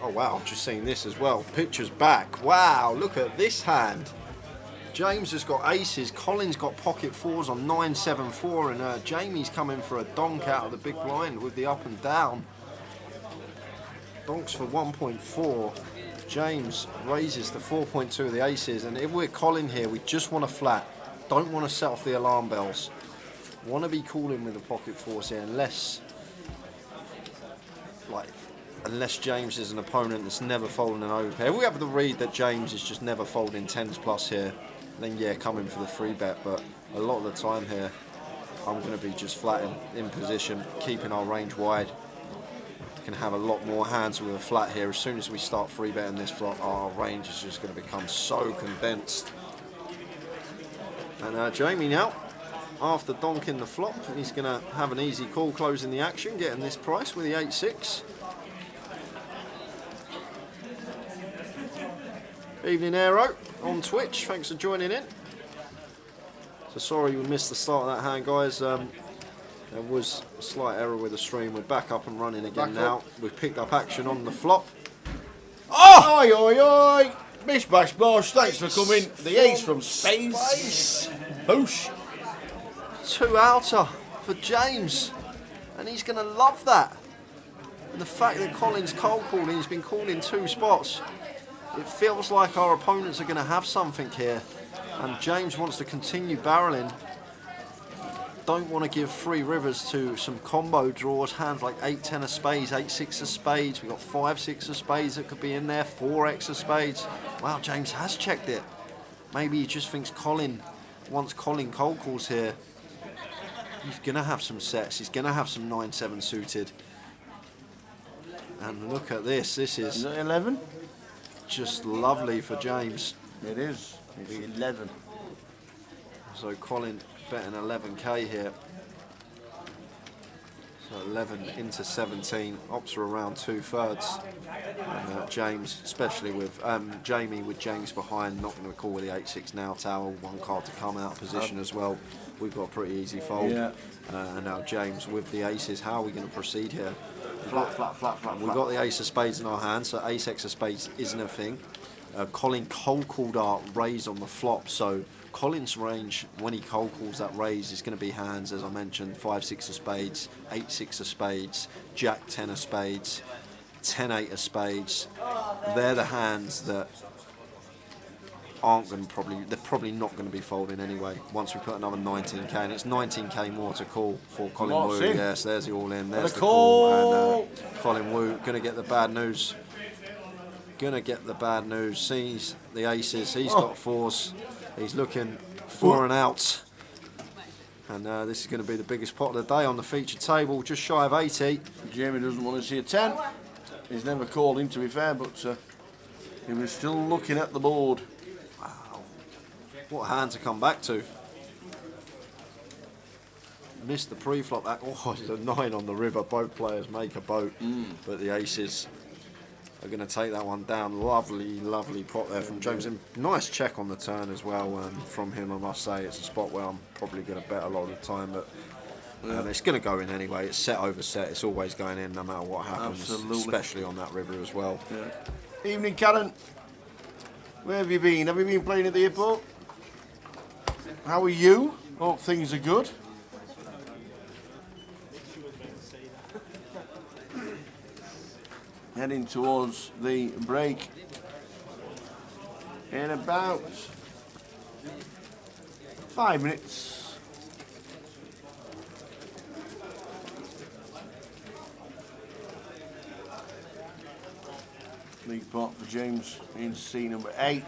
Oh wow, I've just seen this as well. Pictures back. Wow, look at this hand. James has got aces, Colin's got pocket fours on 9-7-4, and Jamie's coming for a donk out of the big blind with the up and down. Donks for 1.4. James raises to 4.2 of the aces, and if we're Colin here, we just want a flat. Don't want to set off the alarm bells. Want to be calling with the pocket fours here, unless James is an opponent that's never folding an overpair. If we have the read that James is just never folding 10s plus here, then yeah, coming for the free bet. But a lot of the time here, I'm going to be just flat in position, keeping our range wide. Can have a lot more hands with a flat here. As soon as we start free betting this flop, our range is just going to become so condensed. And Jamie now, after donking the flop, he's going to have an easy call closing the action, getting this price with the 8-6. Evening Aero on Twitch, thanks for joining in. So sorry we missed the start of that hand, guys. There was a slight error with the stream. We're back up and running again now. We've picked up action on the flop. Oh! Oi, oi, oi! Bish, bash, bosh, thanks for coming. The ace from space. Boosh. 2 outer for James. And he's going to love that. And the fact that Colin's cold calling, he's been called in 2 spots. It feels like our opponents are going to have something here. And James wants to continue barreling. Don't want to give 3 rivers to some combo draws, hands like 8-10 of spades, 8-6 of spades. We've got 5-6 of spades that could be in there, 4x of spades. Wow, James has checked it. Maybe he just thinks Colin, once Colin cold calls here, he's going to have some sets. He's going to have some 9-7 suited. And look at this. This is 11? Just lovely for James. It is. It's 11. So Colin betting 11k here. So 11 into 17, opts are around 2/3. And James, especially with Jamie with James behind, not going to call with the 8-6 now tower, 1 card to come out of position as well. We've got a pretty easy fold. Yeah. And now James with the aces, how are we going to proceed here? Flat. We've got the ace of spades in our hand, so ace-x of spades isn't a thing. Colin cold called our raise on the flop, so Colin's range when he cold calls that raise is going to be hands, as I mentioned, 5-6 of spades, 8-6 of spades, Jack 10 of spades, 10-8 of spades. They're the hands that aren't going to they're probably not going to be folding anyway once we put another 19k, and it's 19k more to call for Colin Woo. In? Yes, there's the all in, there's the call. And Colin Woo going to get the bad news. Going to get the bad news. Sees the aces, he's got 4s. He's looking for an out. And this is going to be the biggest pot of the day on the feature table, just shy of 80. Jamie doesn't want to see a 10. He's never called in, to be fair, but he was still looking at the board. Wow. What hand to come back to. Missed the pre-flop. Oh, it's a 9 on the river. Both players make a boat. But the aces are going to take that one down. Lovely pot there from James. And nice check on the turn as well from him, I must say. It's a spot where I'm probably going to bet a lot of the time, but it's going to go in anyway. It's set over set. It's always going in no matter what happens. Absolutely. Especially on that river as well. Yeah. Evening, Karen. Where have you been? Have you been playing at the airport? How are you? Hope things are good. Heading towards the break in about 5 minutes. Big pot for James in C number 8.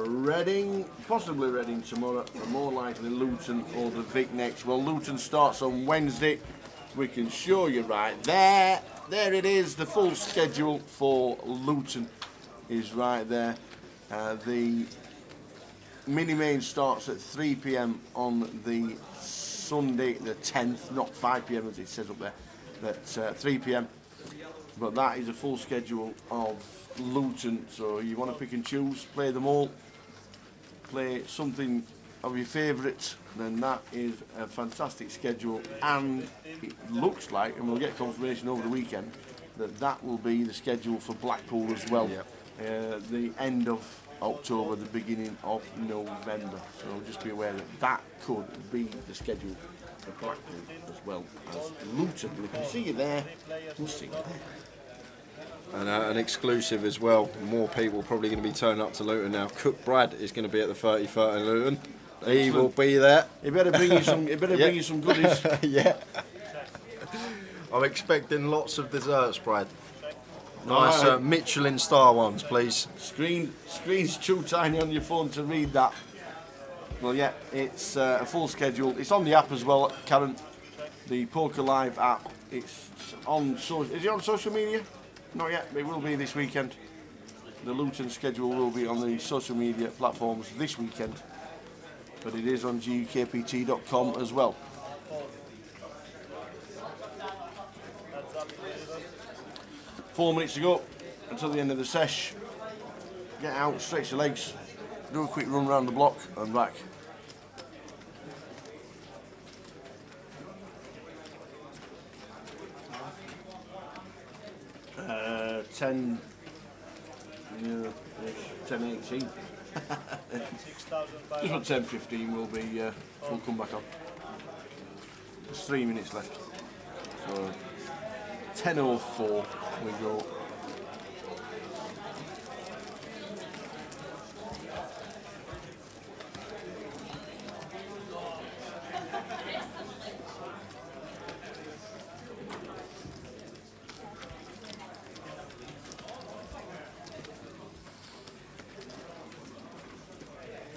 Reading, possibly Reading tomorrow, but more likely Luton or the Vic next. Well, Luton starts on Wednesday. We can show you right there. There it is. The full schedule for Luton is right there. The mini main starts at 3 p.m. on the Sunday the 10th, not 5 p.m. as it says up there, but 3 p.m. But that is a full schedule of Luton, so you want to pick and choose, play them all, play something of your favourites, then that is a fantastic schedule, and it looks like, and we'll get confirmation over the weekend, that will be the schedule for Blackpool as well. Yep. The end of October, the beginning of November. So just be aware that could be the schedule for Blackpool as well as Luton. We can see you there. We'll see you there. And an exclusive as well. More people probably going to be turning up to Luton now. Cook Brad is going to be at the 30-30 in Luton. He will be there. He better bring you some. He better bring you some goodies. Yeah. I'm expecting lots of desserts, Brad. Nice Michelin star ones, please. Screen's too tiny on your phone to read that. Well, yeah, it's a full schedule. It's on the app as well, Karen. The Poker Live app. It's on. Is it on social media? Not yet. It will be this weekend. The Luton schedule will be on the social media platforms this weekend, but it is on GUKPT.com as well. Four minutes to go until the end of the sesh. Get out, stretch your legs, do a quick run around the block and back. Uh, 10, 10:18. Just about 10:15 we'll come back on. There's 3 minutes left. So 10:04 we go.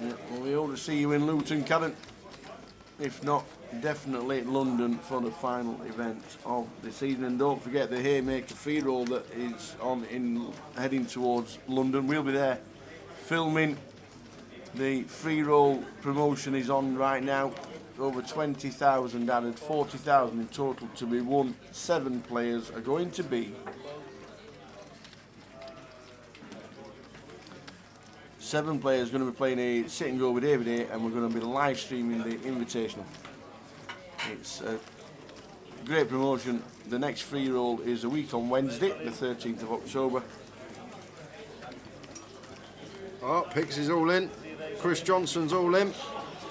Yeah, well, we ought to see you in Luton, Karen. If not, definitely London for the final event of the season. And don't forget the Haymaker free roll that is on heading towards London. We'll be there filming. The free roll promotion is on right now. Over 20,000 added, 40,000 in total to be won. 7 players are going to be. 7 players going to be playing a sit and go with David A, and we're going to be live streaming the Invitational. It's a great promotion. The next free roll is a week on Wednesday, the 13th of October. Oh, Pix is all in. Chris Johnson's all in.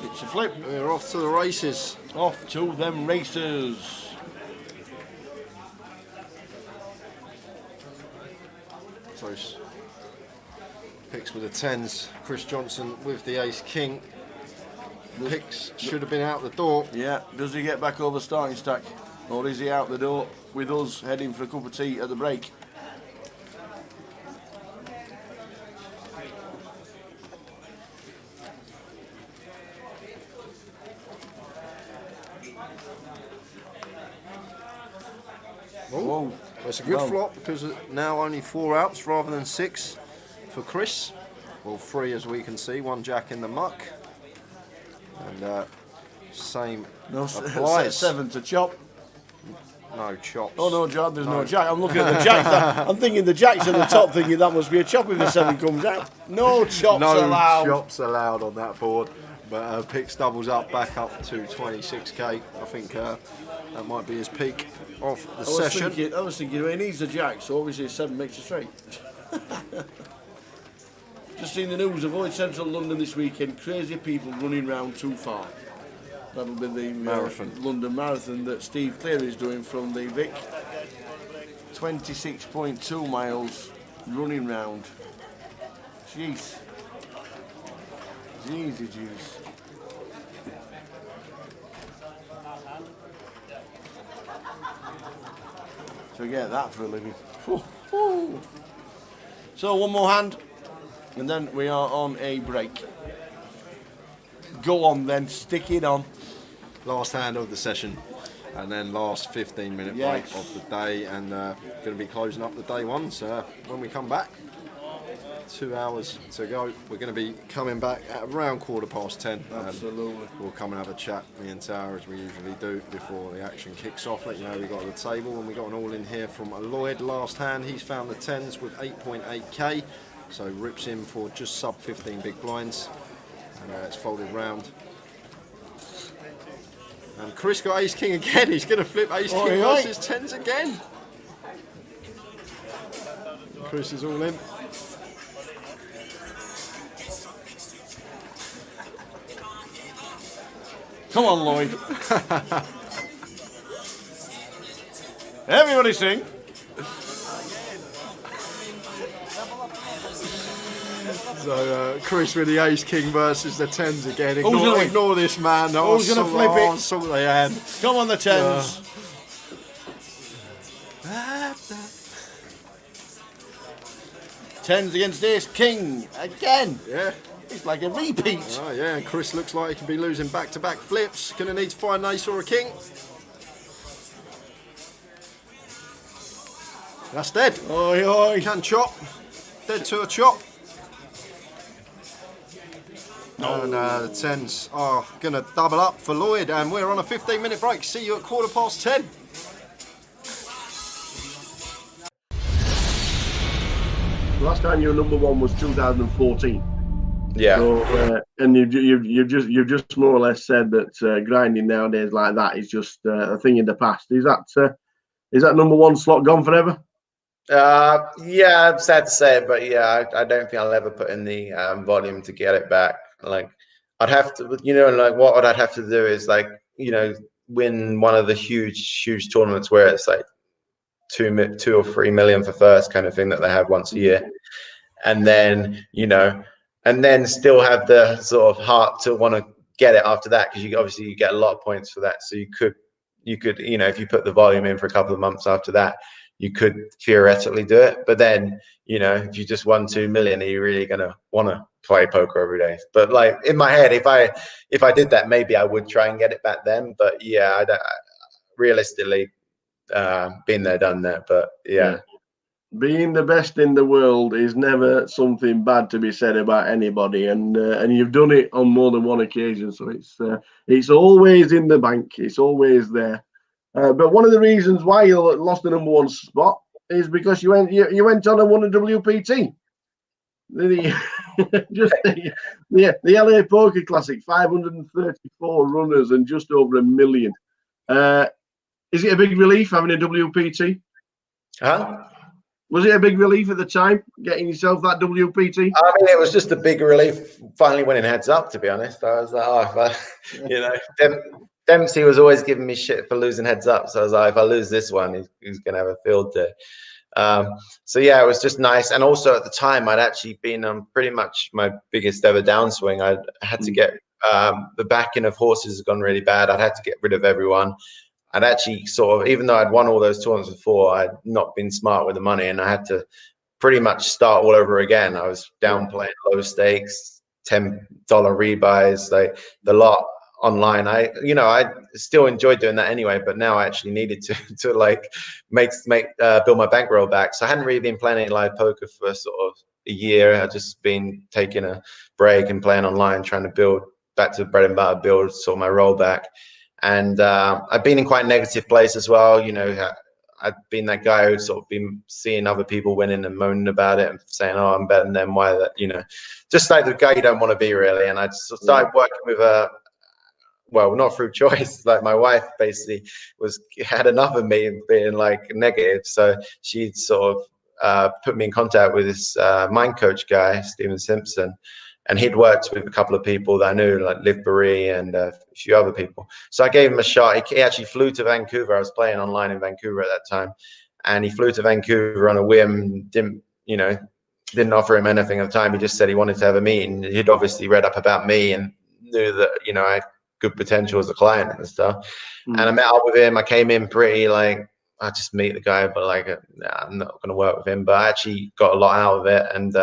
It's a flip. We're off to the races. Off to them races. So Pix with the 10s. Chris Johnson with the ace king. Pix should have been out the door. Yeah, does he get back over starting stack? Or is he out the door with us heading for a cup of tea at the break? Whoa. It's a good flop because now only 4 outs rather than 6 for Chris. Well, 3 as we can see, 1 jack in the muck. And same applies. 7 to chop. No chops. Oh no, John, there's no jack. I'm looking at the jack. I'm thinking the jack's at the top, thinking that must be a chop if the 7 comes out. No chops allowed. No chops allowed on that board. But Pix doubles up, back up to 26k. I think that might be his peak of the session. I was thinking he needs a jack, so obviously a 7 makes a straight. Just seen the news, avoid central London this weekend. Crazy people running round too far. That'll be the London Marathon that Steve Cleary is doing from the Vic. 26.2 miles running round. Jeez. Jeez. Forget that for a living. So one more hand, and then we are on a break. Go on then, stick it on. Last hand of the session, and then last 15-minute break of the day, and going to be closing up the day ones when we come back. 2 hours to go. We're going to be coming back at around 10:15. Absolutely. We'll come and have a chat, me and Tara, as we usually do before the action kicks off. Let you know we got at the table, and we got an all in here from Lloyd last hand. He's found the 10s with 8.8k, so rips in for just sub 15 big blinds, and it's folded round And Chris got ace king again. He's going to flip ace king versus tens again. Chris is all in. Come on, Lloyd. Everybody sing. So Chris with the ace king versus the tens again. Who's Ignore this man. Who's going to flip it? Sort the hand. Come on, the tens. Tens against ace king again. Yeah. It's like a repeat. Oh yeah, and Chris looks like he could be losing back-to-back flips. Gonna need to find an ace or a king. That's dead. Oi, oi. Can chop. Dead to a chop. And the tens are gonna double up for Lloyd, and we're on a 15-minute break. See you at 10:15. Last time you were number one was 2014. Yeah. So, and you've just more or less said that grinding nowadays like that is just a thing in the past. Is that number one slot gone forever? Yeah, I'm sad to say it, but yeah, I don't think I'll ever put in the volume to get it back. Like, I'd have to, like what I'd have to do is like, win one of the huge tournaments where it's like 2 or 3 million for first kind of thing that they have once a year, and then and then still have the sort of heart to want to get it after that, because you get a lot of points for that. So you could if you put the volume in for a couple of months after that, you could theoretically do it. But then if you just won 2 million, are you really gonna want to play poker every day? But like in my head, if I did that, maybe I would try and get it back then. But yeah, I don't realistically. Been there, done that, but yeah. Being the best in the world is never something bad to be said about anybody, and you've done it on more than one occasion, so it's always in the bank, it's always there. But one of the reasons why you lost the number one spot is because you went on and won a WPT. The LA Poker Classic, 534 runners and just over 1 million. Is it a big relief having a WPT? Huh? Was it a big relief at the time, getting yourself that WPT? I mean, it was just a big relief finally winning heads up, to be honest. I was like, Dempsey was always giving me shit for losing heads up. So I was like, if I lose this one, he's going to have a field day. So yeah, it was just nice. And also at the time, I'd actually been on pretty much my biggest ever downswing. I had to get the backing of horses has gone really bad. I'd had to get rid of everyone. I'd actually sort of, even though I'd won all those tournaments before, I'd not been smart with the money, and I had to pretty much start all over again. I was down playing low stakes, $10 rebuys, like the lot online. I still enjoyed doing that anyway, but now I actually needed to like build my bankroll back. So I hadn't really been playing any live poker for sort of a year. I'd just been taking a break and playing online, trying to build back to bread and butter, build sort of my roll back. And I've been in quite a negative place as well. I've been that guy who'd sort of been seeing other people winning and moaning about it and saying, "Oh, I'm better than them." Why that? Just like the guy you don't want to be, really. And I just started working with well, not through choice. Like my wife basically had enough of me being like negative, so she'd sort of put me in contact with this mind coach guy, Stephen Simpson. And he'd worked with a couple of people that I knew, like Liv Barry and a few other people. So I gave him a shot. He actually flew to Vancouver. I was playing online in Vancouver at that time. And he flew to Vancouver on a whim, didn't offer him anything at the time. He just said he wanted to have a meeting. He'd obviously read up about me and knew that, I had good potential as a client and stuff. And I met up with him. I came in pretty like, I just meet the guy, but like, I'm not going to work with him. But I actually got a lot out of it, and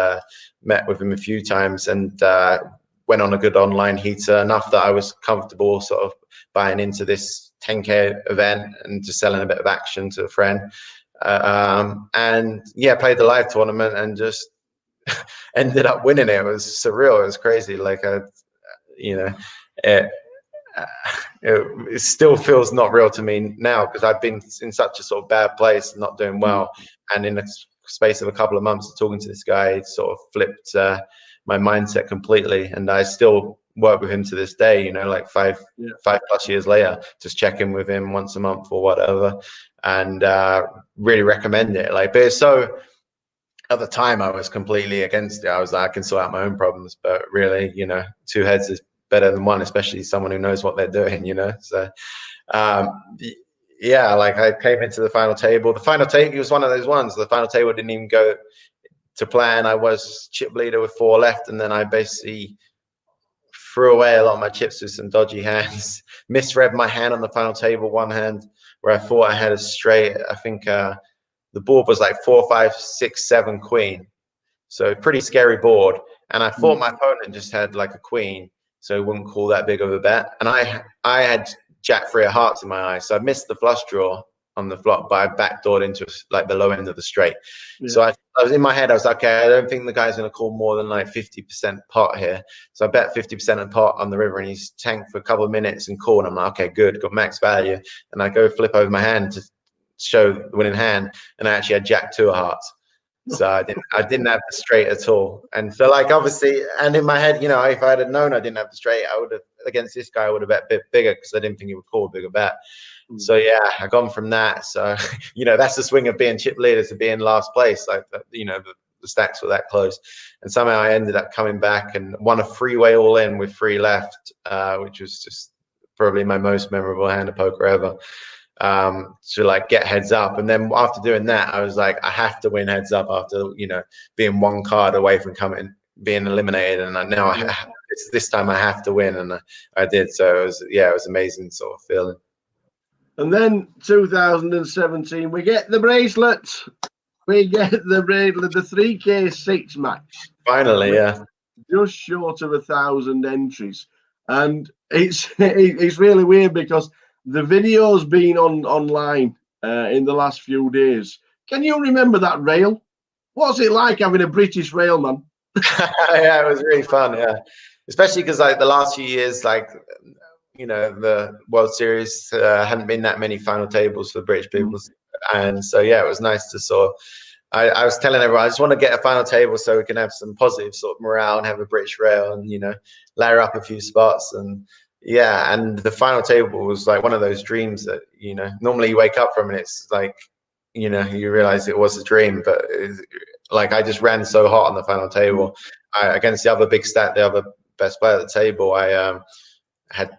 met with him a few times, and went on a good online heater, enough that I was comfortable sort of buying into this 10K event and just selling a bit of action to a friend. And yeah, played the live tournament and just ended up winning it. It was surreal. It was crazy. Like, it still feels not real to me now, because I've been in such a sort of bad place and not doing well. And in the space of a couple of months of talking to this guy, it sort of flipped my mindset completely. And I still work with him to this day, you know, like 5+ years later, just check in with him once a month or whatever, and really recommend it. Like, but it's so, at the time I was completely against it. I was like, I can sort out my own problems, but really, you know, two heads is better than one, especially someone who knows what they're doing, you know. So yeah, like I came into the final table. The final table was one of those ones. The final table didn't even go to plan. I was chip leader with 4 left, and then I basically threw away a lot of my chips with some dodgy hands. Misread my hand on the final table, one hand where I thought I had a straight. I think the board was like 4, 5, 6, 7 queen. So pretty scary board. And I thought my opponent just had like a queen, so he wouldn't call that big of a bet. And I had Jack 3 of hearts in my eye, so I missed the flush draw on the flop, but I backdoored into like the low end of the straight. So I was in my head, I was like, okay, I don't think the guy's going to call more than like 50% pot here. So I bet 50% of pot on the river, and he's tanked for a couple of minutes and called. And I'm like, okay, good, got max value. And I go flip over my hand to show the winning hand, and I actually had Jack 2 of hearts. So I didn't have the straight at all. And so like, obviously, and in my head, you know, if I had known I didn't have the straight, I would have, against this guy, I would have bet a bit bigger, because I didn't think he would call a bigger bet. So yeah, I gone from that. So, you know, that's the swing of being chip leader to being last place. Like, you know, the stacks were that close, and somehow I ended up coming back and won a freeway all in with 3 left, which was just probably my most memorable hand of poker ever. To like get heads up, and then after doing that, I was like, I have to win heads up after, you know, being 1 card away from being eliminated, and it's this time I have to win, and I did. So it was amazing sort of feeling. And then 2017, we get the bracelet. We get the bracelet, the 3K6 match. Finally, yeah. Just short of 1,000 entries. And it's really weird, because the video's been online in the last few days. Can you remember that rail? What's it like having a British rail, man? Yeah, it was really fun, yeah. Especially because like the last few years, like, you know, the World Series hadn't been that many final tables for British people, and so yeah, it was nice to sort of, I was telling everyone, I just want to get a final table so we can have some positive sort of morale and have a British rail, and, you know, layer up a few spots. And yeah, and the final table was like one of those dreams that, you know, normally you wake up from and it's like, you know, you realize it was a dream, but like I just ran so hot on the final table. Against the other big stat, the other best player at the table, I had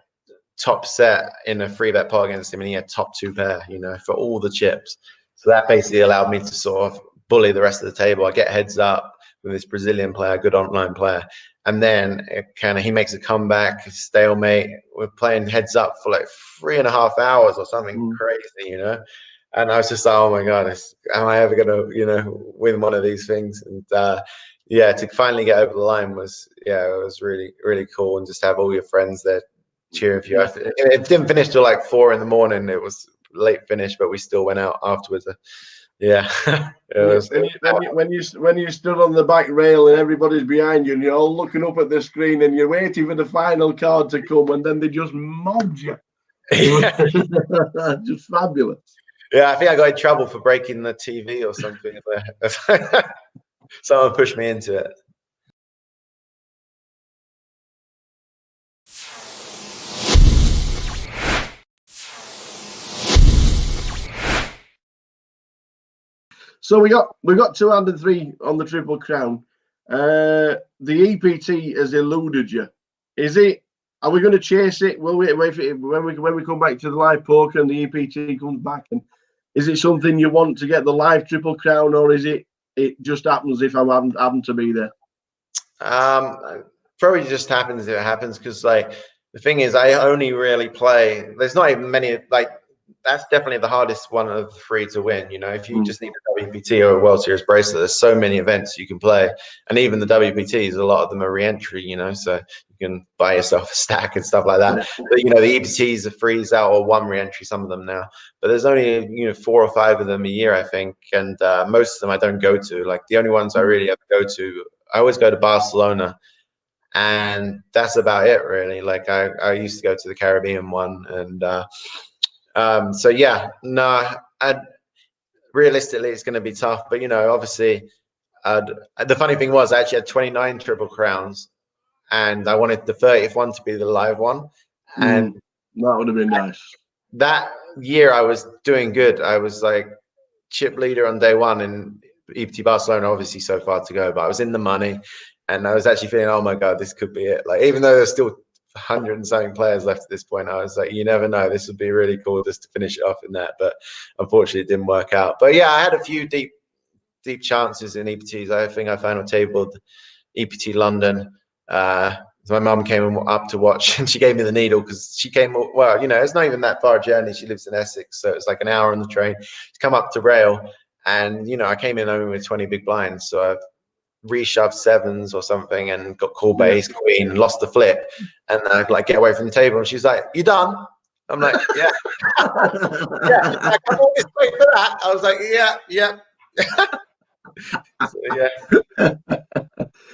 top set in a 3-bet pot against him, and he had top 2 pair, you know, for all the chips. So that basically allowed me to sort of bully the rest of the table. I get heads up with this Brazilian player, good online player, and then he makes a comeback, stalemate. We're playing heads up for like 3.5 hours or something crazy, you know. And I was just like, oh my god, am I ever gonna, you know, win one of these things? And yeah, to finally get over the line was, yeah, it was really, really cool, and just have all your friends there cheering for you. It didn't finish till like 4 in the morning. It was late finish, but we still went out afterwards. Yeah. When you stood on the back rail and everybody's behind you, and you're all looking up at the screen and you're waiting for the final card to come, and then they just mobbed you. Just fabulous. Yeah, I think I got in trouble for breaking the TV or something. Someone pushed me into it. So we got 203 on the Triple Crown. The EPT has eluded you. Are we going to chase it? Will we wait for it when we come back to the live poker and the EPT comes back? And is it something you want to get the live Triple Crown, or is it just happens if I happen to be there? Probably just happens if it happens, because like the thing is, I only really play. There's not even many like. That's definitely the hardest one of the 3 to win. You know, if you just need a WPT or a World Series bracelet, there's so many events you can play, and even the WPTs, a lot of them are re-entry. You know, so you can buy yourself a stack and stuff like that. But you know, the EPTs are freeze out or 1 re-entry, some of them now. But there's only 4 or 5 of them a year, I think, and most of them I don't go to. Like the only ones I really ever go to, I always go to Barcelona, and that's about it really. Like I used to go to the Caribbean one, and so yeah, no, realistically it's going to be tough, but you know, obviously the funny thing was I actually had 29 Triple Crowns, and I wanted the 30th one to be the live one. And that would have been nice. That year I was doing good. I was like chip leader on day one in EPT Barcelona, obviously so far to go, but I was in the money, and I was actually feeling, oh my God, this could be it. Like, even though there's still 100 and something players left at this point, I was like, you never know, this would be really cool just to finish it off in that. But unfortunately it didn't work out. But yeah, I had a few deep chances in EPTs. I think I final tabled EPT London. My mum came up to watch, and she gave me the needle because she came, well, you know, it's not even that far a journey. She lives in Essex, so it's like an hour on the train to come up to Rail. And, you know, I came in only with 20 big blinds, so I reshoved sevens or something and got called by ace queen and lost the flip. And I like get away from the table, and she's like, "You done?" I'm like, "Yeah." Yeah, like, I'm always wait for that. I was like, "Yeah." So, yeah.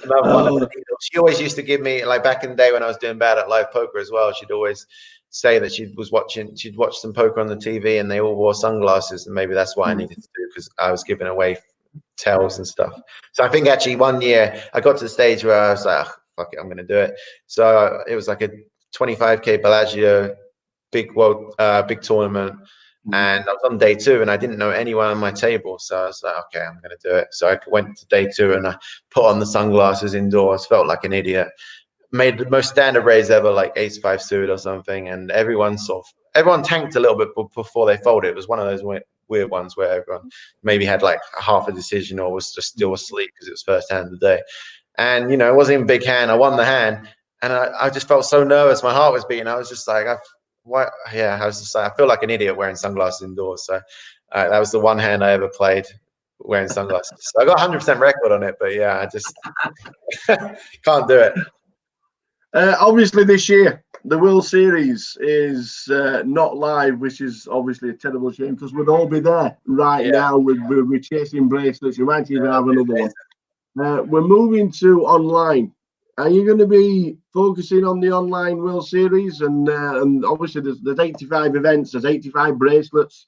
Another one. She always used to give me, like back in the day when I was doing bad at live poker as well, she'd always say that she'd watch some poker on the TV and they all wore sunglasses, and maybe that's what I needed to do because I was giving away tells and stuff. So I think actually one year I got to the stage where I was like, oh, fuck it, I'm going to do it. So it was like a 25k Bellagio big tournament. And I was on day 2 and I didn't know anyone on my table. So I was like, okay, I'm going to do it. So I went to day 2 and I put on the sunglasses indoors, felt like an idiot. Made the most standard raise ever, like ace-5 suited or something. And everyone tanked a little bit before they folded. It was one of those weird ones where everyone maybe had like half a decision or was just still asleep because it was first hand of the day. And, you know, it wasn't even a big hand. I won the hand. And I just felt so nervous. My heart was beating. I was just like, I was just like, I feel like an idiot wearing sunglasses indoors. So that was the one hand I ever played wearing sunglasses. So I got 100% record on it, but yeah, I just can't do it. Obviously, this year the World Series is not live, which is obviously a terrible shame because we'd all be there right now. We're chasing bracelets. You might even have another one. We're moving to online. Are you going to be focusing on the online World Series? And obviously there's 85 events, there's 85 bracelets.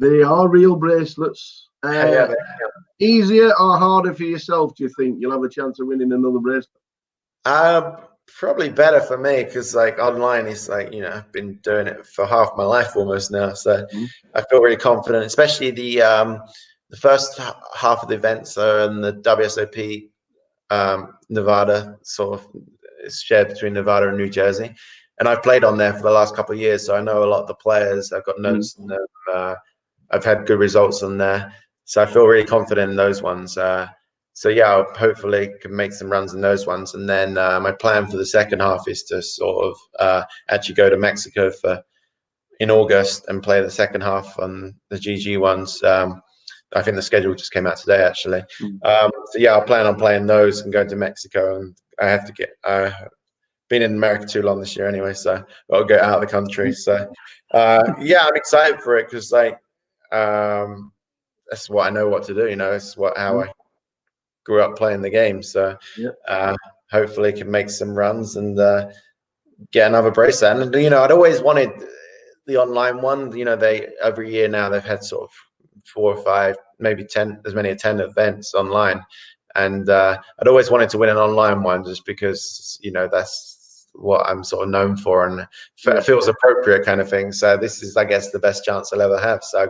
They are real bracelets. Easier or harder for yourself, do you think? You'll have a chance of winning another bracelet? Probably better for me because like online is like, you know, I've been doing it for half my life almost now. So I feel really confident, especially the first half of the events are in the WSOP Nevada, sort of it's shared between Nevada and New Jersey, and I've played on there for the last couple of years, so I know a lot of the players. I've got notes on them. I've had good results on there, so I feel really confident in those ones. So yeah, I'll hopefully can make some runs in those ones, and then my plan for the second half is to sort of actually go to Mexico in August and play the second half on the GG ones. I think the schedule just came out today, actually. So yeah, I'll plan on playing those and going to Mexico. And I have to been in America too long this year anyway, so I'll get out of the country. So yeah, I'm excited for it because like that's what I know what to do. You know, it's how I grew up playing the game. So hopefully can make some runs and get another bracelet. And you know, I'd always wanted the online one. You know, every year now they've had sort of 4 or 5, maybe 10, as many as 10 events online. And I'd always wanted to win an online one just because, you know, that's what I'm sort of known for and it feels appropriate kind of thing. So this is, I guess, the best chance I'll ever have. So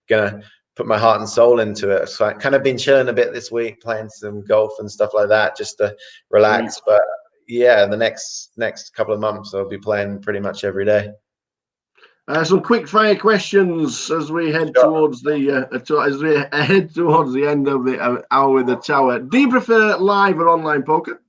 gonna put my heart and soul into it. So I've kind of been chilling a bit this week, playing some golf and stuff like that, just to relax. But yeah, the next couple of months I'll be playing pretty much every day. Some quick fire questions as we head towards the end of the hour with the tower. Do you prefer live or online poker?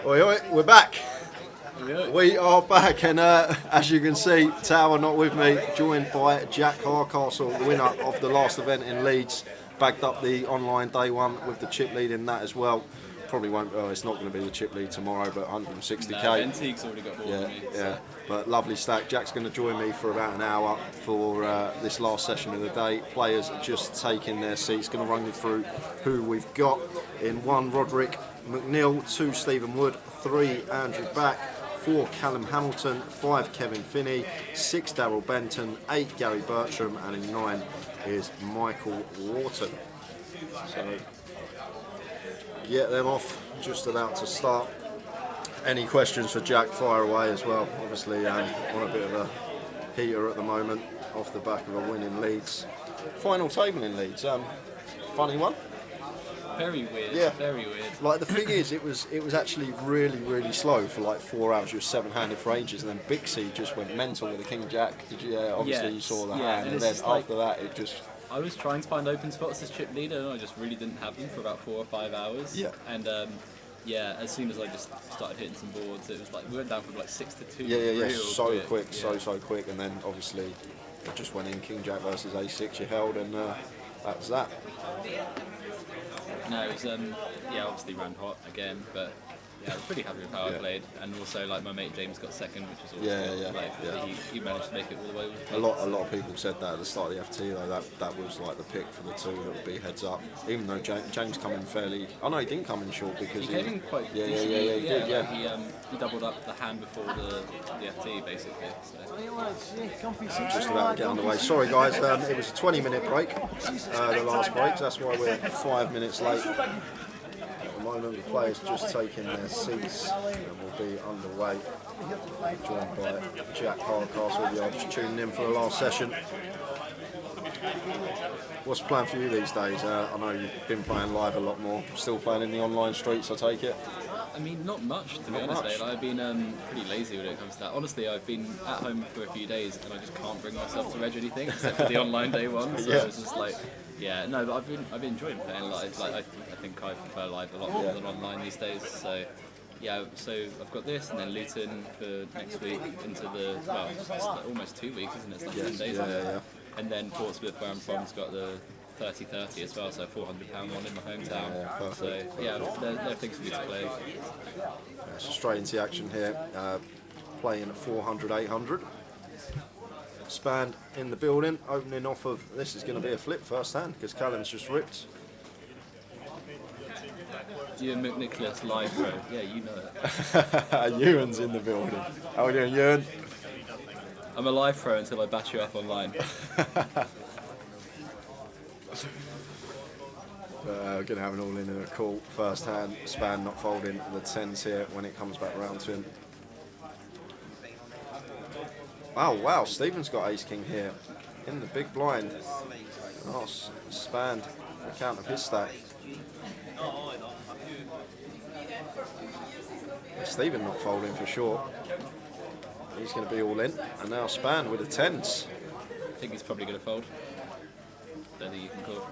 Oi, oi, we're back. We are back, and as you can see, Tower not with me, joined by Jack Harcastle, the winner of the last event in Leeds. Bagged up the online day one with the chip lead in that as well. Probably won't. It's not going to be the chip lead tomorrow, but 160k. No, Antique's already got more than me. Yeah. But lovely stack. Jack's going to join me for about an hour for this last session of the day. Players are just taking their seats. Going to run you through who we've got. In 1, Roderick McNeil. 2, Stephen Wood. 3, Andrew Back. 4, Callum Hamilton. 5, Kevin Finney. 6, Daryl Benton. 8, Gary Bertram. And in 9 is Michael Wharton. So get them off. Just about to start. Any questions for Jack, fire away as well. Obviously on a bit of a heater at the moment, off the back of a win in Leeds. Final table in Leeds, funny one. Very weird, Yeah. very weird. Like the thing is, it was actually really slow for like 4 hours. You were 7-handed for ages, and then Bixie just went mental with the King Jack. Did you? Obviously you saw the hand, and it's then just like- after that it just. I was trying to find open spots as chip leader, and I just really didn't have them for about 4 or 5 hours. Yeah. And as soon as I just started hitting some boards, it was like we went down from like 6 to 2. Yeah, real so quick, yeah. so quick, and then obviously it just went in King Jack versus A6. You held, and that was that. No, it was obviously ran hot again, but yeah, I was pretty happy with how I played, and also like my mate James got second, which was awesome. He managed to make it all the way. With A lot of people said that at the start of the FT though. That was like the pick for the two that would be heads up. Even though James come in fairly. Oh no, he didn't come in short because he came in quite he decently. did. Yeah. He doubled up the hand before the FT basically. So. Just about to get underway. Sorry guys, it was a 20-minute break. The last break. That's why we're 5 minutes late. At the moment, the players just taking their seats and we'll be underway. Joined by Jack Harcastle. You're just tuning in for the last session. What's the plan for you these days? I know you've been playing live a lot more. Still playing in the online streets, I take it? I mean, not much to be Not honest. much. Mate. I've been pretty lazy when it comes to that. Honestly, I've been at home for a few days and I just can't bring myself to reg anything except for the online day one. So it's just like, but I've been enjoying playing live. Like I think I prefer live a lot more than online these days. So so I've got this and then Luton for next week into the it's like almost 2 weeks, isn't it? It's like 10 days. Yeah. And then Portsmouth, where I'm from, has got the 30-30 as well, so £400 one in my hometown. Yeah, perfect. So they're things for me to play. So straight into the action here. Playing at 400, 800. Spanned in the building, opening off of, this is going to be a flip first hand because Callum's just ripped. Ewan McNicholas live throw. Yeah, you know it. Ewan's in the building. How are we doing, Ewan? I'm a live throw until I bash you up online. We're going to have an all-in and a call. First hand, Span not folding the 10s here when it comes back round to him. Oh wow, Stephen's got ace-king here in the big blind. Oh, Span, account of his stack. Stephen not folding for sure. He's going to be all in, and now Span with the 10s. I think he's probably going to fold. Don't think you can call.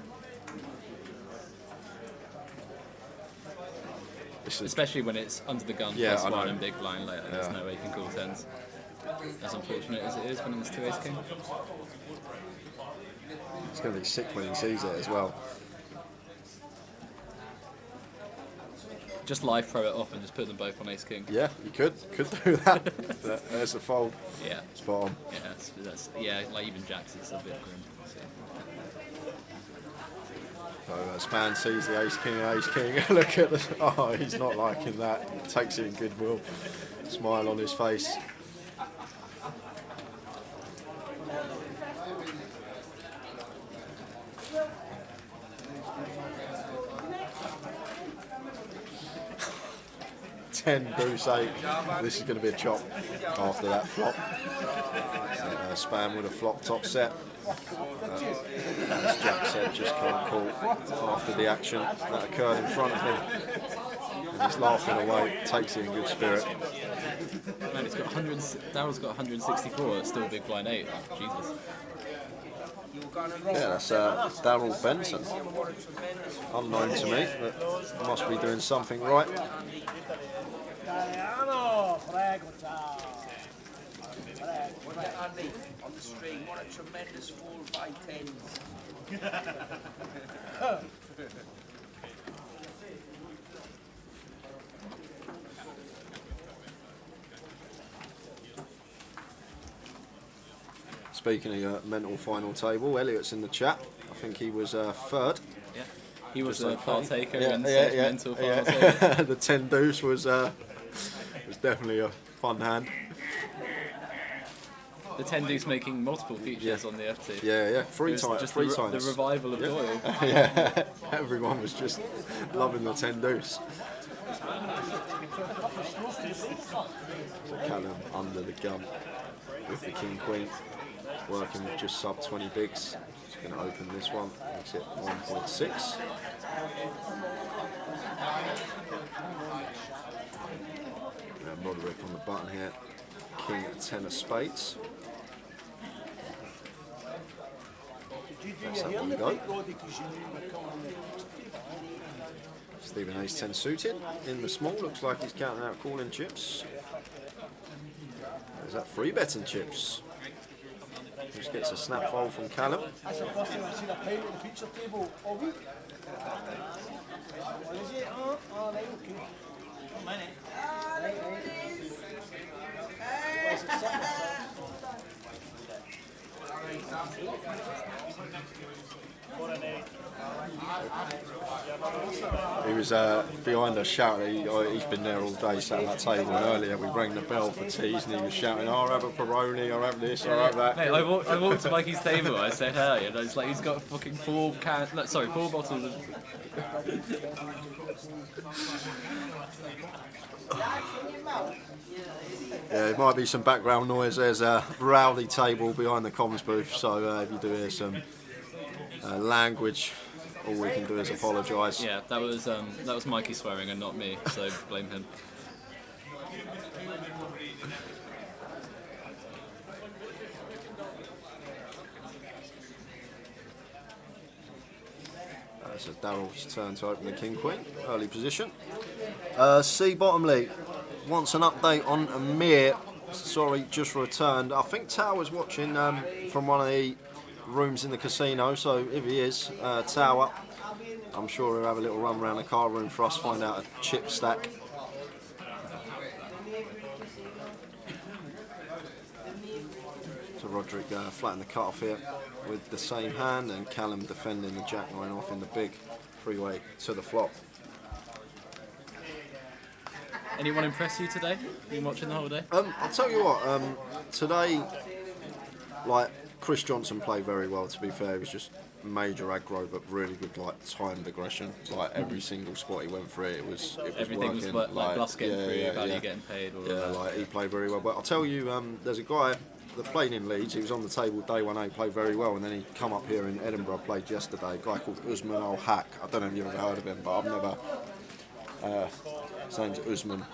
Especially when it's under the gun, Yeah, plus I know. one and big blind later, there's no way you can call 10s. As unfortunate as it is when it's 2 ace king. It's going to be sick when he sees it as well. Just live throw it off and just put them both on ace king. Yeah, you could do that. There's a fold. Yeah. Spot on. Yeah, like even Jack's is a bit grim. So. So Span sees the ace king. Look at the. Oh, he's not liking that. Takes it in goodwill. Smile on his face. 10 deuce 8. This is going to be a chop after that flop. Spam with a flop top set. As Jack said, just can't call after the action that occurred in front of him. And he's laughing away, takes it in good spirit. Man, it's got 100. Daryl's got 164. It's still a big blind 8. Jesus. Yeah, that's Daryl Benson. Unknown to me, but must be doing something right. Andy on the string, what a tremendous 4 5 10s. Speaking of your mental final table, Elliot's in the chat. I think he was third. Yeah. He was Just a like partaker yeah, in yeah, yeah, mental final yeah. table. The 10 deuce was definitely a fun hand. The 10 deuce making multiple features on the FT. Yeah, three It was times. just Three the times. revival of Doyle. Yeah, everyone was just loving the 10 deuce. So Callum under the gun with the king queen, working with just sub 20 bigs. He's going to open this one, makes it 1.6. Roderick on the button here, king 10 of spades. That's how we go. Stephen Ace 10 suited in the small, looks like he's counting out calling chips. There's that free betting chips. Just gets a snap fold from Callum. That's the first time I've seen a pint at the feature table all week. What is it? Oh, right, okay. Where's it sitting? He was behind us shouting, he's been there all day, sat at that table, and earlier we rang the bell for teas and he was shouting, I'll have a Peroni, I'll have this, I'll have that. Mate, I walked to Mikey's table, I said hey, and it's like he's got fucking 4 bottles of... Yeah, it might be some background noise. There's a rowdy table behind the comms booth, so if you do hear some language, all we can do is apologise. Yeah, that was Mikey swearing and not me, so blame him. So Daryl's turn to open the king queen, early position. C bottom league wants an update on Amir. Sorry, just returned. I think Tower's watching from one of the rooms in the casino, so if he is, Tower, I'm sure he'll have a little run around the car room for us, find out a chip stack. So Roderick flattened the cut off here with the same hand, and Callum defending the jack nine off in the big freeway to the flop. Anyone impress you today? Been watching the whole day? I'll tell you what, today, like, Chris Johnson played very well, to be fair. He was just major aggro, but really good, like, timed aggression. Like, every single spot he went for it was Everything working. was like Bluffs getting through, value yeah. getting paid, all Yeah, of that. like, he played very well. But I'll tell you, there's a guy that played in Leeds, he was on the table day 1A, played very well, and then he come up here in Edinburgh, played yesterday, a guy called Usman Al-Haq. I don't know if you've ever heard of him, but I've never... his name's Usman,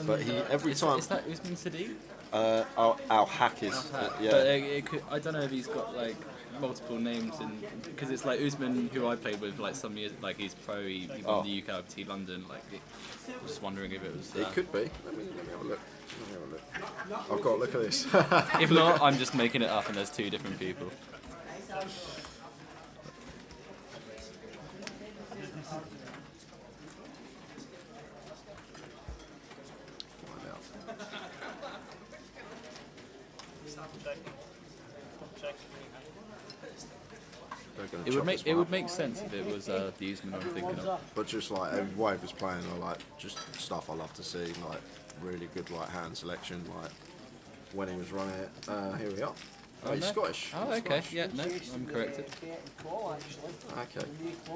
but he every time Is that Usman Sadiq? Al-Haq is yeah. But it could, I don't know if he's got like multiple names, because it's like Usman, who I played with like some years, like he's pro, he won the UKPT London. Like, I'm just wondering if it was. It could be. Let me have a look. I've got to look at this. If not, I'm just making it up, and there's 2 different people. It would make sense if it was the Usman I'm thinking of. But just like every wave was playing, I like just stuff I love to see, like really good like hand selection, like when he was running it. Here we are. Oh, he's no? Scottish. Oh, okay. Yeah, no, I'm corrected. Okay.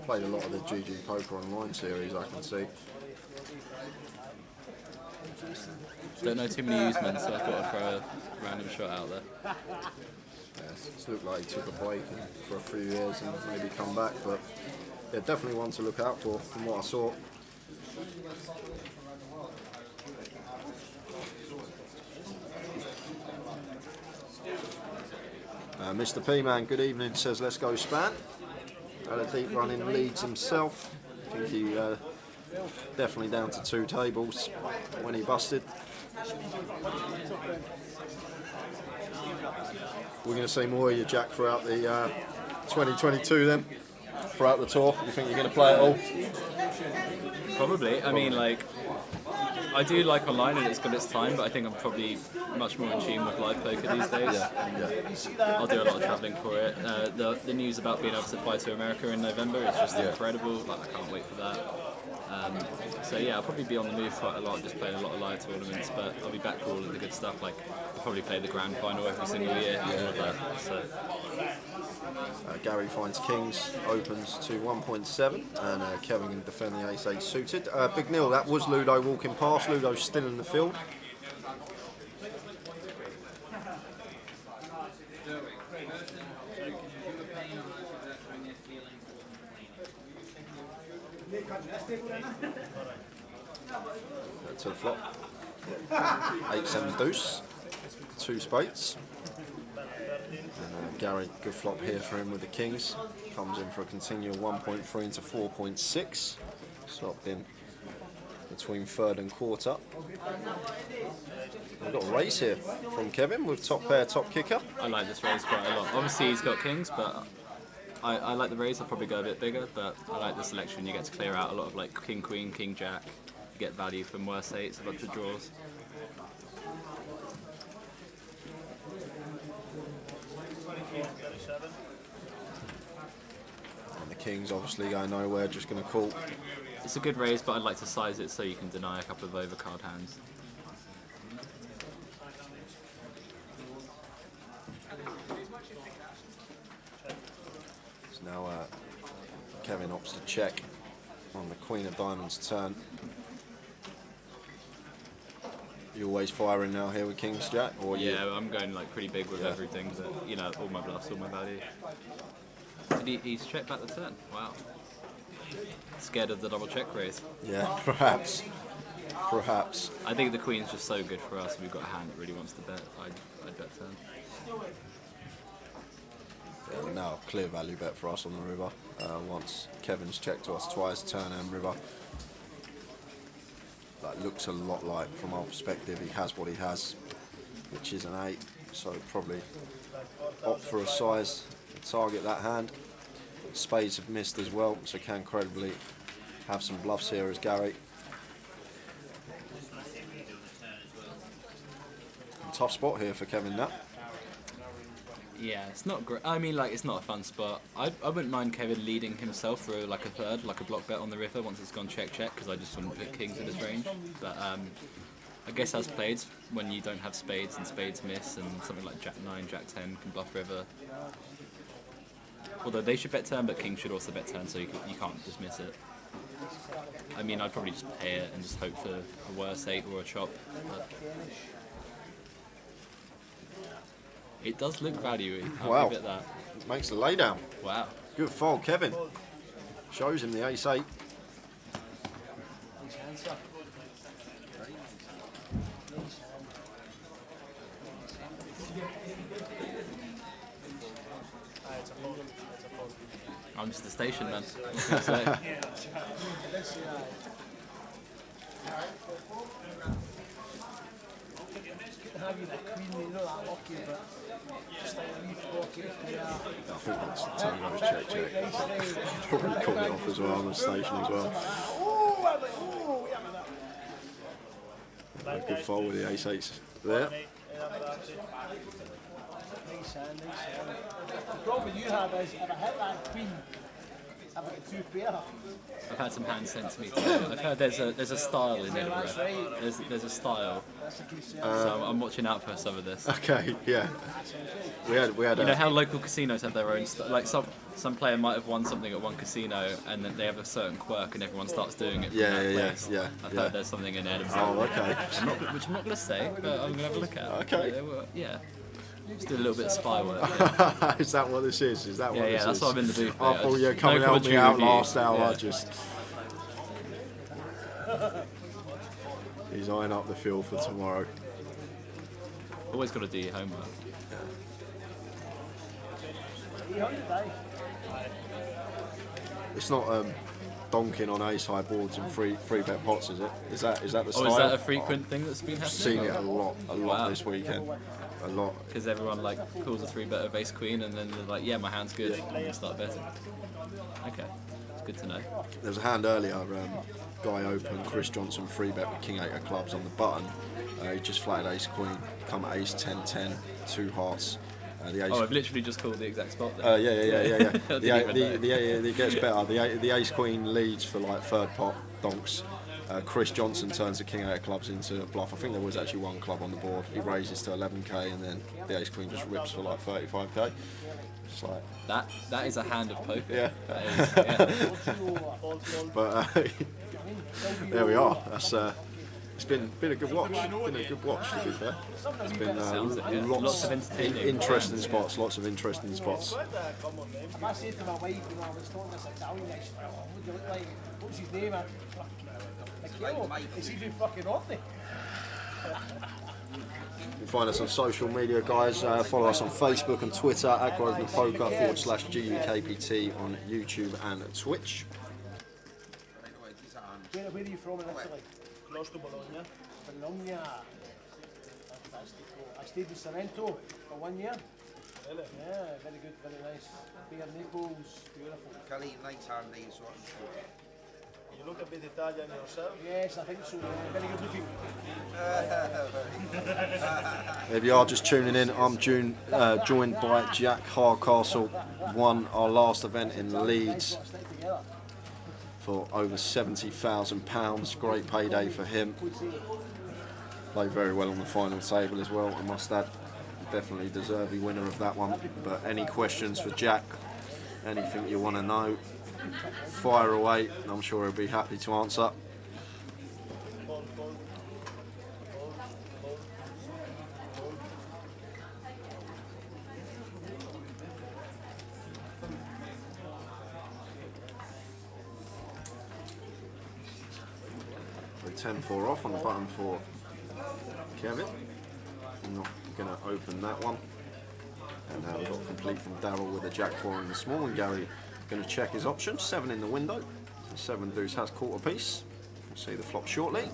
Played a lot of the GG Poker Online series, I can see. Don't know too many Usman, so I thought I'd throw a random shot out there. Yeah, it's looked like he took a break for a few years and maybe come back, but yeah, definitely one to look out for from what I saw. Mr. P-Man, good evening, says let's go Span. Had a deep run in Leeds himself. I think he definitely down to 2 tables when he busted. We're going to see more of you, Jack, throughout the 2022 then, throughout the tour. You think you're going to play it all? Probably. I mean, like, I do like online and it's got its time, but I think I'm probably much more in tune with live poker these days. Yeah. I'll do a lot of travelling for it. The news about being able to fly to America in November is just incredible. Like, I can't wait for that. So yeah, I'll probably be on the move quite a lot, just playing a lot of live tournaments, but I'll be back for all of the good stuff. Like, I'll probably play the grand final every single year. So. Gary finds Kings, opens to 1.7, and Kevin can defend the ace-8 suited. Big Neil, that was Ludo walking past. Ludo's still in the field. To the flop. 8-7 deuce, 2 spades. And Gary, good flop here for him with the Kings. Comes in for a continual 1.3 into 4.6. Stopped in between third and quarter. We've got a raise here from Kevin with top pair, top kicker. I like this raise quite a lot. Obviously he's got Kings, but I like the raise. I'll probably go a bit bigger, but I like the selection. You get to clear out a lot of like King, Queen, King, Jack. You get value from worse eights, a bunch of draws. And the Kings obviously going nowhere, just going to call. It's a good raise, but I'd like to size it so you can deny a couple of overcard hands. So now Kevin opts to check on the Queen of Diamonds turn. You always firing now here with Kings, Jack? Or yeah, I'm going like pretty big with everything, but you know, all my bluffs, all my value. Did he's checked back the turn? Wow. Scared of the double check raise. Yeah, perhaps. Perhaps. I think the Queen's just so good for us. We've got a hand that really wants to bet. I'd bet turn. Yeah, now clear value bet for us on the river. Once Kevin's checked to us twice, turn and river. That looks a lot like, from our perspective, he has what he has, which is an 8. So probably opt for a size and target that hand. Spades have missed as well, so can credibly have some bluffs here as Gary. Tough spot here for Kevin now. Yeah, it's not great. I mean, like, it's not a fun spot. I wouldn't mind Kevin leading himself for like a third, like a block bet on the river once it's gone check, because I just wouldn't put Kings in his range. But I guess as played, when you don't have spades and spades miss, and something like Jack 9, Jack 10 can bluff river. Although they should bet turn, but King should also bet turn, so you can't dismiss it. I mean, I'd probably just pay it and just hope for a worse 8 or a chop. But it does look value-y. I'll give it that. Makes the laydown. Wow. Good fold, Kevin. Shows him the ace-8. I'm just a station man. What can I say? Have you that queen, you know that lucky, but just like a wee pocket, yeah. I think that's the turn goes check. Probably called it off as well on the station as well. A good fold with the ace-8s there. Nice hand. The problem you have is if I hit that queen, I've got a 2 pair. I've had some hands sent to me too. I've heard there's a style in Edinburgh. There's a style that's a concern. So I'm watching out for some of this. Okay, yeah. We had. You know how local casinos have their own like some player might have won something at one casino and then they have a certain quirk and everyone starts doing it from that place. I've heard there's something in Edinburgh. Oh, okay. Which I'm not going to say, but I'm going to have a look at. Okay. Yeah. Just do a little bit of spy work. Yeah, Is that what this is? Is that what this is? that's what I'm in the booth. I thought you were coming to help me out last hour. Yeah. Just. He's eyeing up the field for tomorrow. Always got to do your homework. 300, eh? It's not donking on ace high boards and free bet pots, is it? Is that the style? Oh, is that a frequent thing that's been happening? I've seen it a lot Wow. this weekend. A lot. Because everyone like calls a 3-bet of ace queen and then they're like, yeah, my hand's good. I'm gonna start betting. Okay, it's good to know. There was a hand earlier. Guy open, Chris Johnson 3-bet with king 8 of clubs on the button. He just flatted ace queen, come at ace 10-10, 2 hearts. The ace. Oh, I've literally just called the exact spot there. Yeah. I didn't even know. It gets better. The ace queen leads for like third pot donks. Chris Johnson turns the king 8 of clubs into a bluff. I think there was actually one club on the board. He raises to 11k and then the ace queen just rips for like 35k. It's like that is a hand of poker. Yeah. That is, yeah. But there we are. That's it's been a good watch. Been a good watch, to be fair. It's been Sounds it, yeah. lots of entertaining. interesting spots. Lots of interesting spots. If I say to my wife, you know, I was talking this Italian guy, she's like, oh, what do you look like? What's his name? I'm like, is he even fucking Orkney? You can find us on social media, guys. Follow us on Facebook and Twitter at Grosvenor Poker /GUKPT on YouTube and Twitch. Where are you from in Italy? Close to Bologna. Bologna. Fantastic. I stayed in Sorrento for 1 year. Really? Yeah, very good, very nice. Beer Naples, beautiful. Kelly, nice hand these ones. You look a bit Italian yourself? Yes, I think so. Very good looking. If you are just tuning in, I'm joined by Jack Harcastle. Won our last event in Leeds for over £70,000. Great payday for him. Played very well on the final table as well, I must add. Definitely deserved the winner of that one. But any questions for Jack? Anything you want to know? Fire away. I'm sure he'll be happy to answer. So 10-4 off on the button for Kevin. I'm not going to open that one. And now we've got complete from Darryl with a Jack 4 in the small, and Gary going to check his options. 7 in the window. 7 deuce has quarter piece. We'll see the flop shortly.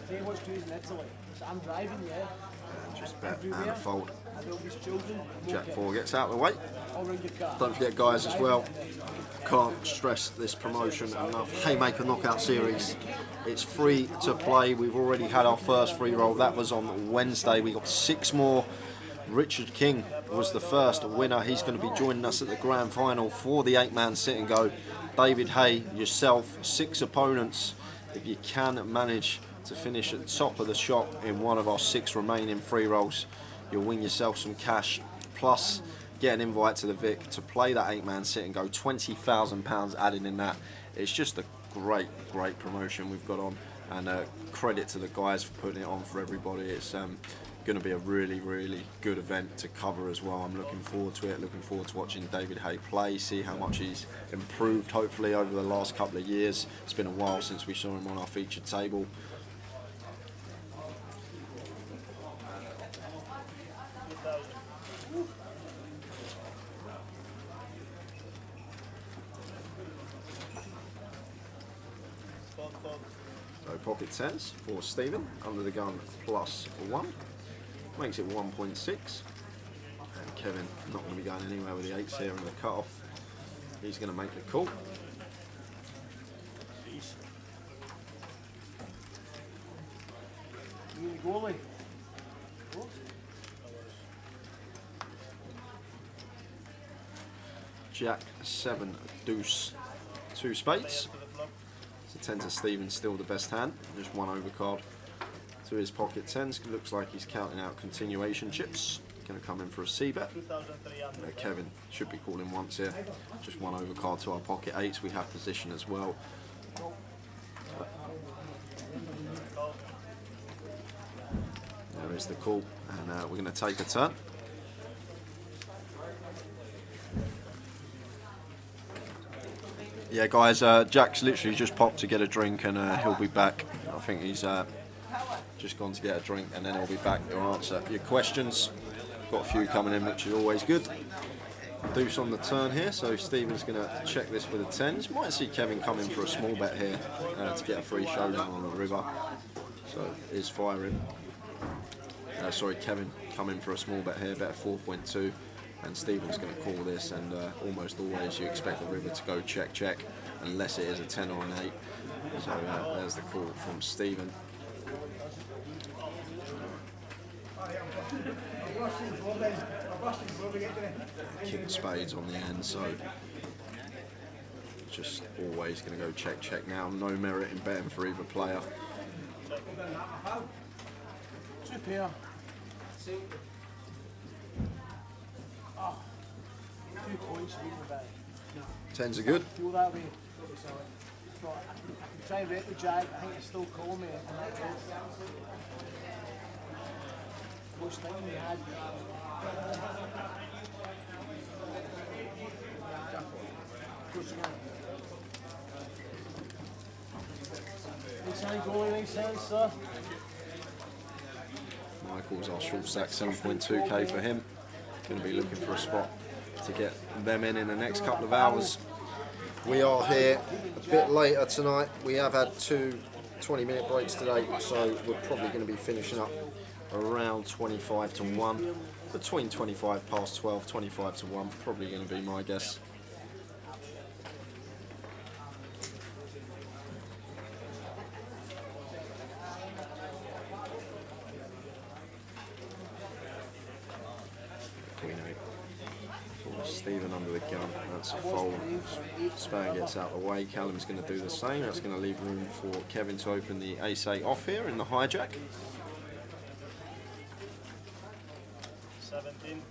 Tell you what's crazy in Italy. So I'm driving, yeah. Just bet and a fold. I know these children. Jack 4 gets out of the way. All around your car. Don't forget, guys, as well, can't stress this promotion enough. Haymaker Knockout Series. It's free to play. We've already had our first free roll. That was on Wednesday. We got 6 more. Richard King was the first winner. He's going to be joining us at the grand final for the 8-man sit and go. David Hay, yourself, 6 opponents. If you can manage to finish at the top of the shop in one of our 6 remaining free rolls, you'll win yourself some cash, plus get an invite to the Vic to play that 8-man sit and go. £20,000 added in that. It's just a great promotion we've got on, and credit to the guys for putting it on for everybody. It's going to be a really good event to cover as well. I'm looking forward to it, looking forward to watching David Hay play, see how much he's improved hopefully over the last couple of years. It's been a while since we saw him on our featured table. So pocket 10s for Stephen, under the gun +1, makes it 1.6. And Kevin not going to be going anywhere with the 8s here in the cut-off. He's going to make the call. You the goalie. Jack 7 deuce 2 spades. So 10 to Stephen, still the best hand. Just one overcard to his pocket tens. Looks like he's counting out continuation chips. Going to come in for a C-bet. Kevin should be calling once here. Just one overcard to our pocket eights. We have position as well. There is the call, and we're going to take a turn. Yeah, guys, Jack's literally just popped to get a drink, and he'll be back. I think he's just gone to get a drink, and then he'll be back to answer your questions. Got a few coming in, which is always good. Deuce on the turn here, so Stephen's going to check this with a tens. Might see Kevin come in for a small bet here to get a free showdown on the river. So is firing. Sorry, Kevin coming for a small bet here, bet 4.2, and Stephen's going to call this. And almost always you expect the river to go check check, unless it is a 10 or an 8. So there's the call from Stephen. King spades on the end, so just always going to go check check now. No merit in betting for either player. 2 pair. 2 points. Tens are good. Feel that way. But I can try and rep the Jack. I think he'll still call me. Most time we had. Nice hand goalie, nice hand, sir. Michael's our short stack, 7.2k for him. Going to be looking for a spot to get them in the next couple of hours. We are here a bit later tonight. We have had 2 20-minute breaks today, so we're probably going to be finishing up around 25 to 1. Between 25 past 12, 25 to 1, probably going to be my guess. Stephen under the gun, that's a fold. Spain gets out of the way. Callum's going to do the same. That's going to leave room for Kevin to open the ace-8 off here in the hijack. 17.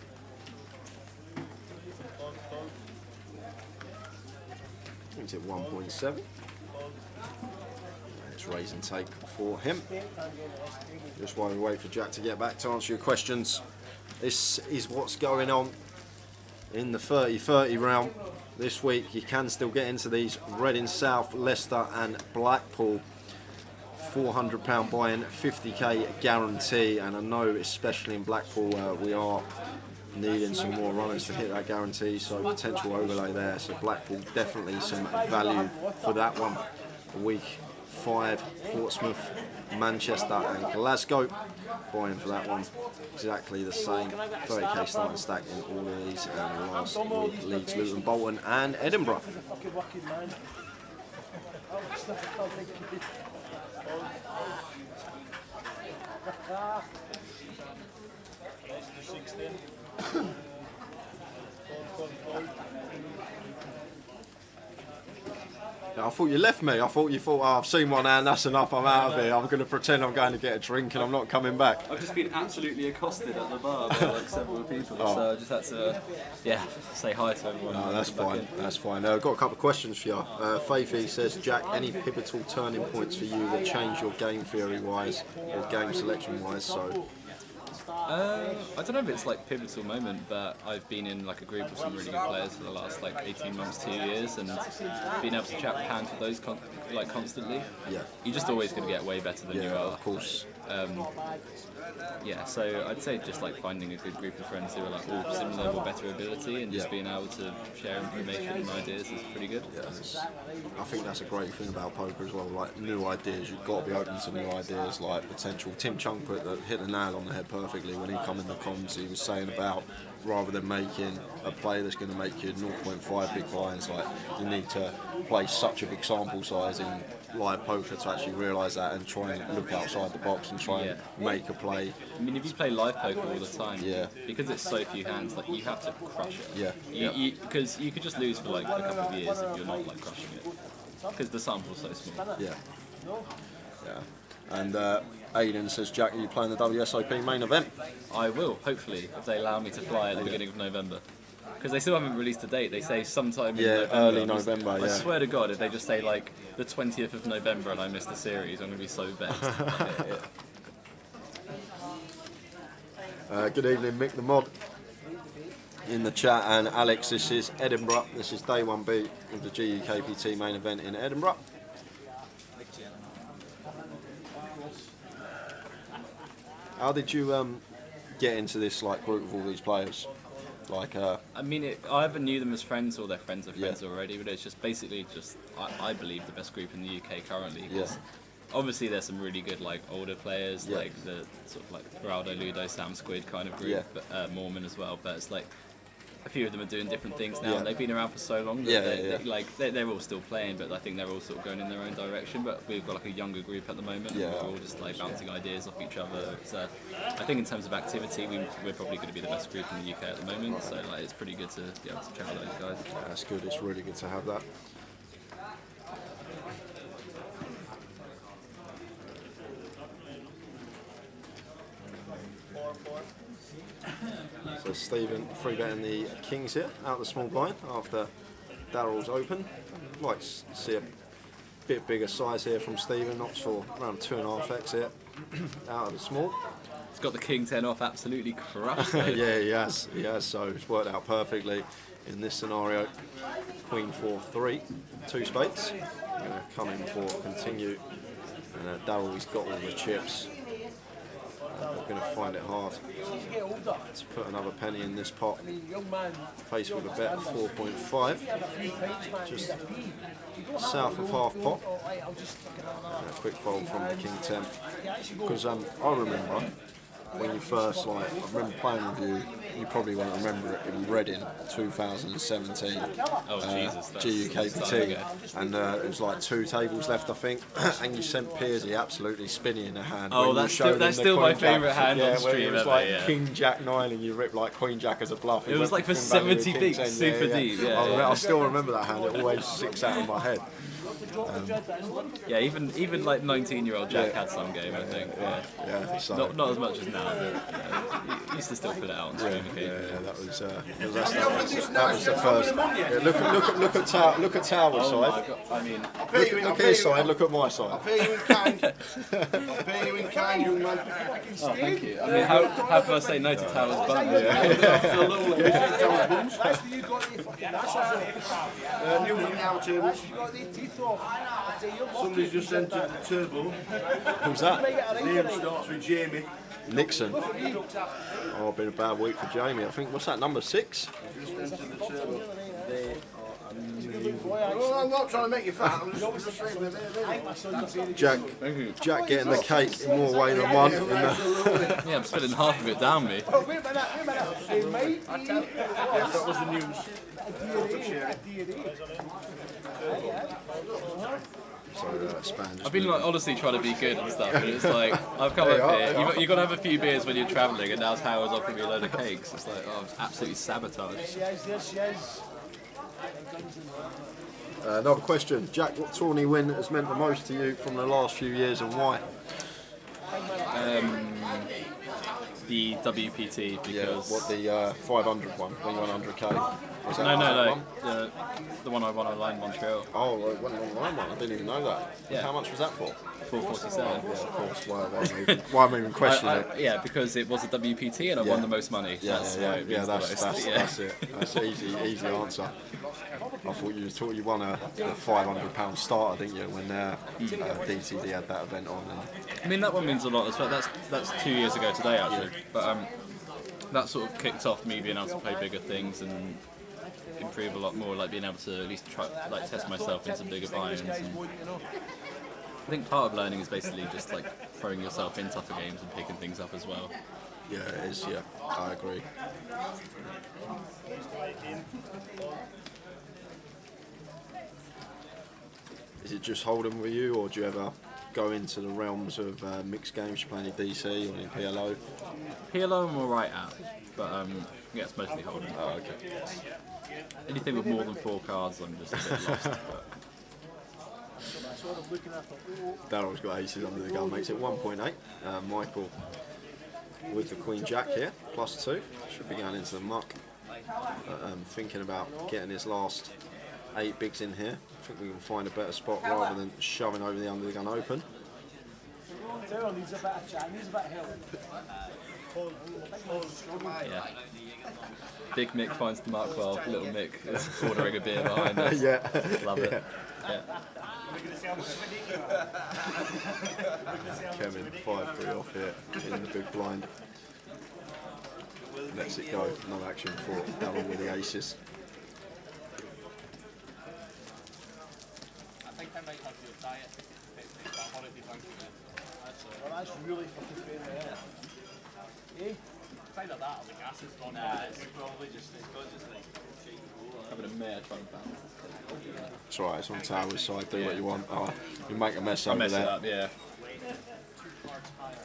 He's at 1.7. It's raise and take for him. Just while we wait for Jack to get back to answer your questions, this is what's going on in the 30-30 round this week. You can still get into these. Reading South, Leicester and Blackpool. £400 buy-in, 50k guarantee, and I know especially in Blackpool we are needing some more runners to hit that guarantee, so potential overlay there. So Blackpool definitely some value for that one. Week 5, Portsmouth, Manchester and Glasgow. Buying for that one exactly the same. 30k starting stack in all of these. And last week, Leeds, Luton, Bolton and Edinburgh. I thought you left me. I thought you thought, oh, I've seen one hand, that's enough, I'm out of here. I'm going to pretend I'm going to get a drink and I'm not coming back. I've just been absolutely accosted at the bar by like several people, so I just had to, say hi to everyone. No, that's fine, that's fine. I've got a couple of questions for you. Faithy says, Jack, any pivotal turning points for you that change your game theory-wise or game selection-wise? So. I don't know if it's like pivotal moment, but I've been in like a group of some really good players for the last like 18 months, 2 years, and being able to chat hand for those constantly. Yeah. You're just always going to get way better than you are. Of course. So I'd say just like finding a good group of friends who are like all similar or better ability, and just being able to share information and ideas is pretty good. Yeah, I think that's a great thing about poker as well. Like new ideas, you've got to be open to new ideas. Like potential. Tim Chung hit the nail on the head perfectly perfectly when he come in the comms. He was saying about rather than making a play that's going to make you 0.5 big blinds, like you need to play such a big sample size in live poker to actually realise that and try and look outside the box and try and make a play. I mean, if you play live poker all the time, Yeah. because it's so few hands, like you have to crush it. Yeah. Because you could just lose for like a couple of years if you're not like crushing it, because the sample's so small. Yeah. And Aidan says, Jack, are you playing the WSOP main event? I will, hopefully, if they allow me to fly at the beginning of November. Because they still haven't released a date. They say sometime in November. Early November, I swear to God, if they just say like the 20th of November and I miss the series, I'm going to be so vexed. Good evening, Mick the Mod in the chat, and Alex, this is Edinburgh. This is day 1B of the GUKPT main event in Edinburgh. How did you get into this like group of all these players? Like, I mean, I either knew them as friends or their friends of friends already, but it's just basically just, I believe, the best group in the UK currently. Obviously, there's some really good like older players, like the sort of like Geraldo, Ludo, Sam Squid kind of group, but Mormon as well. But it's like a few of them are doing different things now, and they've been around for so long that they're all still playing, but I think they're all sort of going in their own direction. But we've got like a younger group at the moment, and we're all just like bouncing ideas off each other. So I think in terms of activity, we're probably going to be the best group in the UK at the moment. So like it's pretty good to be able to check out those guys. Yeah, that's good. It's really good to have that. So Stephen free betting the Kings here out the small blind after Darrell's open. I'd like to see a bit bigger size here from Stephen, not for around 2.5x here out of the small. He's got the King 10 off, absolutely crushed. Yeah, he has. So it's worked out perfectly in this scenario. Queen 4-3, 2 spades. Going to come in for continue, and Darrell, he's got all the chips. We're going to find it hard to put another penny in this pot. Faced with a bet of 4.5, just south of half pot. And a quick fold from the King 10. Because I remember when you first, I remember playing with you, you probably won't remember it, in Reading 2017. Jesus, GUKPT, and it was like 2 tables left, I think, and you sent Pearsy absolutely spinning in a hand. That's still my favourite hand on stream it was ever, like King Jack 9 and you ripped like Queen Jack as a bluff. It was like for 70 bigs, super deep. I still remember that hand, it always sticks out in my head. Even like 19-year-old Jack had some game, I think. So not as much as now, but he used to still put it out on stream. That was the first. Look at Tower's side. I mean, Look at his side. Look at my side. I'll pay you in kind. I'll pay you in kind, young man. oh, thank you. I mean, how can I say no to Tower's bun? New now tables. Somebody's just entered the turbo. Who's that? Name starts with Jamie. Nixon. Oh, been a bad week for Jamie. I think, what's that, number 6? Just entered the turbo. Well, I'm not trying to make you fat. I'm just saying that Jack getting the cake in more way than one. Yeah, I'm spilling half of it down me. Wait a minute. Yes, that was the news. I've been like honestly trying to be good and stuff, but it's like I've come up here. You've got to have a few beers when you're travelling, and now Howard's offering me a load of cakes. It's like, oh, it's absolutely sabotage. Yes. Another question, Jack. What tourney win has meant the most to you from the last few years, and why? The WPT, because What the 500 one? When you won 100k? Was that no, the one I won online in Montreal. Oh, it wasn't online one. I didn't even know that. Yeah. How much was that for? 447. Yeah, of course. Why am I even questioning it? Yeah, because it was a WPT and I won the most money. That's why it means the most. That's it. That's an easy answer. I thought you won a £500 starter, didn't you, when DTD had that event on? I mean, that one means a lot as well. That's 2 years ago today, actually. But that sort of kicked off me being able to play bigger things and improve a lot more, like being able to at least try, like, test myself in some bigger buy-ins. I think part of learning is basically just like throwing yourself in tougher games and picking things up as well. Yeah, it is. Yeah, I agree. Is it just Hold'em with you, or do you ever go into the realms of mixed games? You play any DC or any PLO? PLO I'm alright at, but yeah, it's mostly Hold'em. Oh, okay. Anything with more than 4 cards, I'm just a bit lost. But Daryl's got aces under the gun, makes it 1.8. Michael with the Queen Jack here, +2. Should be going into the muck. Thinking about getting his last 8 bigs in here. I think we can find a better spot rather than shoving over the under the gun open. yeah. Big Mick finds the mark well, little Mick is ordering a beer behind us. Yeah. Love it. Yeah. Kevin 5-3 off here in the big blind. Lets it go. No action for Daryl with the aces. I think I might have to try it. I've already drunk it. Well, that's really fucking fair, eh? It's either that or the gas is gone. Nah, it's probably just, it's got just like shaking roll. Having a mare trying to balance. It's alright, it's on Tower's side, do what you want. Oh, you make a mess I over mess it there. up, yeah.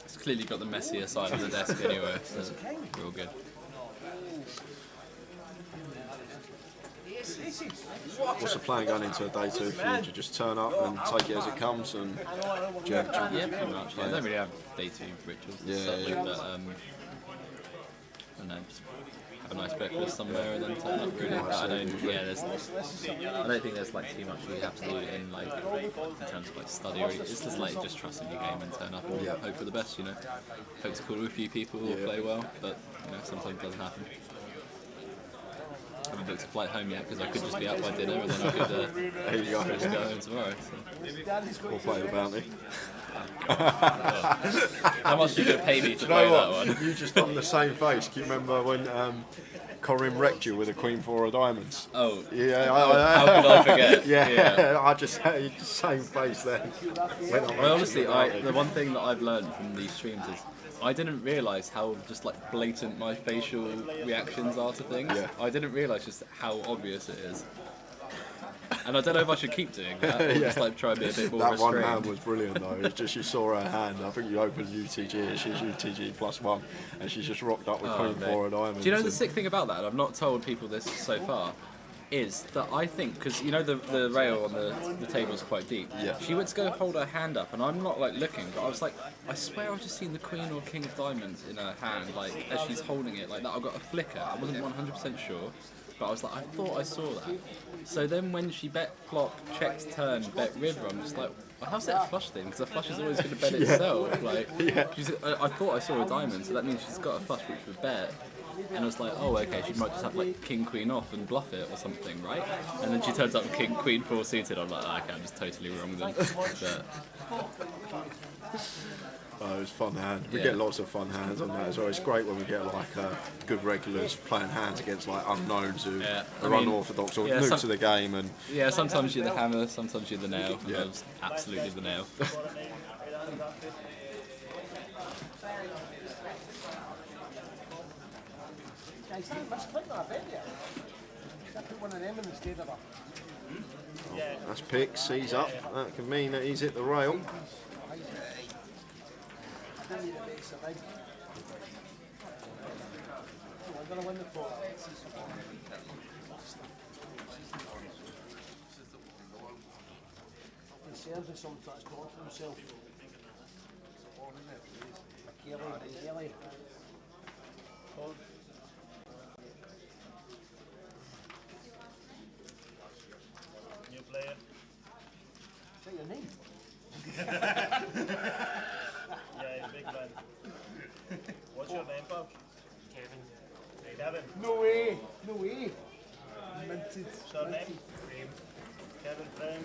It's clearly got the messier side of the desk anyway, so real good. What's the plan going into a day 2 for you? Do you just turn up and take it as it comes? And do you have- Yeah, pretty much. Yeah, I don't really have day 2 rituals as Yeah, such, yeah. but and then just have a nice breakfast somewhere and then turn up really. But I don't. Yeah, I don't think there's like too much you have to do in like in terms of like study or anything. It's just like just trust in your game and turn up and hope for the best. You know, hope to call with a few people or play well, but you know sometimes it doesn't happen. I haven't booked a flight home yet because I could just be out by dinner and then I could Here you go. just go home tomorrow. So. We'll play the bounty. How much are you going to pay me to Do you play know that what? one? You just done the same face. Do you remember when Corinne wrecked you with a Queen 4 of diamonds? Oh, Yeah, how could I forget? yeah. I just had the same face then. Well, honestly, the one thing that I've learned from these streams is I didn't realise how just like blatant my facial reactions are to things. Yeah. I didn't realise just how obvious it is. And I don't know if I should keep doing that or just like try and be a bit more That restrained. one hand was brilliant though. It's just you saw her hand. I think you opened UTG and she's UTG +1, and she's just rocked up with Queen mate. 4 of diamonds. Do you know the and- sick thing about that, and I've not told people this so far, is that I think, because you know the rail on the table is quite deep, Yeah. she went to go hold her hand up, and I'm not like looking, but I was like, I swear I've just seen the Queen or King of Diamonds in her hand, like as she's holding it, like that. I got a flicker, I wasn't 100% sure, but I was like, I thought I saw that. So then when she bet flop, checks turn, bet river, I'm just like, well, how's that a flush thing? Because a flush is always going to bet itself. Like, I thought I saw a diamond, so that means she's got a flush which would bet. And I was like, oh, okay, she might just have like King Queen off and bluff it or something, right? And then she turns up with King Queen 4 suited. I'm like, okay, I'm just totally wrong then. But, Oh, it was a fun hand. We Yeah. get lots of fun hands on that as well. It's great when we get like good regulars playing hands against like unknowns who Yeah, I are mean, unorthodox or yeah, new some- to the game. And yeah, sometimes you're the hammer, sometimes you're the nail. And Yeah. I was absolutely the nail. Guys, let's click that bit there. I put one of them instead of a. that's pick, sees up. That can mean that he's hit the rail. I didn't need a bit of big. I'm going to win the pot. He serves us something that's gone for himself. Kelly. New player. Is that your name? Yeah, he's a big man. What's your name, pal? Kevin. Kevin. No way. Minted. Surname? Kevin Frame.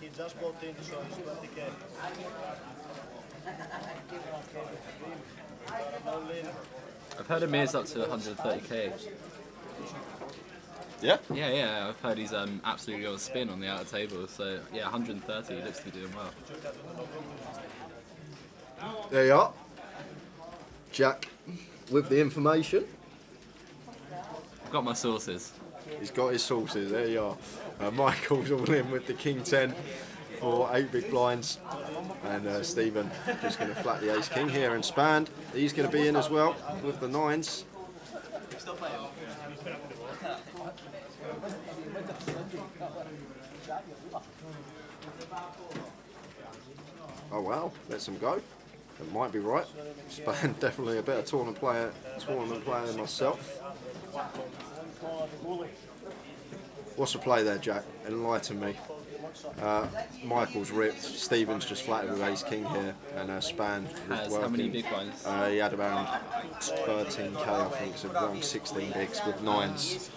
He just bought in, so he's 20k. No lane. I've heard Amir's up to 130k. Yeah. Yeah, I've heard he's absolutely on a spin on the outer table. So yeah, 130, he looks to be doing well. There you are. Jack with the information. I've got my sources. He's got his sources, there you are. Michael's all in with the King 10 for 8 big blinds. And Stephen just going to flat the Ace King here and Spand. He's going to be in as well with the 9s. Oh wow, lets him go. That might be right. Spand definitely a better tournament player than myself. What's the play there, Jack? Enlighten me. Michael's ripped. Stephen's just flattered with Ace King here, and Spand was working. How many big blinds? He had around 13k, I think, so around 16 bigs with 9s.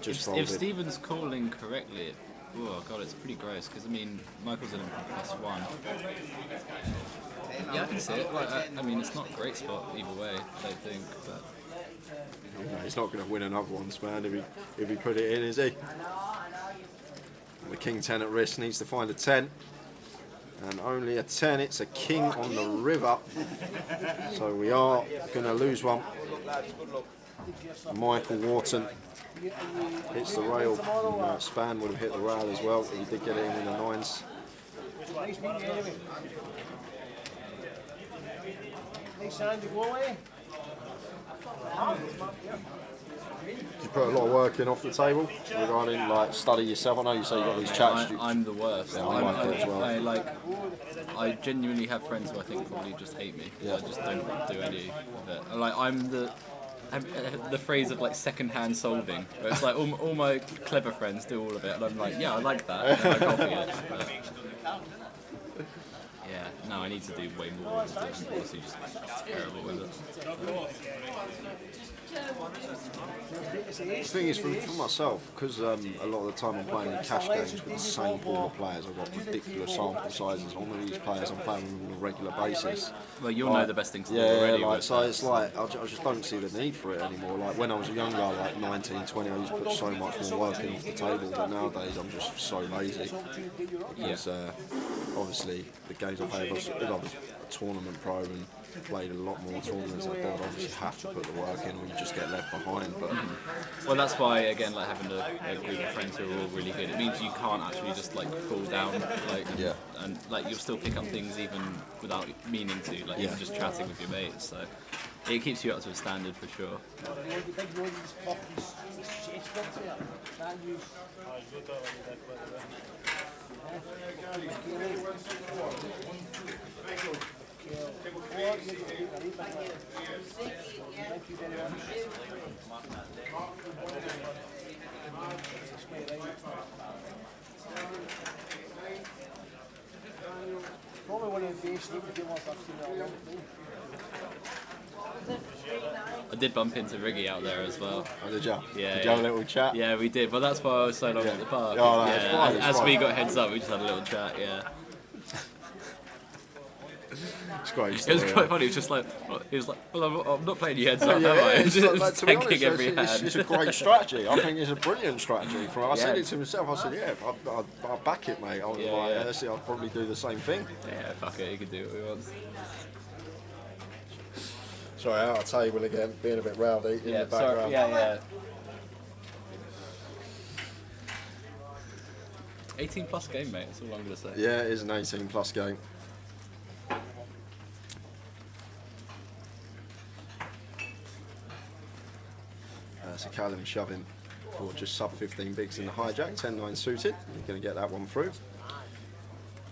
Just If folded. Stephen's calling correctly, oh god, it's pretty gross. Because I mean, Michael's in +1. Yeah, I can see it. Like, I mean, it's not a great spot either way, I don't think. But No, he's not going to win another one, Spand, if he put it in, is he? The King 10 at risk, needs to find a 10. And only a 10, it's a King on the river. So we are going to lose one. Michael Wharton hits the rail. Spand would have hit the rail as well, but he did get it in the 9s. Nice meeting you anyway. Nice hand to go away. You put a lot of work in off the table regarding like study yourself. I know you say you got these chats. I'm the worst. Yeah, I like it as well. I genuinely have friends who I think probably just hate me. Yeah. I just don't do any of it. I'm the phrase of like second-hand solving, where it's like all my clever friends do all of it, and I'm like, yeah, I like that, and I copy it. But yeah, no, I need to do way more. I'm honestly just terrible with it. The thing is, for myself, because a lot of the time I'm playing in cash games with the same pool of players, I've got ridiculous sample sizes on these players I'm playing with on a regular basis. Well, you'll know the best things to do Yeah, already. like, with so that, it's like, I just don't see the need for it anymore. Like when I was younger, like 19, 20, I used to put so much more work in off the table, but nowadays I'm just so lazy. Because obviously the games I play, if I was a tournament pro and played a lot more tournaments, I'd obviously have to put the work in or you just get left behind. But well, that's why again, like having a group of friends who are all really good, it means you can't actually just like fall down, like and like you'll still pick up things even without meaning to, like even just chatting with your mates. So it keeps you up to a standard for sure. Probably one of the best games I've seen in a long time. I did bump into Riggy out there as well. oh, did you? Yeah, Did you have a little chat? Yeah, we did, but that's why I was so long at the park. Oh, no, it's fine, it's as fine. we got heads up, we just had a little chat. Yeah. It's great. It was quite funny. It was just like, he was like, "Well, I'm not playing you heads up, Yeah, am I?" it's Just like, to be honest, tanking every it's hand. a great strategy. I think it's a brilliant strategy. I said Yeah. it to myself. I said, yeah, I'll back it, mate. I was Yeah, like, yeah. honestly, I'll probably do the same thing. Yeah, fuck it. He could do what he wants. Sorry, out of table again, being a bit rowdy in Yeah, the background. sorry. Yeah. 18+ game, mate. That's all I'm gonna say. Yeah, it is an 18+ game. So Callum shoving for just sub 15 bigs in the hijack, 10-9 suited. You're going to get that one through.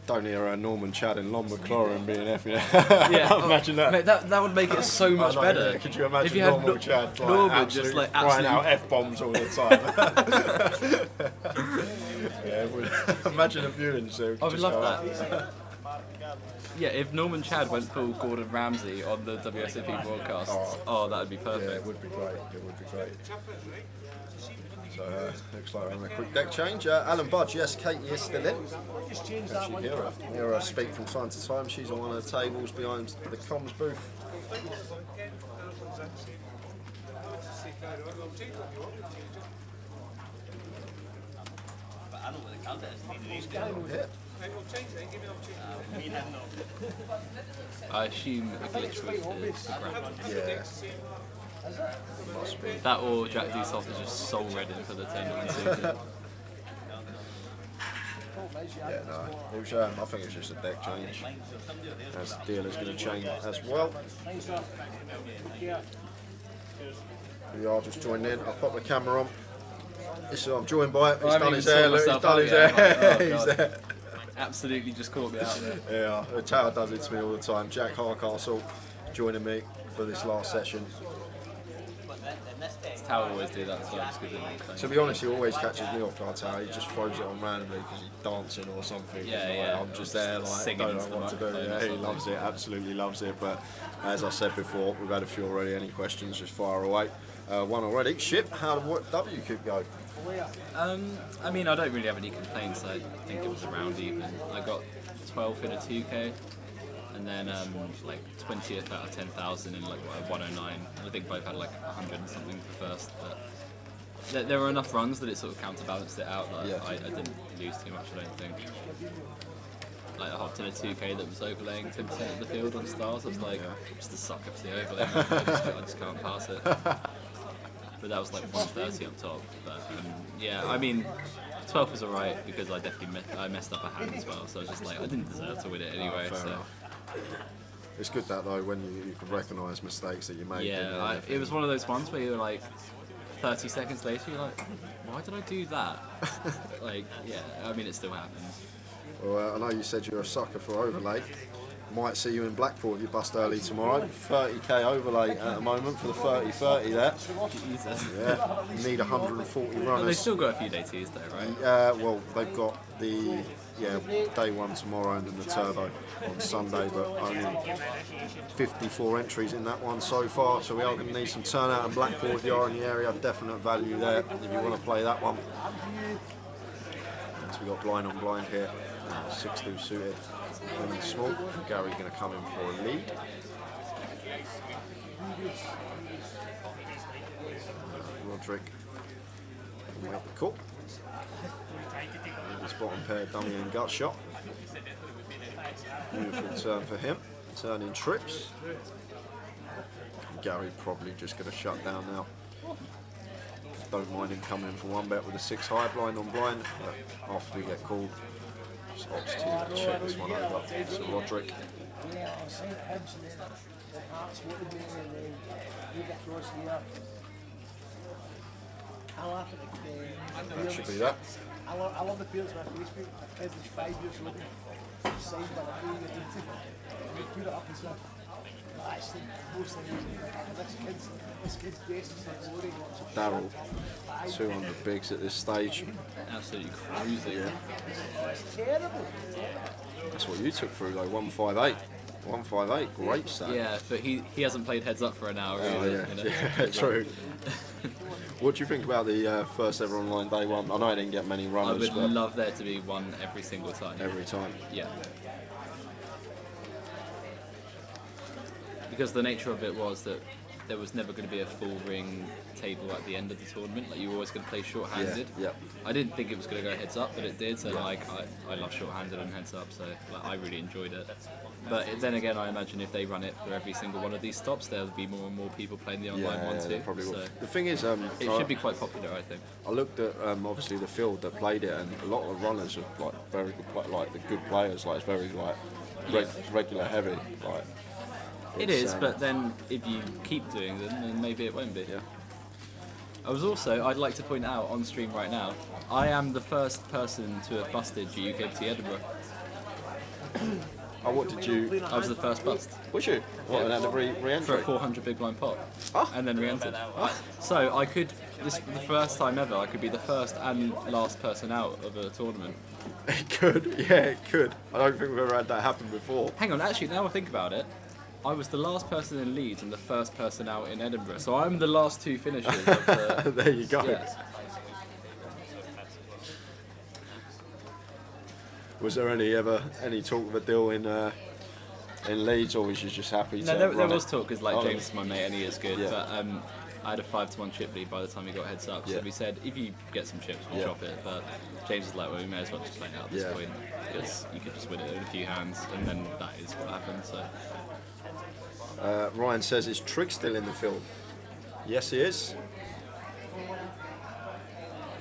Don't hear Norman Chad and Lon McLaurin being F. Yeah, imagine that. Mate, that would make it so much better. Yeah. Could you imagine if you had Norman Chad like, Norman just like flying absolutely out F-bombs all the time? Yeah, imagine a viewing so. I would love that. Yeah, if Norman Chad went full Gordon Ramsay on the WSOP broadcast, oh, that would be perfect. Yeah, it would be great. It would be great. So looks like we're having a quick deck change. Alan Budge, yes, Katie is still in. Actually, hear her speak from time to time. She's on one of the tables behind the comms booth. I know what the count is. Yeah. I assume a glitch with the ground. Yeah. That or Jack Dussoft is just soul redding for the tournament season. Yeah, no. It was, I think it was just a deck change. As the dealer's going to change as well. We are just joining in. I'll pop the camera on. This is what I'm joined by. He's done his hair. Look, he's done his hair. He's there. Absolutely just caught me out there. Yeah, the tower does it to me all the time. Jack Harcastle joining me for this last session. Tower always do that as well. Just 'cause it To be honest, he always catches me off guard, Tower. He just throws it on randomly because he's dancing or something. Yeah, Like, yeah. I'm just there, like, Singing don't into know what to the do. microphone or Yeah, he something. loves it, absolutely loves it. But as I said before, we've had a few already. Any questions, just fire away. One already. Ship, how did WKPT go? I mean, I don't really have any complaints. I think it was around even. I got 12th in a 2K, and then like 20th out of 10,000 in like a 109. I think both had like 100 and something for first. But there were enough runs that it sort of counterbalanced it out. That I didn't lose too much. I don't think. Like I hopped in a 2K that was overlaying 10% of the field on stars. I was like, I'm just a sucker for the overlay. I just can't pass it. But that was like 130 up top. But yeah, I mean, 12th was alright because I definitely messed up a hand as well. So I was just like, I didn't deserve to win it anyway. Fair So enough. It's good that though when you can recognise mistakes that you made. yeah, it was one of those ones where you were like, 30 seconds later, you're like, why did I do that? Like, yeah, I mean, it still happens. Well, I know you said you're a sucker for overlay. Might see you in Blackpool if you bust early tomorrow. 30k overlay at the moment for the 30-30 there. Jesus. Yeah, you need 140 But they've runners. still got a few day twos though, right? Well, they've got the day one tomorrow and then the turbo on Sunday, but only 54 entries in that one so far. So we are going to need some turnout in Blackpool if you are in the area. Definite value there if you want to play that one. So we got blind on blind here. 6-2 suited. Women small. Gary going to come in for a lead. Roderick will make the call. His bottom pair, dummy and gut shot. Beautiful turn for him. Turning trips. Gary probably just going to shut down now. Don't mind him coming in for one bet with a 6 high blind on blind. But after we get called, just opts to check this one over. So Roderick. Yeah, I was saying to him, so the hearts wanted me and then you get across here. I laugh at the That should be that. I love the parents on my Facebook. My kid is 5 years old. Signed by the thing and you put it up and stuff. That's the most amazing. This kid's dress is like glory. Darryl, 200 bigs at this stage. Absolutely crazy. Yeah. It's terrible. That's what you took through though, 158. 158, great stat. Yeah, but he hasn't played heads up for an hour. Oh, either, yeah. you know? Yeah, true. What do you think about the first ever online day one? I know I didn't get many I runners, would but love there to be one every single time. every time. Yeah. Because the nature of it was that there was never going to be a full ring table at the end of the tournament. Like you were always going to play short-handed. Yeah. I didn't think it was going to go heads up, but it did. So like I love short-handed and heads up, so like, I really enjoyed it. But then again, I imagine if they run it for every single one of these stops, there'll be more and more people playing the online one too. Probably will. So The thing is, it should be quite popular, I think. I looked at obviously the field that played it, and a lot of the runners are like very good, like the good players. Like it's very like regular heavy. Like It it's, is, but then if you keep doing them, then maybe it won't be. yeah. I'd like to point out on stream right now, I am the first person to have busted GUKPT Edinburgh. Oh, what did you? I was the first bust Was you? What? And had a for a re-entry? 400 big blind pot, Oh. and then re-entered. So I could, this the first time ever, I could be the first and last person out of a tournament. It could. Yeah, it could. I don't think we've ever had that happen before. Hang on, actually, now I think about it, I was the last person in Leeds and the first person out in Edinburgh. So I'm the last two finishers of the... There you go. Yeah. Was there any talk of a deal in Leeds, or was you just happy to No, there run was it? talk because like Oh. James is my mate and he is good, Yeah. but I had a 5-1 chip lead by the time he got heads up. So Yeah. we said, if you get some chips, we'll Yeah. chop it. But James was like, well, we may as well just play it out at this Yeah. point, because you could just win it in a few hands, and then that is what happened. So Ryan says, is Trig still in the field? Yes, he is.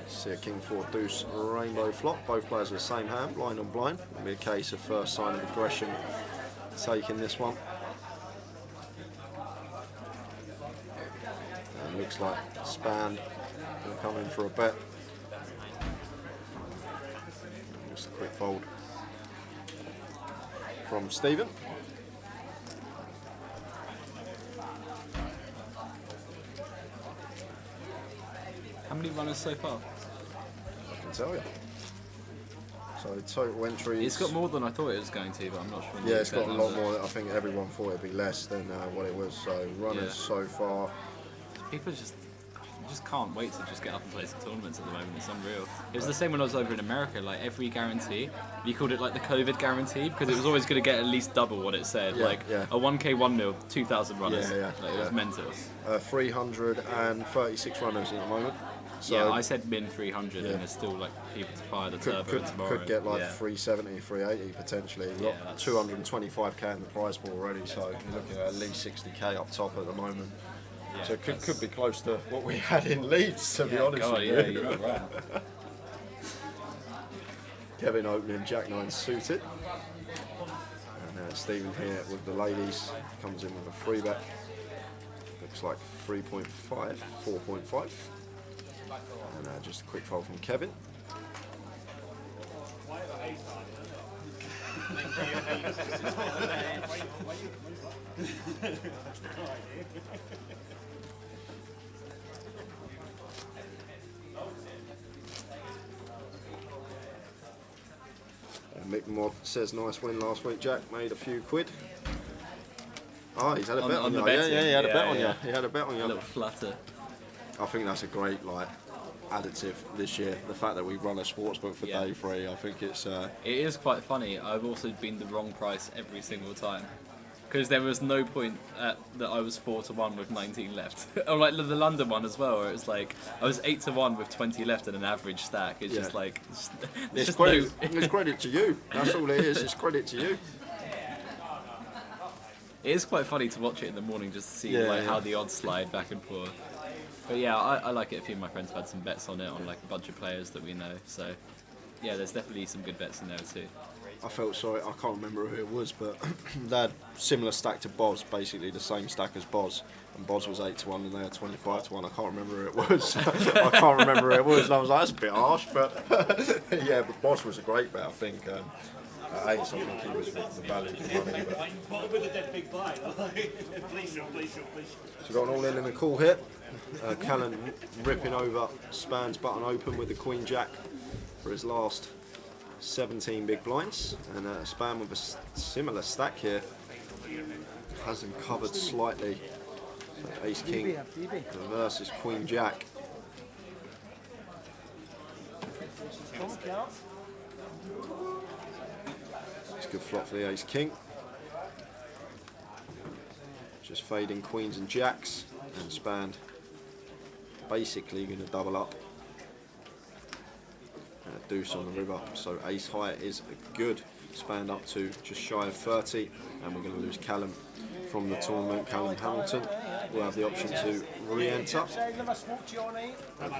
See a King 4 deuce rainbow flop. Both players with the same hand, blind on blind. It'll be a case of first sign of aggression taking this one. And looks like Span going to come in for a bet. Just a quick fold from Stephen. how many runners so far? I can tell you. So total entries. It's got more than I thought it was going to, but I'm not sure. Yeah, it's got a lot more. I think everyone thought it'd be less than what it was. So runners Yeah. so far. People just can't wait to just get up and play some tournaments at the moment. It's unreal. It was the same when I was over in America. Like every guarantee, we called it like the COVID guarantee because it was always going to get at least double what it said. Yeah, like yeah. a 1K 1 mil, 2,000 runners. Yeah, Like, it was mental. 336 runners at the moment. So Yeah, I said min 300, and there's still like people to fire the turbo tomorrow. could get like yeah. 370, 380 potentially. We've got that's- 225k in the prize pool already, so you're looking at least 60k up top at the moment. Yeah, So it could that's- be close to what we had in Leeds, to be honest God, with yeah, you. you're right. Kevin opening Jack 9 suited. And Stephen here with the ladies comes in with a free bet. Looks like 3.5, 4.5. And just a quick fold from Kevin. Mick Mod says nice win last week. Jack made a few quid. Oh, he's had a bet on the you. betting. Yeah, he had a Yeah, bet on yeah. you. He had a bet on A you. little flutter. I think that's a great additive this year. The fact that we run a sportsbook for Yeah. day 3, I think it's. It is quite funny. I've also been the wrong price every single time. Because there was no point that I was 4-1 with 19 left. Or like the London one as well, where it was like I was 8-1 with 20 left and an average stack. It's just Yeah. like It's just credit. It's credit to you. That's all it is. It's credit to you. It is quite funny to watch it in the morning just to see Yeah, like yeah. how the odds slide back and forth. But yeah, I like it. A few of my friends have had some bets on it on like a bunch of players that we know. So yeah, there's definitely some good bets in there too. I felt sorry. I can't remember who it was, but they had similar stack to Boz, basically the same stack as Boz. And Boz was 8-1 and they had 25-1. I can't remember who it was. I can't remember who it was. And I was like, that's a bit harsh, but yeah. But Boz was a great bet, I think. At Ace, I think he was the value for money. But What with the big blind? Please show. So we've got an all in and a call here. Callan ripping over Span's button open with the Queen Jack for his last 17 big blinds, and Span with a similar stack here has him covered slightly. So Ace King versus Queen Jack. It's a good flop for the Ace King. Just fading Queens and Jacks, and Span basically going to double up. Deuce on the river, so ace high is good. Span up to just shy of 30, and we're going to lose Callum from the tournament. Callum Hamilton will have the option to re-enter.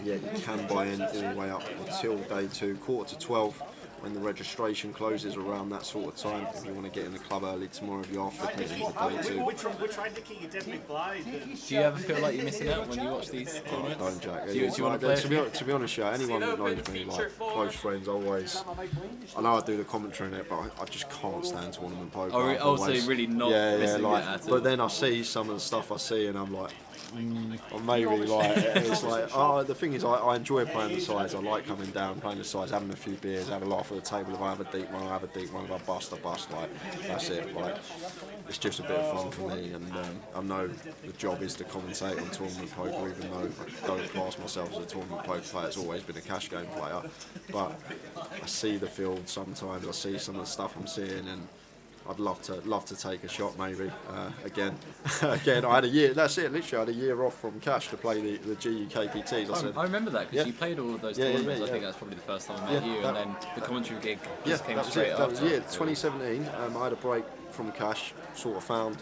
Yeah, you can buy in all the way up until day 2, quarter to 12, when the registration closes around that sort of time. If you want to get in the club early tomorrow, if you are flipping into day 2. We're trying to keep you dead big blind. Do you ever feel like you're missing out when you watch these tournaments? Don't, Jack. Do you want to play? To be honest, yeah, anyone that knows me, like close friends, always. I know I do the commentary in it, but I just can't stand tournament poker. Oh, I've also always- really not yeah, missing like, it at all. but then I see some of the stuff I see, and I'm like, or maybe like it's like, oh, the thing is, I enjoy playing the sides. I like coming down, playing the sides, having a few beers, have a laugh at the table. If I have a deep one, I have a deep one. If I bust, I bust. Like that's it. Like it's just a bit of fun for me, and I know the job is to commentate on tournament poker, even though I don't class myself as a tournament poker player. It's always been a cash game player, but I see the field sometimes. I see some of the stuff I'm seeing, and I'd love to take a shot maybe again. Again, I had a year. That's it. Literally, I had a year off from cash to play the GUKPT. I remember that because Yeah. you played all of those Yeah, tournaments. yeah, I think yeah. that's probably the first time I met Yeah, you, that- and then the commentary gig Yeah, just came that was straight it. That after. was it. 2017. I had a break from cash. Sort of found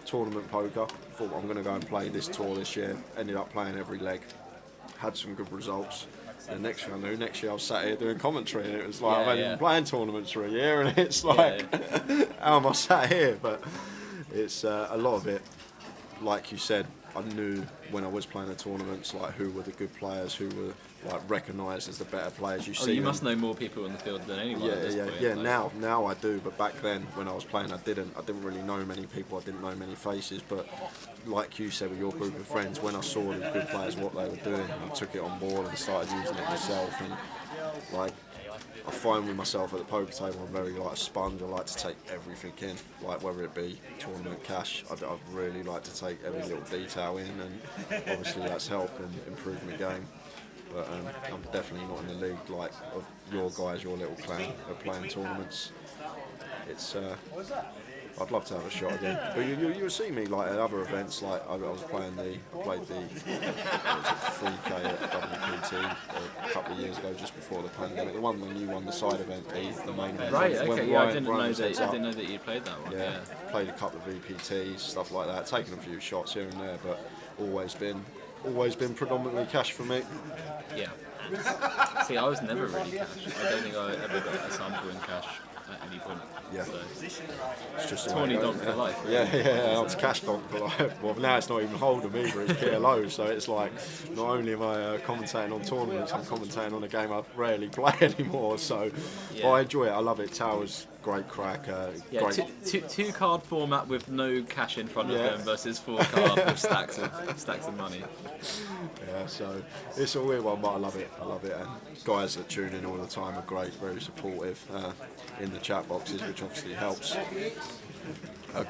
tournament poker. Thought I'm going to go and play this tour this year. Ended up playing every leg. Had some good results. And next thing I knew, next year I was sat here doing commentary, and it was like I've only been playing tournaments for a year, and it's like, how am I sat here? But it's a lot of it, like you said, I knew when I was playing the tournaments, like who were the good players, who were like recognised as the better players. You see, you must know more people in the field than anyone. At this point, yeah. like. Now I do, but back then when I was playing, I didn't really know many people. I didn't know many faces. But like you said, with your group of friends, when I saw the good players what they were doing, I took it on board and started using it myself. And like, I find with myself at the poker table, I'm very like a sponge. I like to take everything in, like whether it be tournament cash. I really like to take every little detail in, and obviously that's helped and improved my game. But I'm definitely not in the league like of your guys, your little clan, are playing tournaments. It's I'd love to have a shot again. But you'll see me like at other events. Like I played the 3K at WPT a couple of years ago, just before the pandemic. The one when you won the side event, the main event. Right. When Okay. Yeah, I Ryan didn't know was heads that. I up. didn't know that you played that one. Yeah, played a couple of VPTs, stuff like that. Taken a few shots here and there, but always been predominantly cash for me. Yeah. See, I was never really cash. I don't think I ever got a sample in cash at any point. Yeah. So. It's just Tawny donk for life. Really. Yeah, it's cash donk for life. Well, now it's not even hold'em either, it's PLO, so it's like, not only am I commentating on tournaments, I'm commentating on a game I rarely play anymore, so but I enjoy it, I love it. Tower's great crack, great. Two card format with no cash in front of them versus 4 card with stacks of money. Yeah, so it's a weird one, but I love it, and guys that tune in all the time are great, very supportive in the chat boxes, which obviously helps.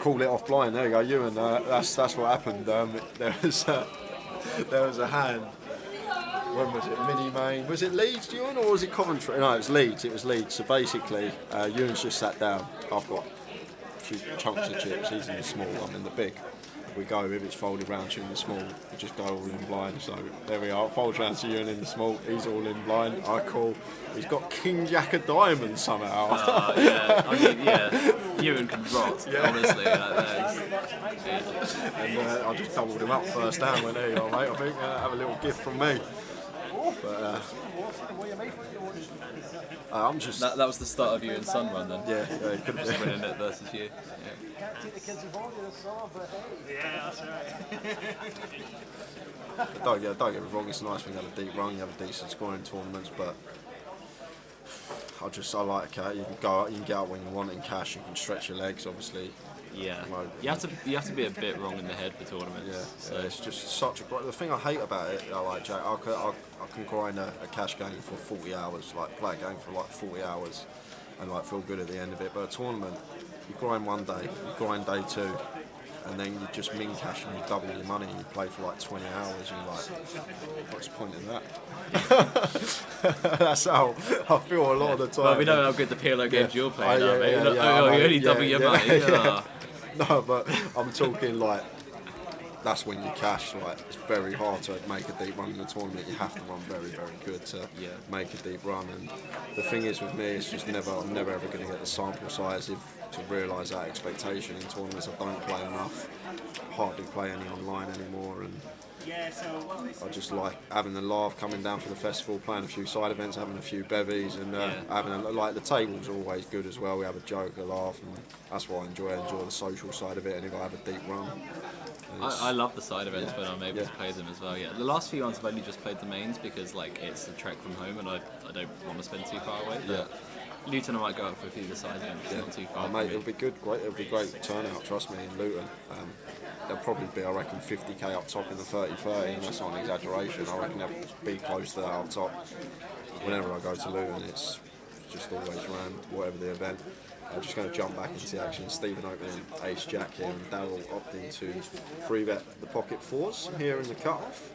Call it off blind. There you go, Ewan. That's what happened. There was a hand. When was it? Mini main. Was it Leeds, Ewan, or was it Coventry? No, it was Leeds. It was Leeds. So basically, Ewan's just sat down. I've got a few chunks of chips. He's in the small. I'm in the big. We go, if it's folded round to you in the small, we just go all in blind. So there we are, folds round to you and in the small, he's all in blind. I call, he's got King Jack of Diamonds somehow. I mean, Ewan can rot, honestly. And I just doubled him up first down, went, there you are, mate, I think, have a little gift from me. But I'm just... That was the start of you and Sun Run then? Yeah, it could have Just been. winning it versus you. Can't take the kids involved in this summer, but hey. Yeah, that's right. Don't get me wrong, it's nice when you have a deep run, you have a decent score in tournaments, but I like it. You can go out, you can get out when you want in cash, you can stretch your legs, obviously. Yeah, Like, you have to be a bit wrong in the head for tournaments. Yeah, So it's just such a great. The thing I hate about it, like Jack, I can grind a cash game for 40 hours, like play a game for like 40 hours, and like feel good at the end of it. But a tournament, you grind one day, you grind day 2, and then you just min cash and you double your money. And you play for like 20 hours, and you're like, what's the point in that? That's how I feel a lot of the time. well, we know how good the PLO games you're playing are, mate. I know, You only double your money. yeah. No, but I'm talking like that's when you cash. Like it's very hard to make a deep run in the tournament. You have to run very, very good to make a deep run. And the thing is with me, it's just I'm never ever going to get the sample size to realise that expectation in tournaments. I don't play enough. Hardly play any online anymore, and I just like having the laugh, coming down for the festival, playing a few side events, having a few bevies, and like the table's always good as well. We have a joke, a laugh, and that's what I enjoy. I enjoy the social side of it, and if I have a deep run. I love the side events when I'm able to play them as well. Yeah, the last few ones I've only just played the mains because like it's a trek from home and I don't want to spend too far away. But Luton I might go up for a few of the side events. It's not too far. Mate, it'll be good. It'll be great turnout. Trust me, in Luton. There'll probably be, I reckon, 50k up top in the 30-30, and that's not an exaggeration. I reckon they'll be close to that up top. Whenever I go to Luton, it's just always ran, whatever the event. I'm just going to jump back into the action. Stephen opening ace jack here, and Darryl opting to 3-bet the pocket 4s here in the cut-off.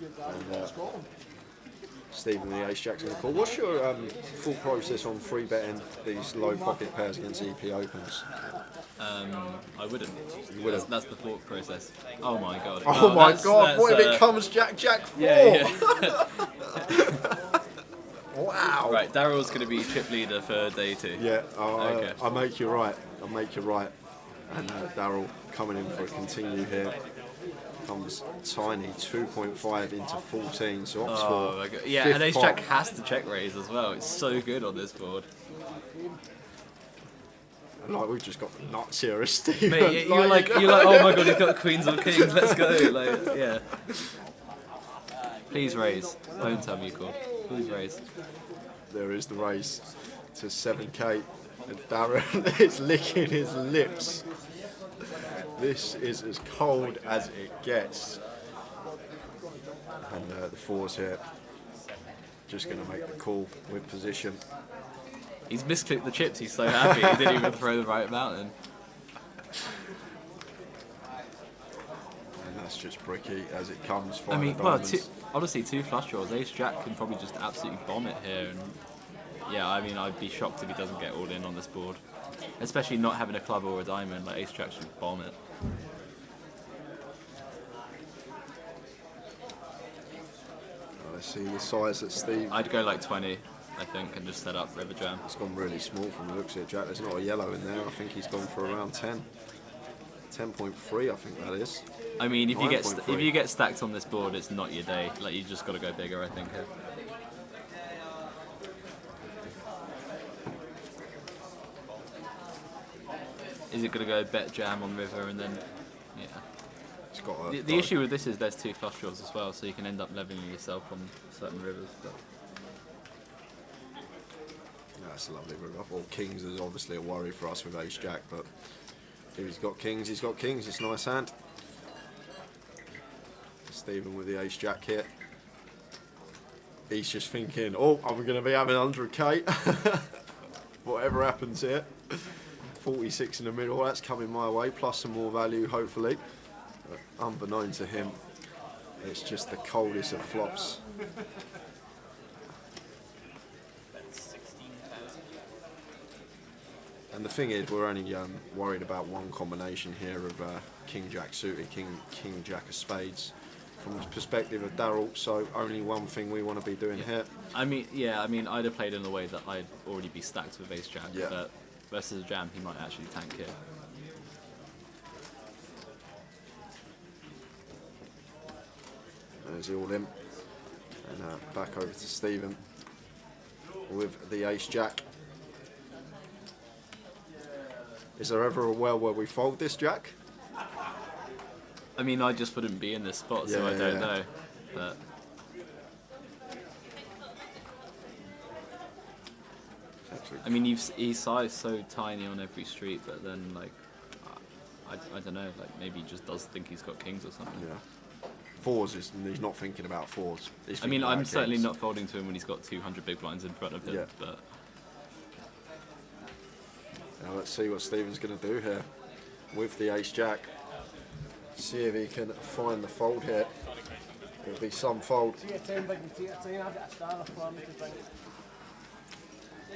And Stephen, the ace jack's going to call. What's your thought process on free betting these low pocket pairs against EP Opens? I wouldn't. You wouldn't? That's the thought process. Oh my god. Oh my god, that's, what if it comes Jack 4? Yeah. Wow. Right, Daryl's going to be chip leader for day 2. Yeah, Okay. I'll make you right. And Daryl coming in for a continue here. Comes tiny, 2.5 into 14, so opts Oh for my god. Yeah, fifth and ace pot. jack has to check raise as well. It's so good on this board. Like, we've just got the nuts here, Steve. Mate, you're like, oh my god, he's got queens or kings, let's go. Like, yeah. Please raise. Don't tell me you called. Please raise. There is the raise to 7k. And Darren is licking his lips. This is as cold as it gets. And the 4's here. Just going to make the call with position. He's misclicked the chips, he's so happy, he didn't even throw the right amount in. And that's just bricky as it comes. I mean, five well, diamonds. honestly, 2 flush draws. Ace Jack can probably just absolutely bomb it here. And yeah, I mean, I'd be shocked if he doesn't get all in on this board. Especially not having a club or a diamond, like Ace Jack should bomb it. Let's see the size that Steve. I'd go like 20, I think, and just set up River Jam. It's gone really small from the looks of it, Jack. There's not a yellow in there. I think he's gone for around 10. 10.3, I think that is. I mean, if you 9.3. get stacked on this board, it's not your day. Like, you just got to go bigger, I think. Here. Is it going to go bet jam on river and then, yeah. It's got The issue with this is there's 2 flush draws as well, so you can end up leveling yourself on certain rivers. But that's a lovely river. Well, kings is obviously a worry for us with ace jack, but if he's got kings, he's got kings. It's a nice hand. Stephen with the ace jack here. He's just thinking, oh, I'm going to be having 100k. Whatever happens here. 46 in the middle, that's coming my way, plus some more value, hopefully. But unbeknown to him, it's just the coldest of flops. And the thing is, we're only worried about one combination here of King Jack suited, King Jack of spades. From the perspective of Daryl, so only one thing we want to be doing here. I mean, yeah, I mean, I'd have played in a way that I'd already be stacked with ace jack, but versus jam, he might actually tank here. There's the all in. And back over to Stephen with the ace jack. Is there ever a well where we fold this jack? I mean, I just wouldn't be in this spot, so I don't know. But I mean, he's sized so tiny on every street, but then like, I don't know, like maybe he just does think he's got kings or something. Yeah. 4s is he's not thinking about 4s. I mean, I'm certainly not folding to him when he's got 200 big blinds in front of him. Yeah. But now let's see what Stephen's going to do here with the ace jack. See if he can find the fold here. It'll be some fold.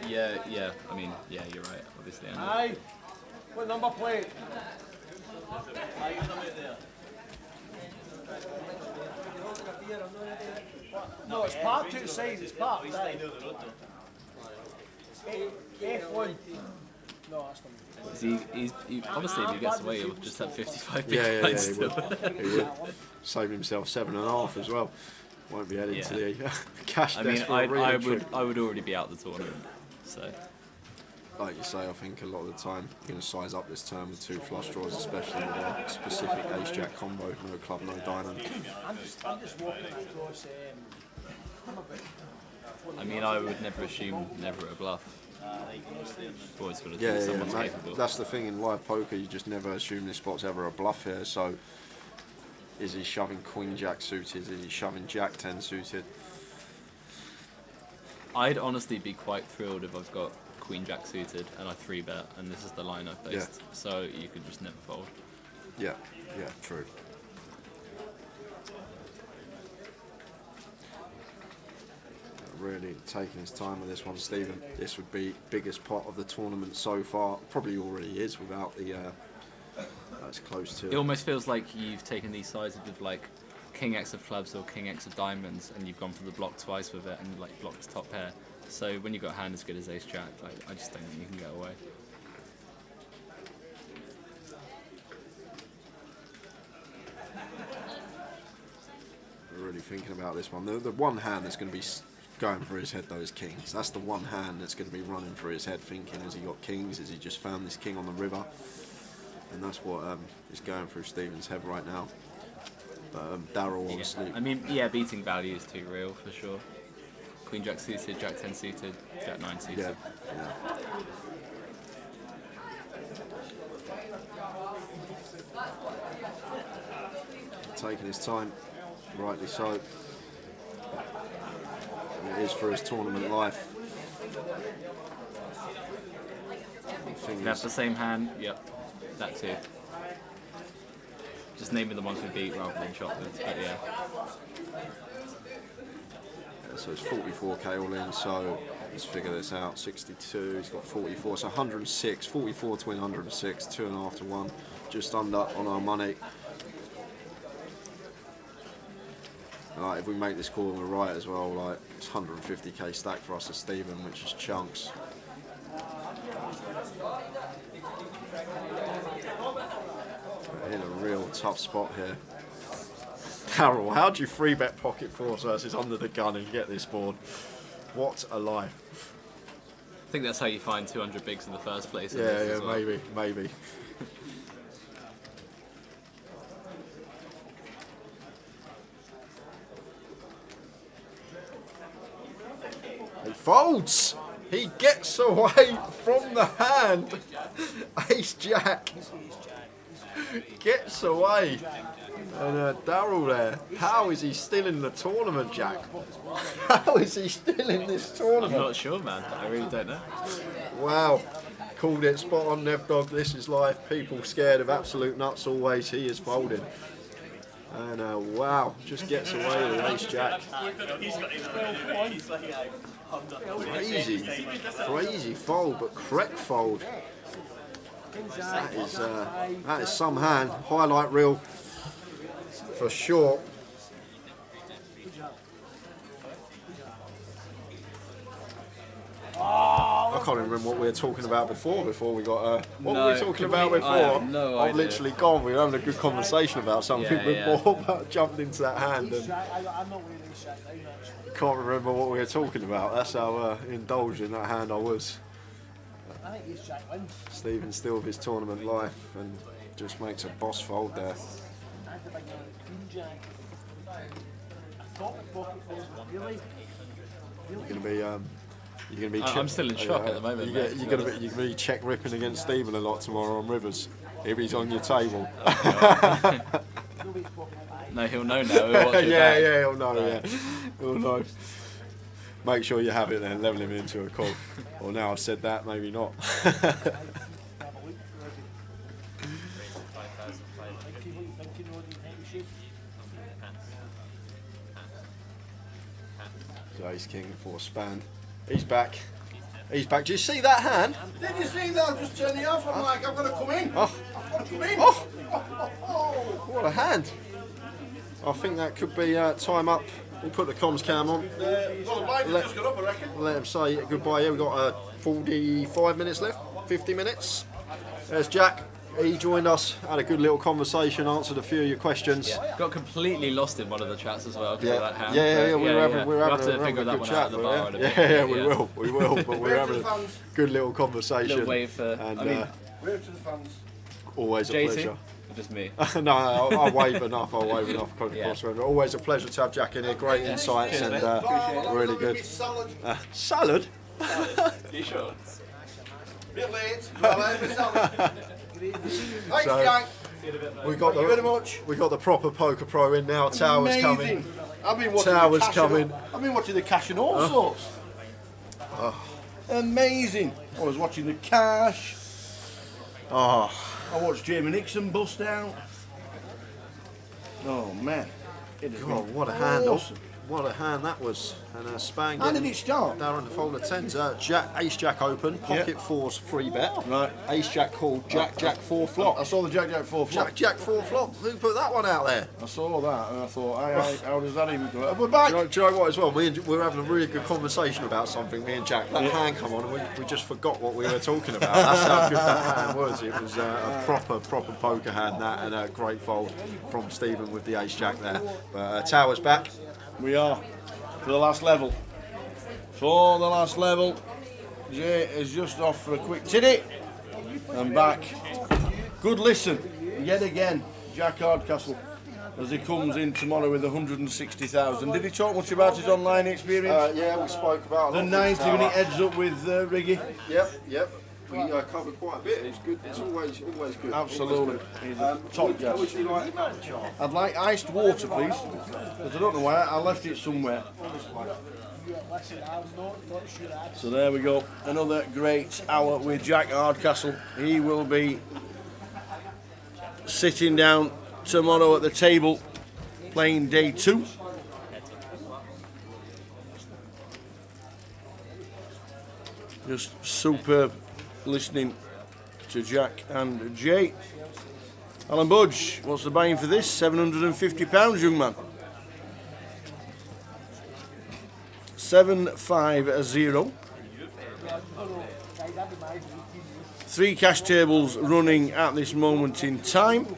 yeah, I mean, yeah, you're right. Obviously, I know. Aye. What number plate? No, it's parked outside. It's parked. F1. No, that's not. He honestly, if he gets away, he'll just have 55 big Yeah, blinds he still. would. He would. Save himself 7.5 as well. Won't be heading to the cash I desk mean, for a re-entry. I would already be out the tournament. So Like you say, I think a lot of the time you're going to size up this turn with 2 flush draws, especially with a specific ace jack combo, no club, no diamond. I'm just walking across. I mean, I would never assume never a bluff. Always got to Yeah, think someone's yeah, capable. that's the thing in live poker. You just never assume this spot's ever a bluff here. So, is he shoving Queen Jack suited? Is he shoving Jack 10 suited? I'd honestly be quite thrilled if I've got Queen Jack suited and I 3-bet, and this is the line I've faced. Yeah. So you could just never fold. Yeah, yeah, true. really taking his time with this one, Stephen. This would be biggest pot of the tournament so far. Probably already is without the. That's close to. It almost feels like you've taken these sizes with like King X of clubs or King X of diamonds, and you've gone for the block twice with it and like blocked top pair. So when you've got a hand as good as Ace Jack, like, I just don't think you can get away. Really thinking about this one. The one hand that's going to be going through his head though is kings. That's the one hand that's going to be running through his head, thinking, has he got kings? Has he just found this king on the river? And that's what is going through Stephen's head right now. But Daryl obviously. I mean, yeah, beating value is too real for sure. Queen Jack suited, Jack 10 suited, Jack 9 suited. Yeah. Taking his time, rightly so. And it is for his tournament life. That's the same hand, yep, that too. Just naming the ones we beat rather than chocolates, but yeah. So it's 44k all in, so let's figure this out. 62, he's got 44, so 106, 44 to win 106, 2.5 to 1, just under on our money. Like, if we make this call and we're right as well, like, it's 150k stack for us as Stephen, which is chunks. We're in a real tough spot here. Daryl, how do you 3-bet pocket fours versus under the gun and get this board? What a life. I think that's how you find 200 bigs in the first place. Yeah, maybe. He folds. He gets away from the hand. Ace Jack gets away. And Daryl there, how is he still in the tournament, Jack? How is he still in this tournament? I'm not sure, man. I really don't know. Wow. Called it spot on, Nev Dog. This is life. People scared of absolute nuts always. He is folding. And wow, just gets away with Ace Jack. Crazy fold, but correct fold. That is some hand. Highlight reel for sure. I can't even remember what we were talking about before we got. What were we talking about before? I have no I've idea. literally gone. We were having a good conversation about something before, but jumped into that hand and can't remember what we were talking about. That's how indulged in that hand I was. I think Ace Jack wins. Stephen still with his tournament life and just makes a boss fold there. And the big Queen Jack. I thought the pocket fours were really. You're gonna be. I'm still in shock at the moment. You're gonna be check ripping against Stephen a lot tomorrow on Rivers if he's on your table. No, he'll know now. He'll watch it Yeah, back. he'll know. Yeah, he'll know. Make sure you have it then. Level him into a call. Well, now I've said that, maybe not. So Ace King for span. He's back. He's back. Do you see that hand? Did you see that? I'm just turning it off. I'm like, I'm going to come in. Oh. I've got to come in. Oh, what a hand. I think that could be time up. We'll put the comms cam on. Well, the blinds have just got up, I reckon. Let him say goodbye here. We've got 45 minutes left, 50 minutes. There's Jack. He joined us, had a good little conversation, answered a few of your questions. Yeah. Got completely lost in one of the chats as well. Yeah, That hand. yeah, we were having We'll have a to figure that good one chat. out at the bar in a bit. Yeah, we will. But we're having a good little conversation. Little wave for. And I mean, Wave to the fans. always a JT, pleasure. or just me. No, I'll wave enough. Always a pleasure to have Jack in here. Great insights and really good. Salad? You sure? Bit late. Salad. Thanks, So, Jack. We got Thank you very much. We got the proper poker pro in now. Towers coming. I've been watching Towers the cash coming. And I've been watching the cash and all sorts. Amazing. I was watching the cash. Oh, I watched Jamie Nixon bust out. Oh man. It has God, been what a handle. awesome. what a hand that was. And a span How did getting it start? Darren to fold of tens. Ace Jack open, pocket fours free bet. Right. Ace Jack called, Jack 4 flop. I saw the Jack 4 flop. Jack 4 flop. Who put that one out there? I saw that and I thought, how does that even go? We're back. Do you know what as well? We were having a really good conversation about something, me and Jack. That hand come on and we just forgot what we were talking about. That's how good that hand was. It was a proper poker hand, that, and a great fold from Stephen with the Ace Jack there. But Tower's back. We are for the last level. For the last level, Jay is just off for a quick tiddy and back. Good listen, yet again, Jack Harcastle, as he comes in tomorrow with 160,000. Did he talk much about his online experience? Yeah, we spoke about The 90 when he heads up with Riggy. Yep. We covered quite a bit. It's good. It's always good. Absolutely. He's a top guy. Would you like that, Charles? I'd like iced water, please. Because I don't know why, I left it somewhere. So there we go. Another great hour with Jack Harcastle. He will be sitting down tomorrow at the table playing day 2. Just superb listening to Jack and Jay. Alan Budge, what's the buying for this? £750, young man. 750. 3 cash tables running at this moment in time.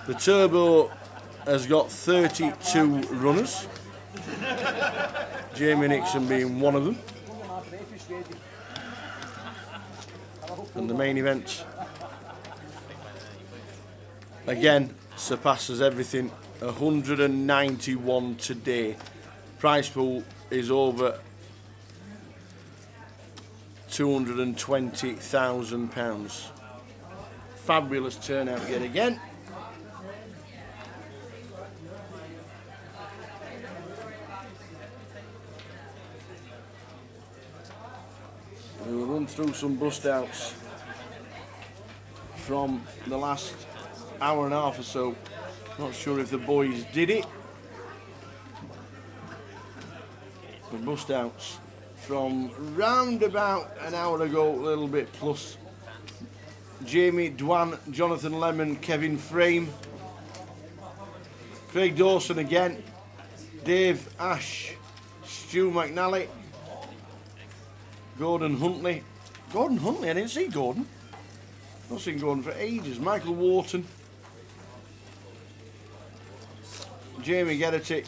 The turbo has got 32 runners. Jamie Nixon being one of them. And the main event again surpasses everything. 191 today. Price pool is over £220,000. Fabulous turnout yet again. We will run through some bust outs from the last hour and a half or so. Not sure if the boys did it. The bust outs from round about an hour ago, a little bit plus. Jamie Dwan, Jonathan Lemon, Kevin Frame, Craig Dawson again, Dave Ash, Stu McNally, Gordon Huntley. Gordon Huntley, I didn't see Gordon. Not seen Gordon for ages. Michael Wharton, Jamie Geraghty.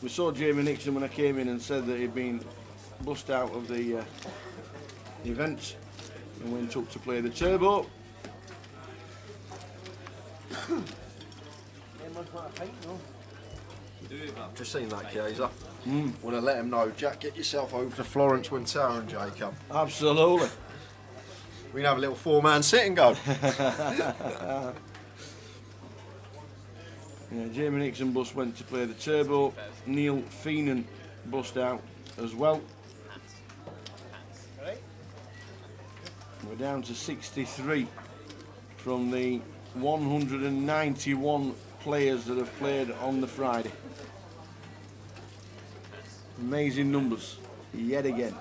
We saw Jamie Nixon when I came in and said that he'd been bust out of the event and went up to play the turbo. I've just seen that, Kaiser. Want to let him know, Jack, get yourself over to Florence when Tower and Jay come. Absolutely. We can have a little 4-man sit and go. Yeah, Jamie Nixon bus went to play the turbo. Neil Feenan bust out as well. We're down to 63 from the 191 players that have played on the Friday. Amazing numbers yet again.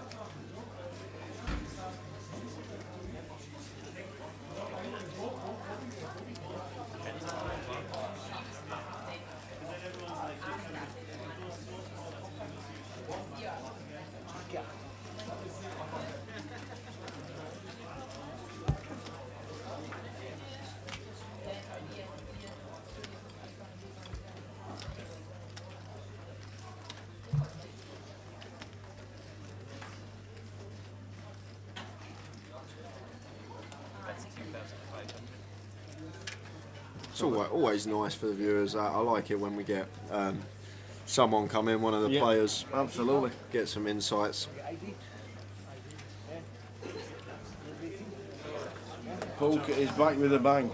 It's always nice for the viewers. I like it when we get someone come in, one of the players. Absolutely. Get some insights. Poker is back with a bang.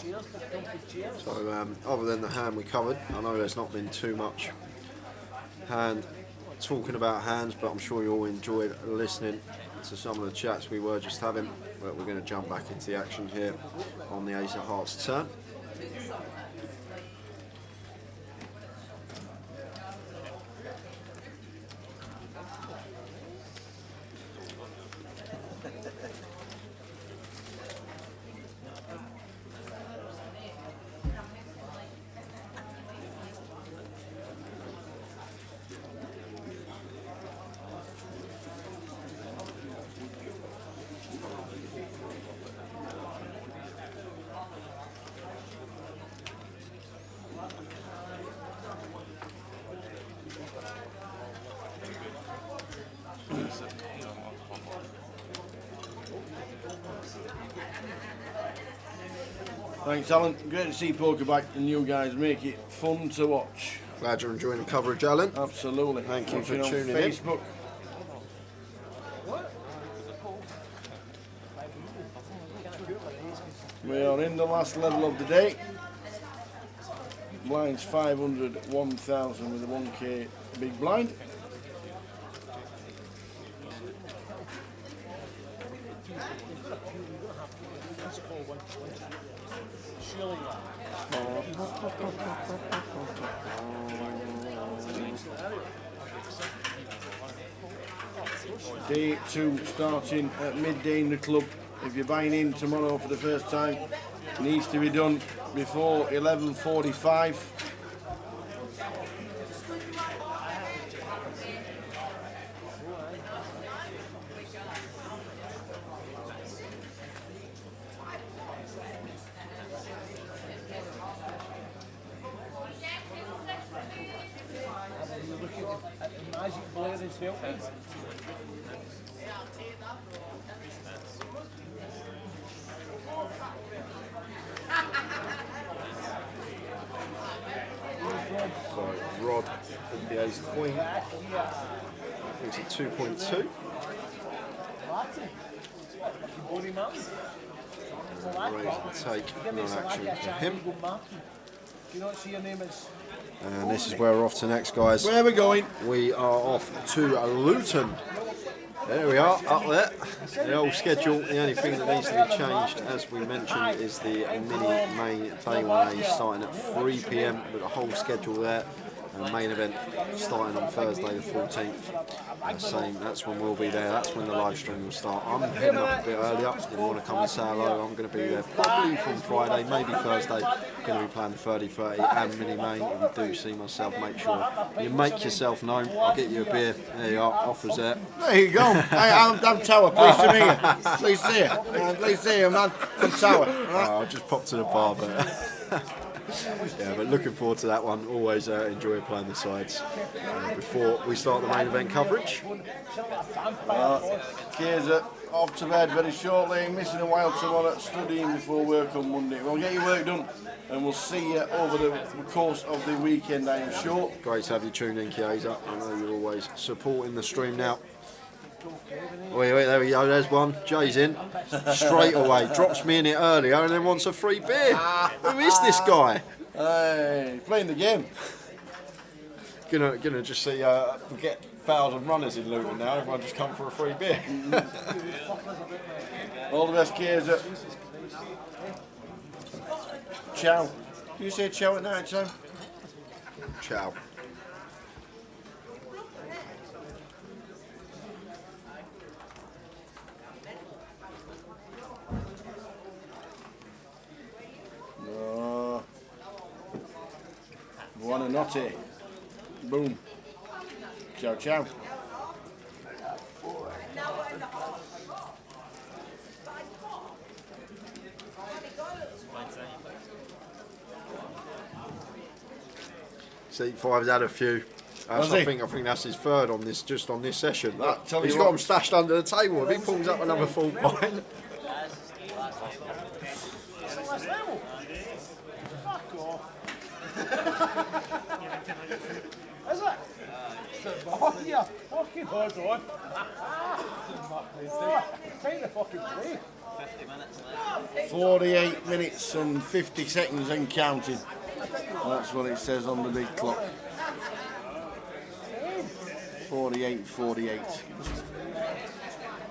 chairs, the comfy chairs. So other than the hand we covered, I know there's not been too much hand talking about hands, but I'm sure you all enjoyed listening to some of the chats we were just having. But we're going to jump back into the action here on the Ace of Hearts turn. Thanks, Alan. Great to see poker back and you guys make it fun to watch. Glad you're enjoying the coverage, Alan. Absolutely. Thank you for Watching on tuning in. Facebook. We are in the last level of the day. Blinds 500, 1,000 with a 1k big blind. Day 2 starting at midday in the club. If you're buying in tomorrow for the first time, it needs to be done before 11:45. Magic Blair as well. So Rod with the Ace Queen. Makes it 2.2. Raise and take, no action for him. You don't see your name as. And this is where we're off to next, guys. Where are we going? We are off to Luton. There we are, up there. The old schedule, the only thing that needs to be changed, as we mentioned, is the mini main day 1A starting at 3 PM with the whole schedule there. And the main event starting on Thursday the 14th. Same, that's when we'll be there, that's when the live stream will start. I'm heading up a bit earlier. If you want to come and say hello, I'm going to be there probably from Friday, maybe Thursday. Going to be playing 30-30 and mini main. If you do see myself, make sure you make yourself known. I'll get you a beer. There you are, offers there. There you go. Hey, I'm Tower. Pleased to meet you. Pleased to see you. Pleased to see you, man. I'm Tower. I just popped to the bar, but yeah, but looking forward to that one. Always enjoy playing the sides. Before we start the main event coverage. Kaiser off to bed very shortly. Missing a while tomorrow, studying before work on Monday. We'll get your work done and we'll see you over the course of the weekend, I am sure. Great to have you tuned in, Kaiser. I know you're always supporting the stream now. Wait, there we go, there's one. Jay's in. Straight away. Drops me in it earlier and then wants a free beer. Who is this guy? Hey, playing the game. Gonna just see, forget 1,000 runners in Luton now. Everyone just come for a free beer. All the best, Kaiser. Ciao. Do you say ciao at night time? Ciao. Buonanotte. Boom. Ciao, ciao. See, Five's had a few. I think that's his third on this, just on this session. He's got them stashed under the table. If he pulls up another full pint. Is it? Oh, yeah, fucking hold on. Oh, time to fucking play. 50 minutes. 48 minutes and 50 seconds and counting. That's what it says on the big clock. 48.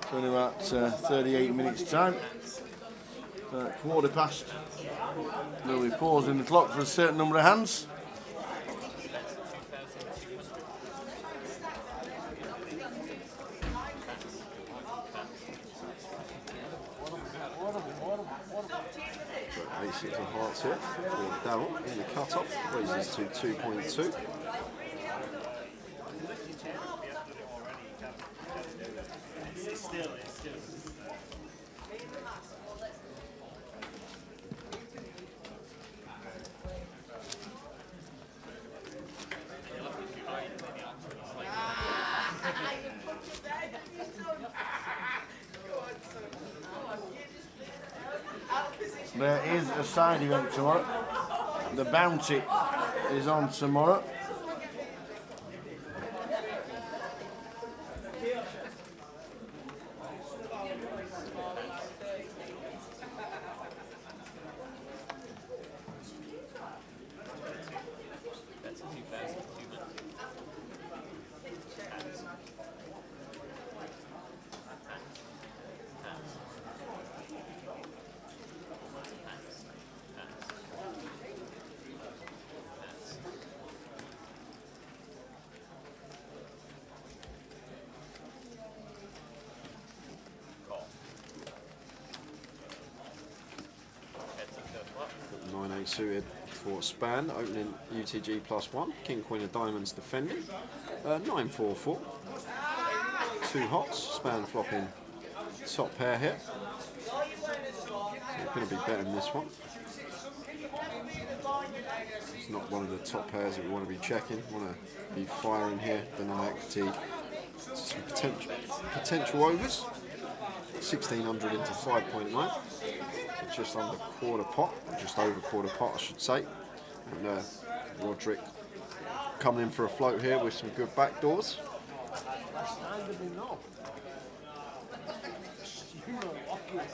So in about 38 minutes time, quarter past, we'll be pausing the clock for a certain number of hands. Aces and hearts here for Darryl in the cut-off, raises to 2.2. There is a side event tomorrow. The Bounty is on tomorrow. Suited for Span, opening UTG +1, King Queen of Diamonds defending, 9-4-4, 2 hots, Span flopping top pair here, so going to be betting this one. It's not one of the top pairs that we want to be checking, want to be firing here, the GUKPT, some potential overs, 1600 into 5.9. Just under quarter pot, just over quarter pot I should say, and Roderick coming in for a float here with some good backdoors.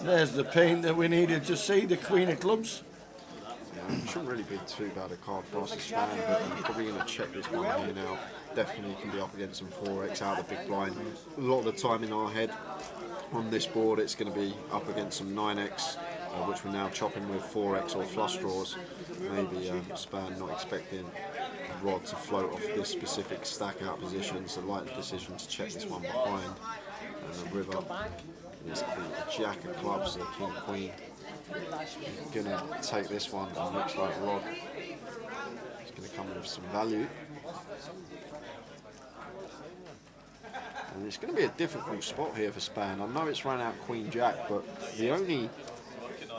There's the paint that we needed to see, the Queen of Clubs. Yeah, it shouldn't really be too bad a card for us to Span, but I'm probably going to check this one here now. Definitely can be up against some 4x out of the big blind. A lot of the time in our head on this board it's going to be up against some 9x, which we're now chopping with 4x or flush draws. Maybe Span not expecting Rod to float off this specific stack out position, so like the decision to check this one behind. And the river is the Jack of clubs, the King Queen. He's going to take this one, and looks like Rod is going to come in with some value. And it's going to be a difficult spot here for Span. I know it's ran out Queen Jack, but the only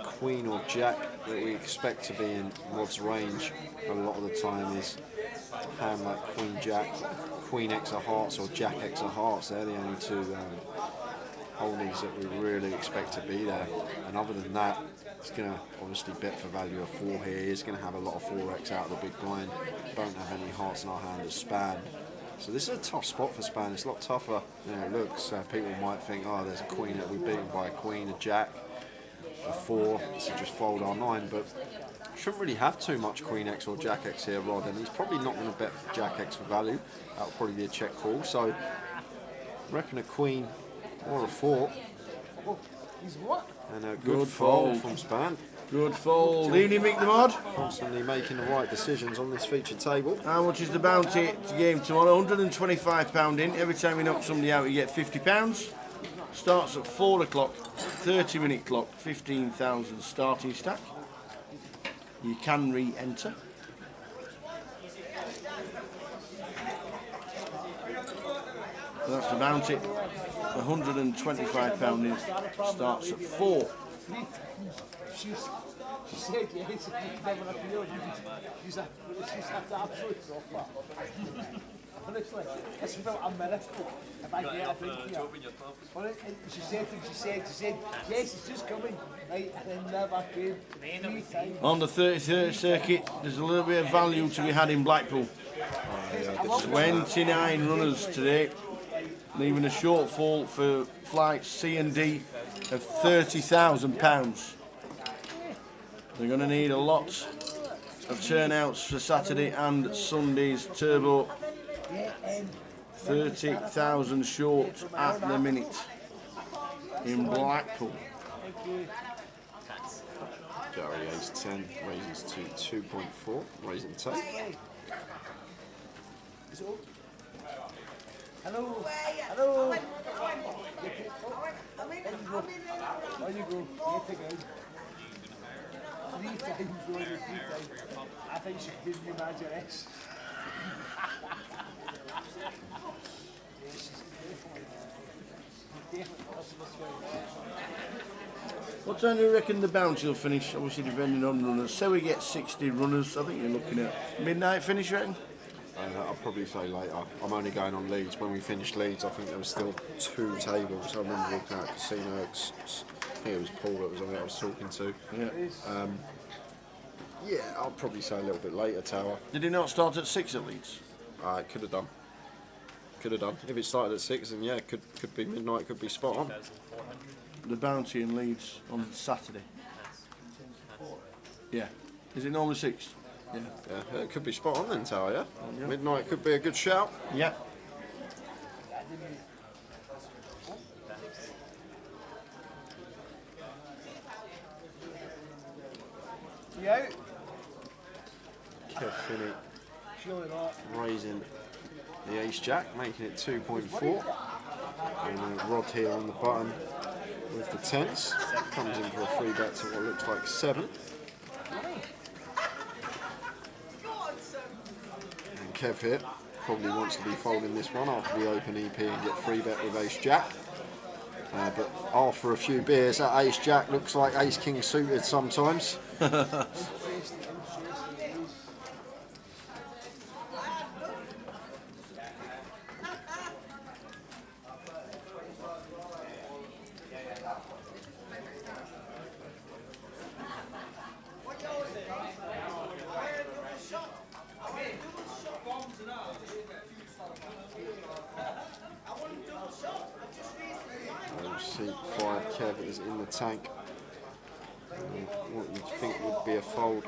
Queen or Jack that we expect to be in Rod's range a lot of the time is a hand like Queen Jack, Queen X of Hearts or Jack X of Hearts. They're the only two holdings that we really expect to be there. And other than that, it's going to obviously bet for value of 4 here. He's going to have a lot of 4x out of the big blind. Don't have any hearts in our hand as Span. So this is a tough spot for Span. It's a lot tougher than it looks. People might think, oh, there's a Queen that we're beaten by a Queen, a Jack, a 4, so just fold our 9, but shouldn't really have too much Queen X or Jack X here, Rod, and he's probably not going to bet Jack X for value. That'll probably be a check call, so I reckon a Queen or a 4. And a good fold from Span. Good fold. Evening, Mick the Mod. Constantly making the right decisions on this featured table. How much is the bounty to game tomorrow? £125 in. Every time you knock somebody out, you get £50. Starts at 4 o'clock, 30-minute clock, 15,000 starting stack. You can re-enter. That's the bounty. £125 in. Starts at 4. She said yes, never appeared. She's an absolute dropper. Honestly, it's felt a miracle if I get a drink here. She said, yes, it's just coming. Right, and it never came. 3 times. On the 33rd circuit, there's a little bit of value to be had in Blackpool. 29 runners today, leaving a shortfall for flights C and D of £30,000. They're going to need a lot of turnouts for Saturday and Sunday's Turbo. 30,000 short at the minute in Blackpool. Gary Ace 10 raises to 2.4, raising the take. Hello. Hello. There you go. Yet again. 3 times over 3 times. I think she gives me Majoress. What time do you reckon the bounty will finish? Obviously depending on runners. Say we get 60 runners, I think you're looking at midnight finish, you reckon? I'll probably say later. I'm only going on Leeds. When we finished Leeds, I think there was still 2 tables. I remember walking out Casino. I think it was Paul that was on it I was talking to. Yeah. Yeah, I'll probably say a little bit later, Tower. Did it not start at 6 at Leeds? It could have done. Could have done. If it started at 6, then yeah, could be midnight, could be spot on. The bounty in Leeds on Saturday. Yeah. Is it normally 6? Yeah. Yeah, it could be spot on then, Tower, yeah? Yeah. Midnight could be a good shout. Yeah. Yeah. Kev Finney raising the Ace Jack, making it 2.4. And Rod here on the button with the 10s. Comes in for a free bet to what looks like 7. And Kev here probably wants to be folding this one after we open EP and get free bet with Ace Jack. But after a few beers, that Ace Jack looks like Ace King suited sometimes. Seat 5 Kev is in the tank. What you'd think would be a fold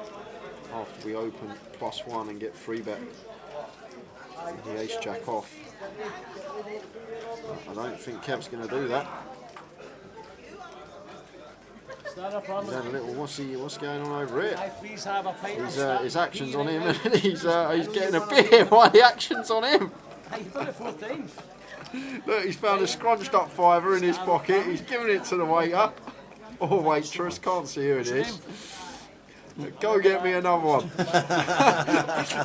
after we open +1 and get free bet the Ace Jack off. I don't think Kev's going to do that. He's had a little, what's going on over here? His action's on him and he's getting a beer while the action's on him. You've done it 4 times. Look, he's found a scrunched up fiver in his pocket. He's giving it to the waiter or waitress. Can't see who it is. Go get me another one.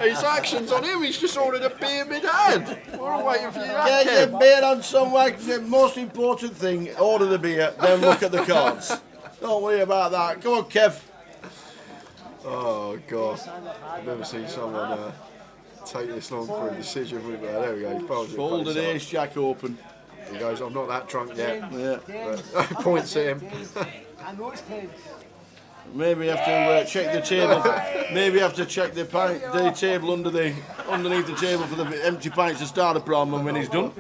His action's on him. He's just ordered a beer mid-hand. We're waiting for you. Get your beer on somewhere. The most important thing: order the beer, then look at the cards. Don't worry about that. Go on, Kev. Oh God, I've never seen someone take this long for a decision with there we go, he folds it. Folded Ace Jack open. He goes, I'm not that drunk yet. Yeah. Points at him. I know it's 10. Maybe have to check the table. Maybe have to check the table underneath the table for the empty pints to start a problem when he's done.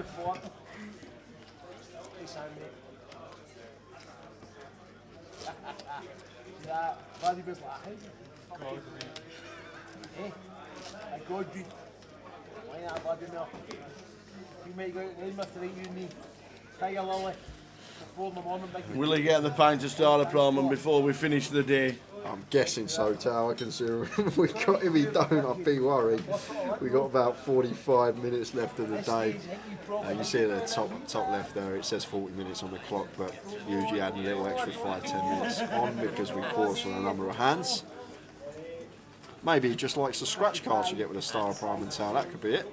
Will he get the pint to start a problem before we finish the day? I'm guessing so, Tower, considering we got if he don't, I'd be worried. We got about 45 minutes left of the day. You see at the top left there, it says 40 minutes on the clock, but usually add a little extra 5-10 minutes on because we pause on a number of hands. Maybe he just likes the scratch cards you get with a Star of Prime and Tower. That could be it.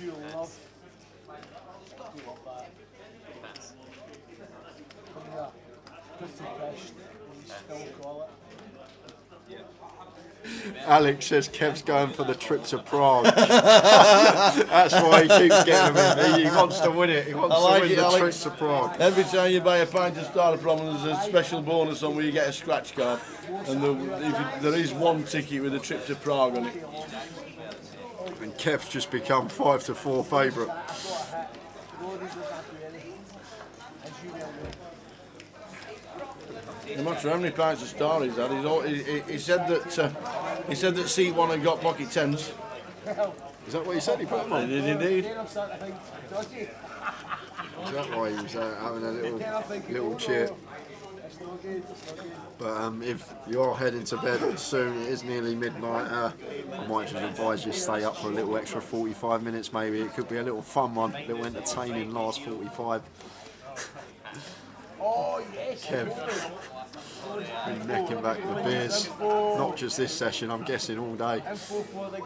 I love that. Come here, pretty best, we still call it. Alex says Kev's going for the trip to Prague. That's why he keeps getting him in. He wants to win it. He wants to win the trip to Prague. Every time you buy a pint to start a problem, there's a special bonus on where you get a scratch card. And there is one ticket with a trip to Prague on it. And Kev's just become 5-4 favourite. As you well know. No matter how many pints of Star he's had, he said that C1 had got pocket tens. Is that what he said? He put them on? He did indeed. Then I'm starting to think, dodgy. Is that why he was having a little cheer? It's not good, it's not good. But if you are heading to bed soon, it is nearly midnight. I might just advise you stay up for a little extra 45 minutes maybe. It could be a little fun one, a little entertaining last 45. Oh, yes. Kev, been necking back the beers. Not just this session, I'm guessing all day.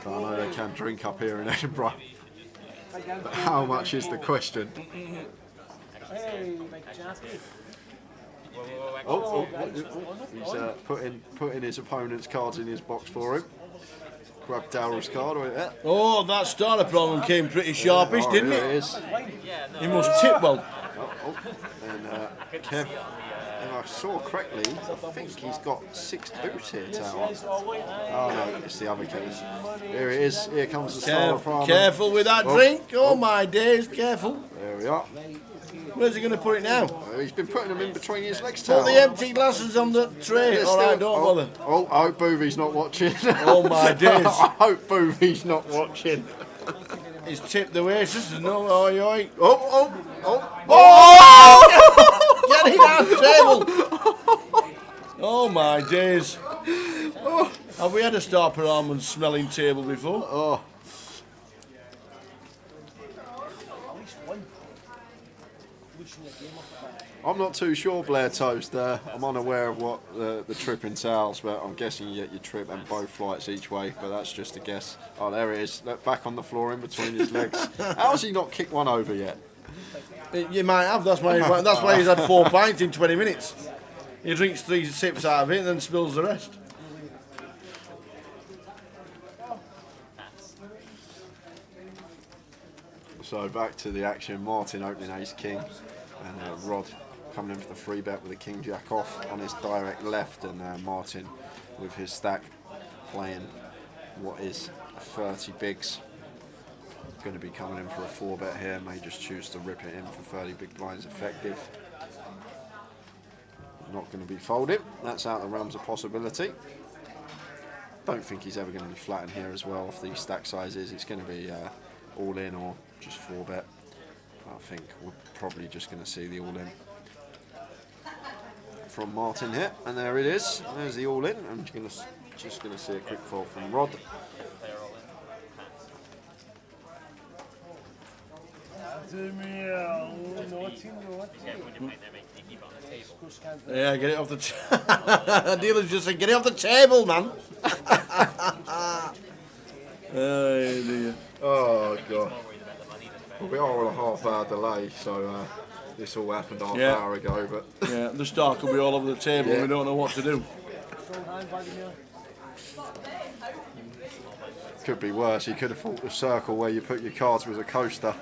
But I know they can drink up here in Edinburgh. But how much is the question? Hey, big chappy. He's putting his opponent's cards in his box for him. Grab Daryl's card right there. Oh, that starter problem came pretty sharpish, didn't It it? is. He must tip well. And Kev, if I saw correctly, I think he's got 6 boots here, Tower. Oh no, it's the other Kev. Here it is. Here comes the starter problem. Careful with that drink. Oh my days, careful. There we are. Where's he going to put it now? He's been putting them in between his legs, Put Tower. the empty glasses on the tray. All right, don't bother. Oh, I hope Boovy's not watching. Oh my days. I hope Boovy's not watching. He's tipped the Oasis. No, oi, oi. Oh! Get it out the table. Oh my days. Have we had a star per almond smelling table before? Oh. I'm not too sure, Blair Toast. I'm unaware of what the trip entails, but I'm guessing you get your trip and both flights each way, but that's just a guess. Oh, there it is. Look, back on the floor in between his legs. How's he not kicked one over yet? You might have. That's why he's had 4 pints in 20 minutes. He drinks 3 sips out of it and then spills the rest. So back to the action. Martin opening ace king, and Rod coming in for the free bet with the king jack off on his direct left, and Martin with his stack playing what is 30 bigs. Going to be coming in for a 4 bet here. May just choose to rip it in for 30 big blinds effective. Not going to be folding. That's out of the realms of possibility. Don't think he's ever going to be flat in here as well off these stack sizes. It's going to be all in or just 4 bet. I think we're probably just going to see the all in from Martin here, and there it is. There's the all in. I'm just going to see a quick fold from Rod. Yeah, get it off the table. Dealer's just said, get it off the table, man. Oh, dear. Oh, God. Well, we are on a half-hour delay, so this all happened half an hour ago. But Yeah, the star could be all over the table and we don't know what to do. could be worse. You could have thought the circle where you put your cards was a coaster.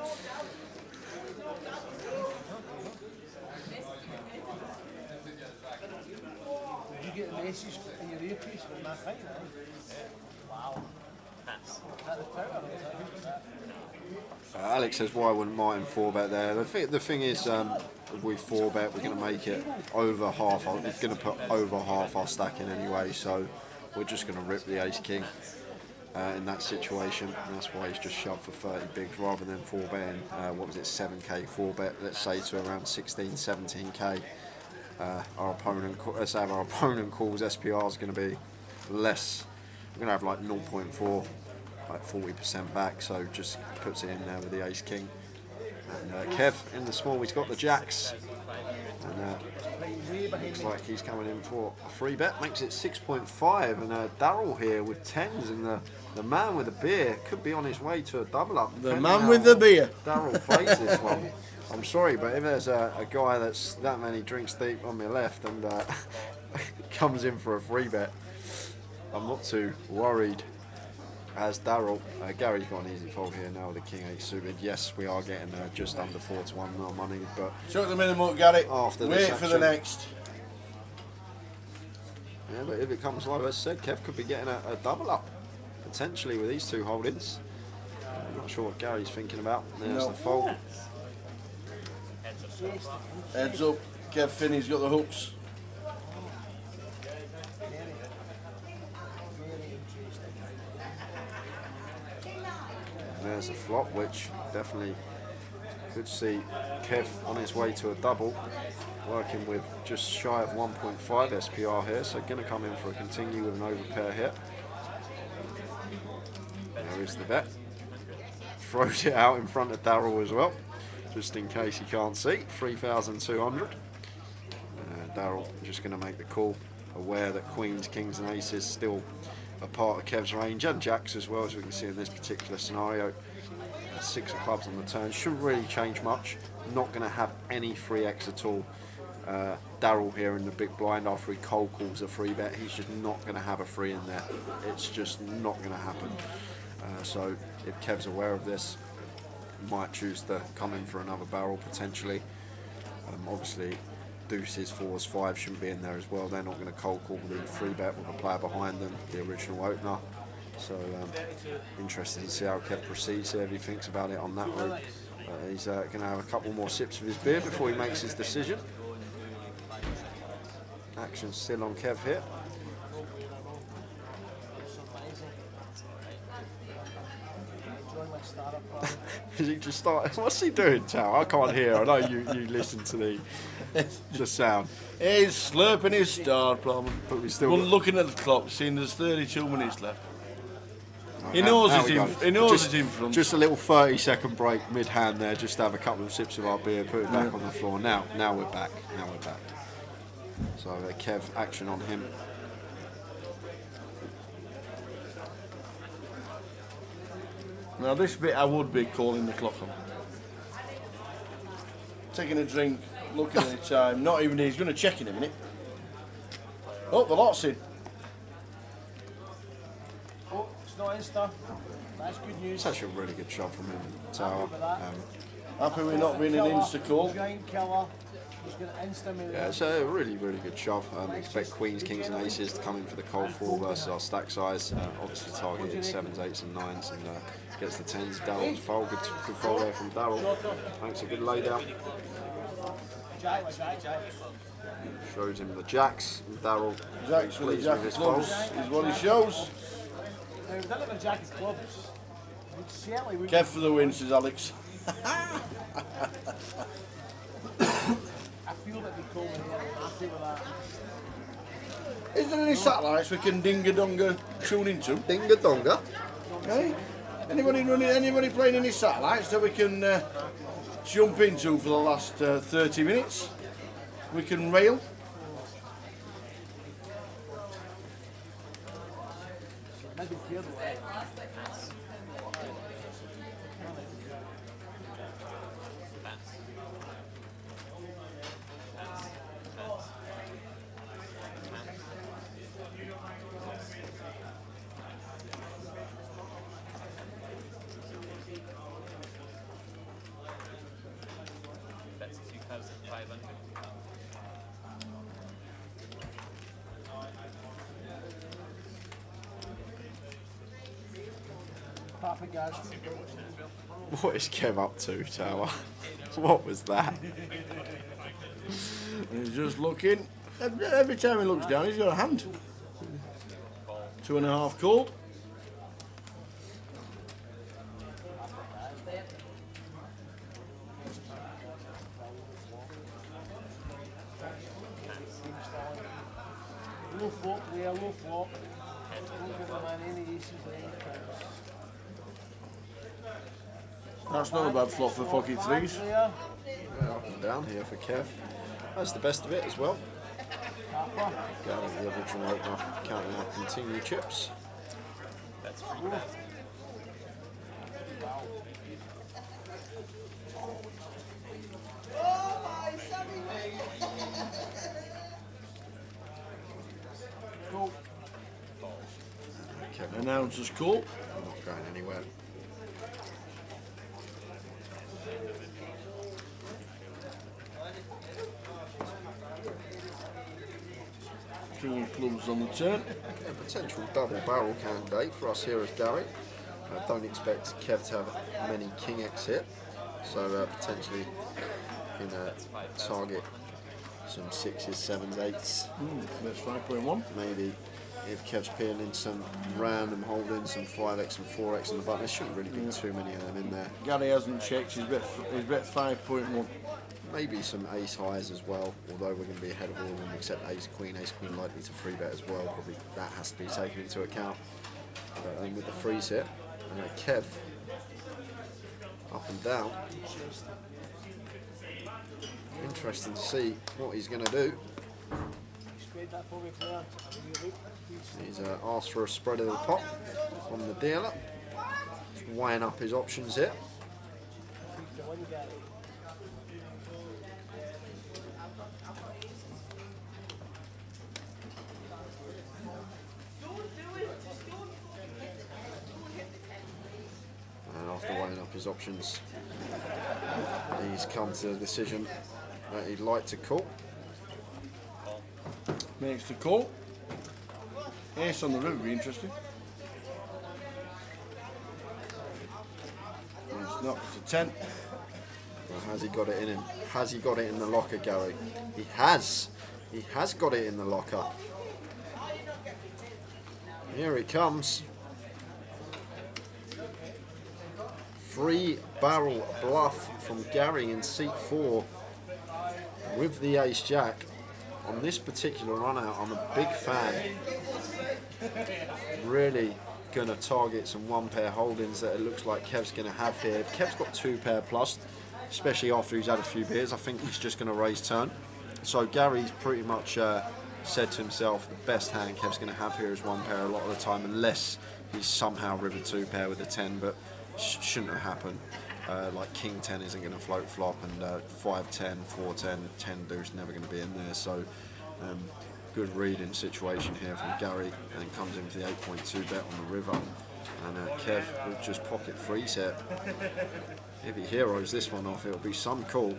You get a message in your earpiece from my thing, wow. That's the power. Alex says, why wouldn't Martin 4-bet there? The thing is, we 4-bet, we're going to make it over half. We're going to put over half our stack in anyway, so we're just going to rip the ace-king in that situation. And that's why he's just shoved for 30 bigs rather than 4-betting, what was it, 7k 4-bet, let's say, to around 16, 17k. Our opponent, let's say our opponent calls, SPR is going to be less. We're going to have like 0.4. like 40% back, so just puts it in there with the ace-king. And Kev in the small, he's got the jacks. And looks like he's coming in for a free bet, makes it 6.5. And Daryl here with 10s, and the man with the beer could be on his way to a double up. The man with the beer. Daryl plays this one. I'm sorry, but if there's a guy that's that many drinks deep on my left and comes in for a free bet, I'm not too worried. As Daryl, Gary's got an easy fold here now with the King 8 suited. Yes, we are getting just under 4-1 more money, but Chuck them in the muck, Gary. After Wait for the next. Yeah, but if it comes like I said, Kev could be getting a double up potentially with these two holdings. I'm not sure what Gary's thinking about. There's the fold. Heads up, Kev Finney's got the hooks. There's a flop, which definitely could see Kev on his way to a double, working with just shy of 1.5 SPR here, so going to come in for a continue with an overpair here. There is the bet. Throws it out in front of Darryl as well, just in case he can't see. 3,200. Darryl just going to make the call, aware that Queens, Kings and Aces still a part of Kev's range, and Jack's as well, as we can see in this particular scenario. 6 of clubs on the turn, shouldn't really change much. Not going to have any free X at all. Darryl here in the big blind, after he cold calls a free bet, he's just not going to have a free in there. It's just not going to happen. So if Kev's aware of this, might choose to come in for another barrel potentially. Obviously deuces, 4s, 5s shouldn't be in there as well. They're not going to cold call the free bet with a player behind them, the original opener. So interested to see how Kev proceeds here, if he thinks about it on that route. He's going to have a couple more sips of his beer before he makes his decision. Action still on Kev here. Is he just starting? What's he doing, Tao? I can't hear. I know you listen to the sound. He's slurping his star problem. But we still looking at the clock, seeing there's 32 minutes left. He knows he's in front. Just a little 30-second break mid-hand there, just to have a couple of sips of our beer, put it back on the floor. Now we're back. Now we're back. So Kev, action on him. Now this bit I would be calling the clock on. Taking a drink, looking at the time, not even he's going to check in a minute. Oh, the lot's in. Oh, it's not Insta. That's good news. It's actually a really good shot from him, Tower. Happy we're not winning Insta call. Giant killer. He's going to Insta me. Yeah, it's a really, really good shove. Expect Queens, Kings and Aces to come in for the cold 4 versus our stack size. Obviously targeting 7s, 8s and 9s, and gets the 10s. Darryl's fold, good fold there from Darryl. Thanks, a good laydown. Shows him the jacks, and Darryl Jacks with the jack of clubs is what he shows. Now, we don't have a jack of clubs. Kev for the win, says Alex. I feel that we call in here. I'm happy with that. Is there any satellites we can dinga-donga tune into? Dinga-donga? Hey? Anybody playing any satellites that we can jump into for the last 30 minutes? We can rail? Maybe the other way. That's 2,500. What is Kev up to, Tower? What was that? He's just looking. Every time he looks down, he's got a hand. 2.5 called. Low flop, we are low flop. Don't give a man any aces or any kings. That's not a bad flop for pocket 3s. Yeah, up and down here for Kev. That's the best of it as well. Going to the original opener, counting out continue chips. That's pretty bad. Kevin Announcer's call. not going anywhere. King of clubs on the turn. A potential double barrel candidate for us here as Gary. I don't expect Kev to have many King X here, so potentially can target some 6s, 7s, 8s. That's 5.1. Maybe if Kev's peeling some random holdings, some 5x and 4x on the button, there shouldn't really be too many of them in there. Gary hasn't checked, he's bet 5.1. Maybe some ace highs as well, although we're going to be ahead of all of them except ace queen likely to free bet as well. Probably that has to be taken into account. But with the freeze hit, Kev up and down. Interesting to see what he's going to do. He's asked for a spread of the pot from the dealer. Weighing up his options here. And after weighing up his options, he's come to the decision that he'd like to call. Makes the call. Ace on the river would be interesting. It's not, it's a 10. Well, has he got it in him? Has he got it in the locker, Gary? He has. He has got it in the locker. Here he comes. 3-barrel bluff from Gary in seat 4 with the ace jack. On this particular run out, I'm a big fan. Really going to target some 1-pair holdings that it looks like Kev's going to have here. If Kev's got 2-pair plus, especially after he's had a few beers, I think he's just going to raise turn. So Gary's pretty much said to himself, the best hand Kev's going to have here is 1-pair a lot of the time, unless he's somehow rivered 2-pair with a 10, but shouldn't have happened. Like King 10 isn't going to float flop, and 5 10, 4 10, 10 deuce never going to be in there. So good reading situation here from Gary, and it comes in for the 8.2 bet on the river. And Kev will just pocket freeze here. If he heroes this one off, it'll be some call.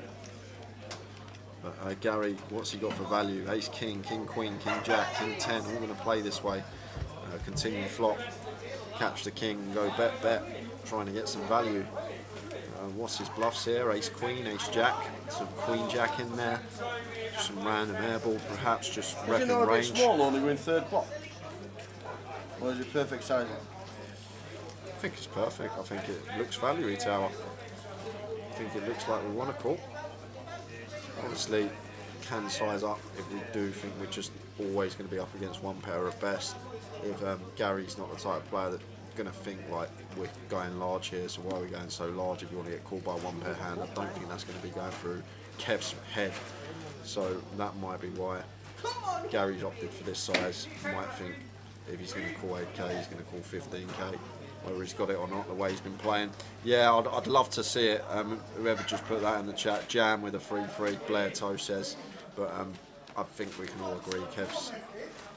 But Gary, what's he got for value? Ace King, King Queen, King Jack, King 10, all going to play this way. Continue flop, catch the king, and go bet, trying to get some value. What's his bluffs here? Ace Queen, Ace Jack, some Queen Jack in there, some random airball, perhaps just repping range. Is it not a bit small, only win 3rd pot? Or is it perfect sizing? I think it's perfect. I think it looks value tower. I think it looks like we want to call. Obviously, can size up if we do think we're just always going to be up against 1-pair at best. If Gary's not the type of player that's going to think like we're going large here, so why are we going so large if you want to get called by a 1-pair hand? I don't think that's going to be going through Kev's head. So that might be why Gary's opted for this size. He might think if he's going to call 8k, he's going to call 15k. Whether he's got it or not, the way he's been playing. Yeah, I'd love to see it. Whoever just put that in the chat, Jam with a 3-3, Blair Toe says. But I think we can all agree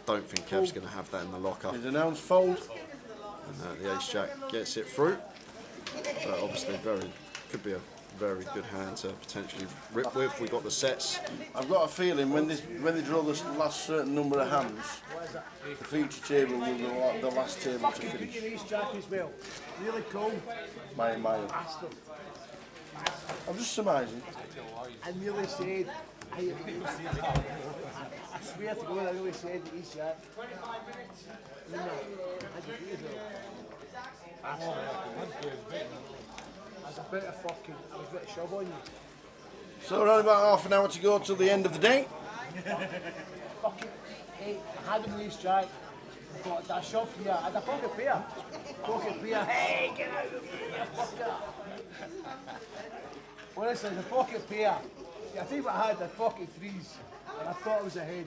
don't think Kev's going to have that in the locker. His announced fold. And the ace jack gets it through. But obviously could be a very good hand to potentially rip with. We got the sets. I've got a feeling when they draw the last certain number of hands, the feature table will be the last table to finish. Ace jack as well. Really cool. My. I'm just surmising. I nearly said, I swear to God, I really said the ace jack. I was a bit of shove on you. So around about half an hour to go till the end of the day. Fucking, hey, I had him with ace jack. I got that shove here. I had a pocket pair. Hey, get out of here, fucker. Honestly, the pocket pair. I tell you what I had, the pocket 3s. And I thought I was ahead.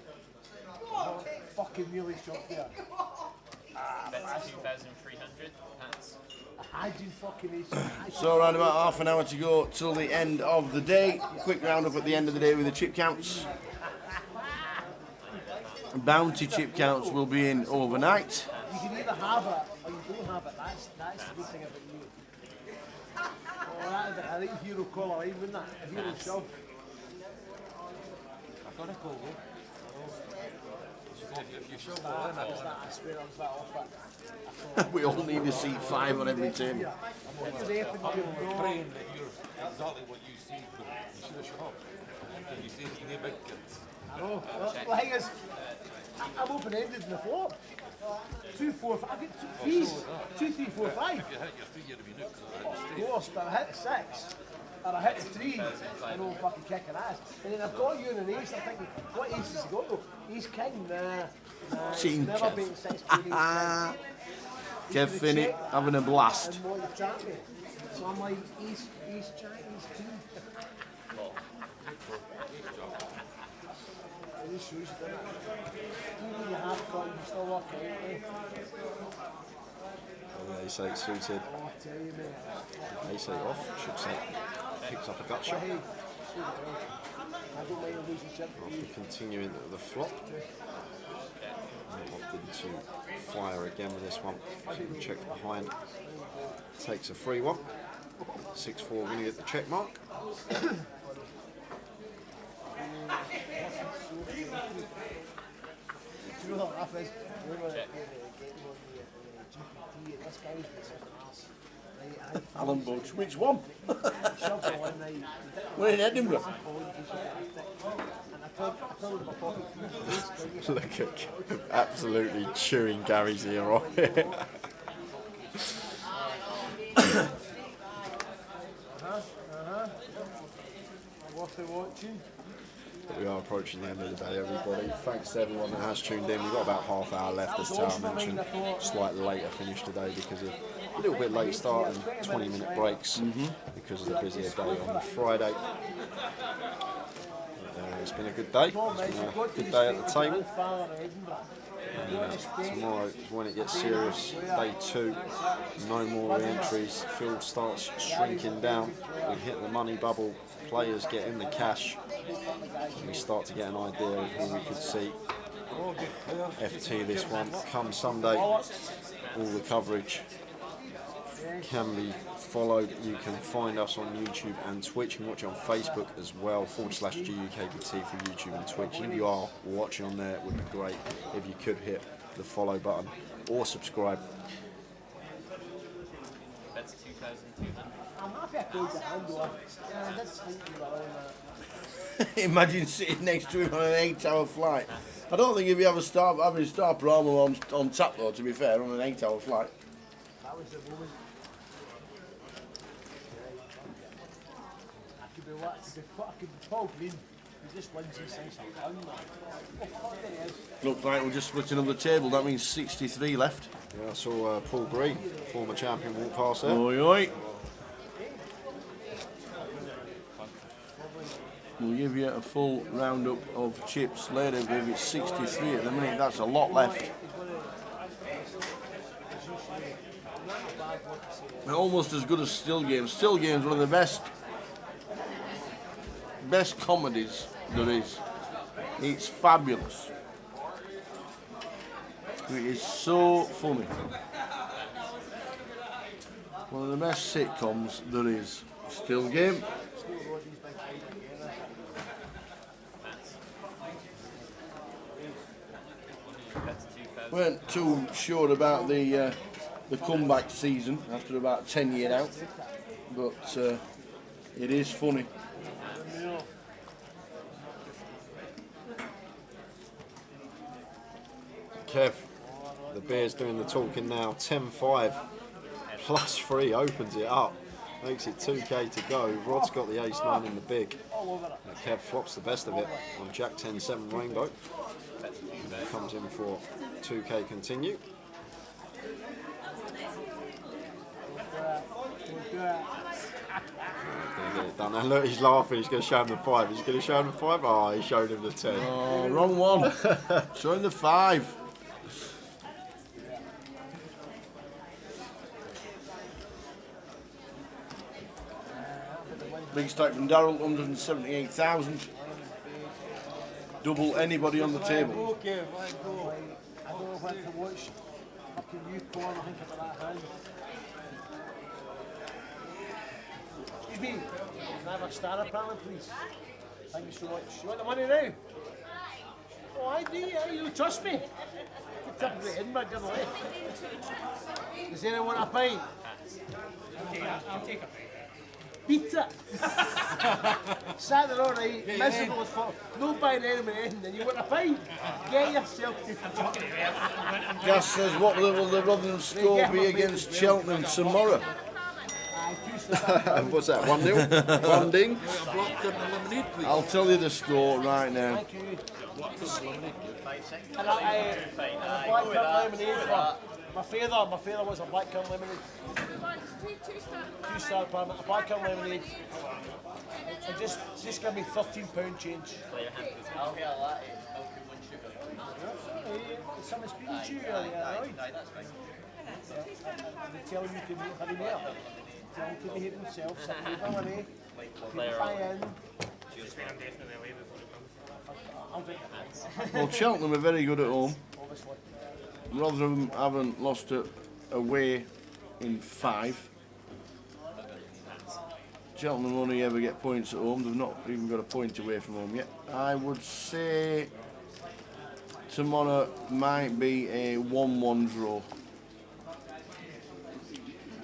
Fucking nearly shot there. That's 2,300 hands. Imagine fucking ace. So around about half an hour to go till the end of the day. Quick roundup at the end of the day with the chip counts. Bounty chip counts will be in overnight. You can either have it or you don't have it. That's the good thing about you. Oh, I like hero call alive, wouldn't that? A hero shove. I've got a call. If you shove I swear I was that off it. We all need a seat 5 on every table. I'm praying that you're exactly what you see. see the shop. I know. Well, the thing is, I'm open-ended in the flop. 2, 4, 5. I get 2 threes. 2, 3, 4, 5. Of course, but I hit the 6. Or I hit the 3. I know I'm fucking kicking ass. And then I've got you and an ace. I'm thinking, what ace has he got though? Ace king. Nah. Team Never Kev. beaten 6 queen, ace king. Kev Finney having a blast. And what you've trapped me. So I'm like, ace jack, ace 2. These shoes, you done it. Even you have got, you can still walk out, eh? Ace 8 suited. Oh, I tell you, mate. Ace 8 off. Should say. Picks up a gut shot. Hey, I don't mind losing chip for you. After continuing the flop. Opted to fire again with this one. Checks behind. Takes a free one. 6-4 winning at the check mark. Do you know what laugh is? We're going to get on the GUKPT and this guy's been such an arse. Alan Budge, which one? Shoved it one night. We're in Edinburgh. And I told him my pocket. Look at absolutely chewing Gary's ear off. What they watching? We are approaching the end of the day, everybody. Thanks to everyone that has tuned in. We've got about half hour left, as Tara mentioned. Slightly later finish today because of a little bit late start and 20-minute breaks because of the busier day on the Friday. It's been a good day. It's been a good day at the table. Tomorrow is when it gets serious. Day 2, no more re-entries. Field starts shrinking down. We hit the money bubble. Players get in the cash. We start to get an idea of who we could see. FT this one. Come Sunday, all the coverage can be followed. You can find us on YouTube and Twitch. You can watch it on Facebook as well, /GUKPT for YouTube and Twitch. And if you are watching on there, it would be great if you could hit the follow button or subscribe. That's 2,200. I'm happy I closed the handle. Yeah, that's thinking about all that. Imagine sitting next to him on an 8-hour flight. I don't think if you have having Star Promo on tap though, to be fair, on an 8-hour flight. That was the moment. I could be what? I could be Paul Green. He just wins these things I'm done, man. Oh, fuck it is. Looks like we're just splitting up the table. That means 63 left. Yeah, I saw Paul Green, former champion, walk past there. Oi, oi. We'll give you a full roundup of chips later. We'll give it 63 at the minute. That's a lot left. They're almost as good as Still Games. Still Games, one of the best comedies there is. It's fabulous. It is so funny. One of the best sitcoms there is. Still Game. Weren't too sure about the comeback season after about 10 years out, but it is funny. Kev, the beer's doing the talking now. 10-5 +3 opens it up, makes it 2k to go. Rod's got the ace-9 in the big. Kev flops the best of it on Jack 10-7 Rainbow. Comes in for 2k continue. Gonna get it done. And look, he's laughing. He's going to show him the 5. He's going to show him the 5. Oh, he showed him the 10. Oh, wrong one. Showing the 5. Big stake from Darryl, 178,000. Double anybody on the table. Okay, right, go. I don't know what to watch. Fucking you corner, I think about that hand. Excuse me. Can I have a star apparently, please? Thank you so much. You want the money now? Oh, I do. You trust me? You typically Edinburgh, give away. Does anyone want a pint? I'll take a pint. beat it. Sat there all right, miserable as fuck. No buying anything, and you want a pint? Get yourself to fucking Gas says, what will the Rotherham score be against Cheltenham tomorrow? What's that? 1-0? 1 ding? I'll tell you the score right now. Thank you. And a black currant lemonade for my father wants a black currant lemonade. 2-star permit, a black currant lemonade. And just give me £13 change. I'll get a latte. Someone speaking to you earlier, right? They're telling you to hurry me up. Tell them to behave themselves, sit the table away, keep the fire in. I'll drink it. Well, Cheltenham are very good at home. Obviously. Rotherham haven't lost it away in 5. Cheltenham only ever get points at home. They've not even got a point away from home yet. I would say tomorrow might be a 1-1 draw.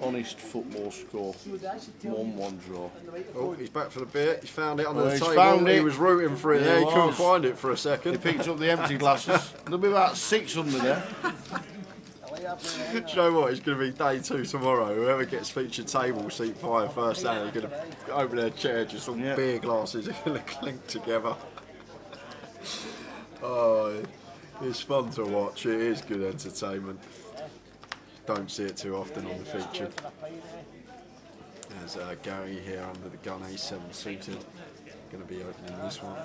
Honest football score. 1-1 draw. Oh, he's back for the beer. He's found it under Oh, the he's table. found it. He was rooting for it He there. He couldn't was. find it for a He second. picked up the empty glasses. There'll be about 6 under there. Do you know what? It's going to be day 2 tomorrow. Whoever gets featured table seat 5 first down, they're going to open their chair, just all Yeah. beer glasses are going to clink together. Oh, it's fun to watch. It is good entertainment. Don't see it too often on the feature. There's Gary here under the gun, A7 suited. Going to be opening this one.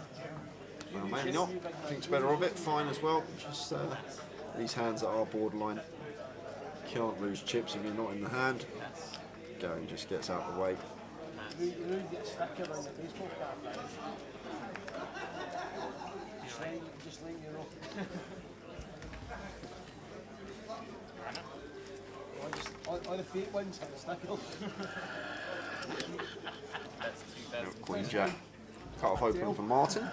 Well, maybe not. Thinks better of it. Fine as well. Just these hands that are borderline. Can't lose chips if you're not in the hand. Gary just gets out of the way. You really get a sticker on your baseball card. Just letting you know. All the fake ones have a sticker. Queen Jack. Cut off open for Martin.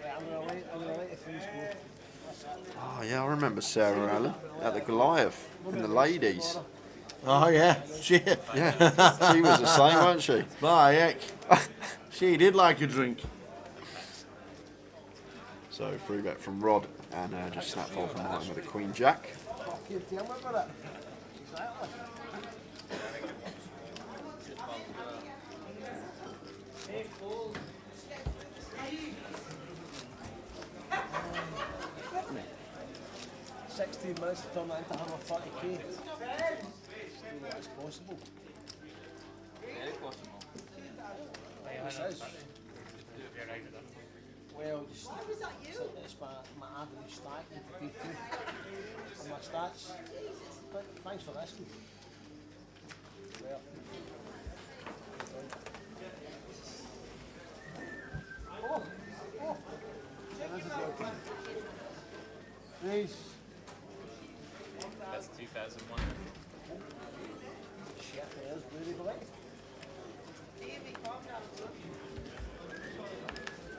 I'm gonna let the things go. Oh yeah, I remember Sarah Allen at the Goliath in the ladies. Oh yeah, she, Yeah, she was the same, wasn't she? by heck. She did like a drink. So free bet from Rod and just snap off from Martin with a Queen Jack. Keep dealing with it. Exactly. Minutes to turn that into 140k. That's possible. Very possible. Well, just it's my average stack into P2 on my stats. But thanks for asking. Well. Oh. Please. That's 2001. Shit, there's really great.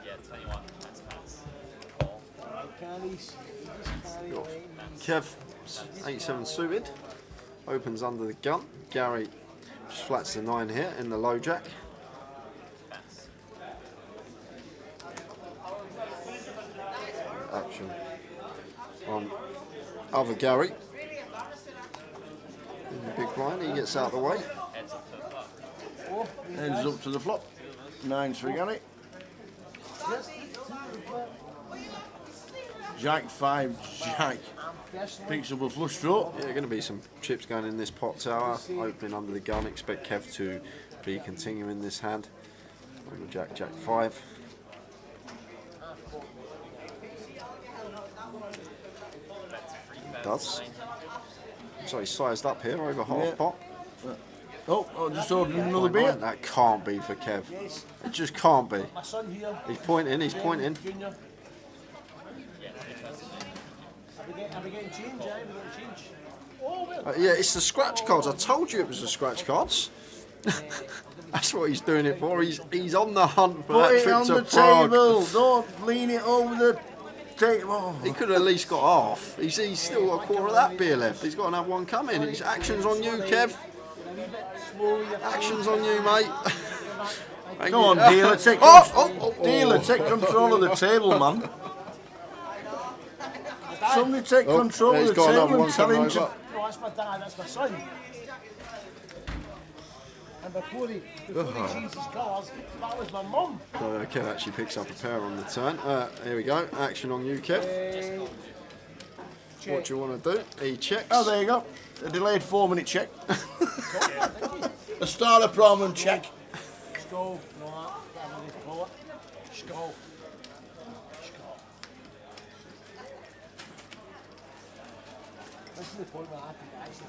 Yeah, 21. That's pass. Carries. Kev, 8-7 suited. Opens under the gun. Gary just flats the 9 here in the low jack. Action on other Gary. In the big blind, he gets out of the way. Ends up to the flop. 9's for Gary. Jack 5, Jack picks up a flush draw. Yeah, going to be some chips going in this pot tower. Opening under the gun. Expect Kev to be continuing this hand. On the Jack, Jack 5. Does. So he's sized up here, over half Yeah. pot. Oh, just ordered another beer. That can't be for Kev. It just can't be. My son here. He's pointing, he's pointing. Junior. Are we getting change? Are we getting change? Oh, well. Yeah, it's the scratch cards. I told you it was the scratch cards. That's what he's doing it for. He's on the hunt for Put that it trip on to the Prague. table. Don't lean it over the take. Oh. He could have at least got half. He's still got a quarter of that beer left. He's got another one coming. His action's on you, Kev. Action's on you, mate. Come on, dealer, take dealer, take control of the table, man. Somebody take control of the table and tell him to. No, that's my dad, that's my son. And before he changed his colours, that was my mum. Kev actually picks up a pair on the turn. Here we go. Action on you, Kev. What do you want to do? He checks. Oh, there you go. A delayed 4-minute check. A starter problem check. Skull, no, that's what they call it. Skull. This is the point where I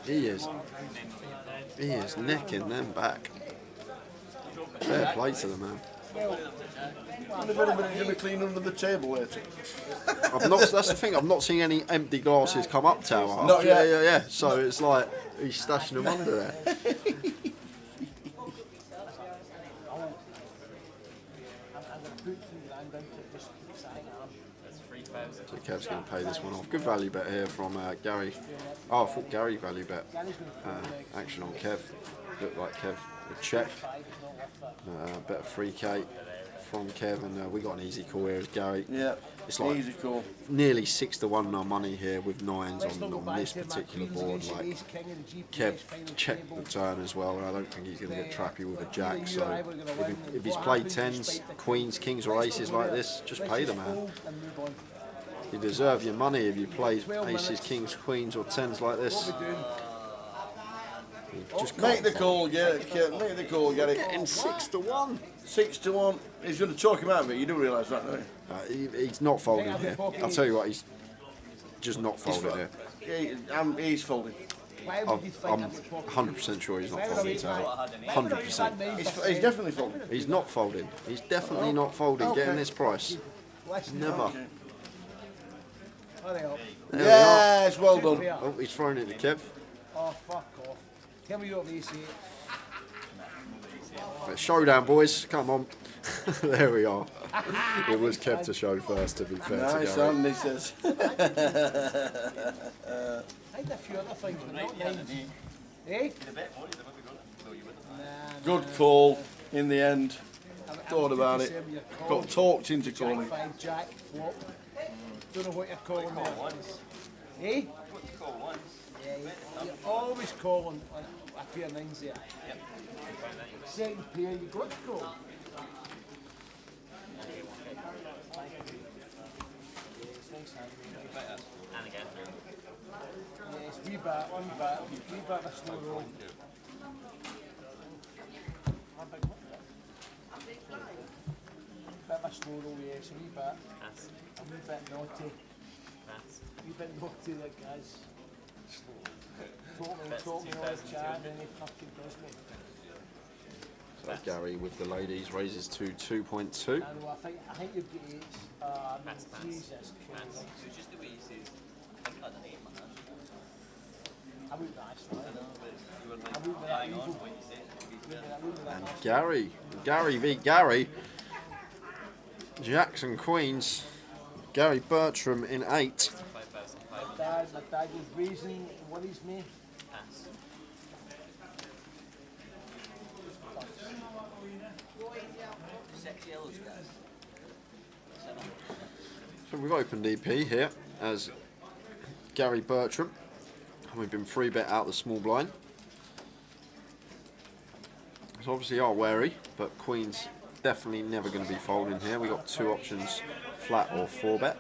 think He is necking them back. Fair play to the man. And if anybody's going to clean under the table later. That's the thing. I've not seen any empty glasses come up, Tower. Not yet. Yeah. So it's like he's stashing them under there. So Kev's going to pay this one off. Good value bet here from Gary. Oh, I thought Gary value bet. Action on Kev. Looked like Kev would check. Bet of 3k from Kev, and we got an easy call here as Gary. Yeah, it's like easy call. Nearly 6-1 our money here with 9s on this particular board. Like Kev checked the turn as well, and I don't think he's going to get trappy with a jack. So if he's played 10s, queens, kings, or aces like this, just pay the man. You deserve your money if you play aces, kings, queens, or 10s like this. Just make the call, make the call, get it. Getting 6-1. 6-1. He's going to talk him out of it. You do realise that, don't you? He's not folding here. I'll tell you what, he's just not folding here. He's folding. I'm 100% sure he's not folding today. 100%. He's definitely folding. He's not folding. He's definitely not folding. Getting this price. Never. Okay. There Yes, well done. Oh, he's throwing it to Kev. Oh, fuck off. Tell me what they say. Showdown, boys. Come on. There we are. It was Kev to show first, to be fair. Nice, son, he says. I had a few other things, but not mine. Eh? Good call in the end. Thought about it. Got talked into calling. Jack 5, Jack, flop. Don't know what you're calling there. Eh? Yeah, you're always calling on a pair of 9s there. Second pair, you got to call. Yes, wee bit, wee bit of a slow roll. Bit of a slow roll, yes, a wee bit. A wee bit naughty. A wee bit naughty there, guys. Talk me all the chat and then he fucking does me. So Gary with the ladies raises to 2.2. I know, I think you've got 8. Jesus Christ. It's just the way he says, I think I had an 8 in my hand. I wouldn't actually. You were I like, wouldn't be that bang on evil. what you said. I wouldn't be that And nasty. Gary v Gary. Jacks and queens. Gary Bertram in 8. My dad was raising worries me. So we've opened EP here as Gary Bertram. And we've been 3-bet out the small blind. So obviously are wary, but queens definitely never going to be folding here. We got 2 options, flat or 4-bet.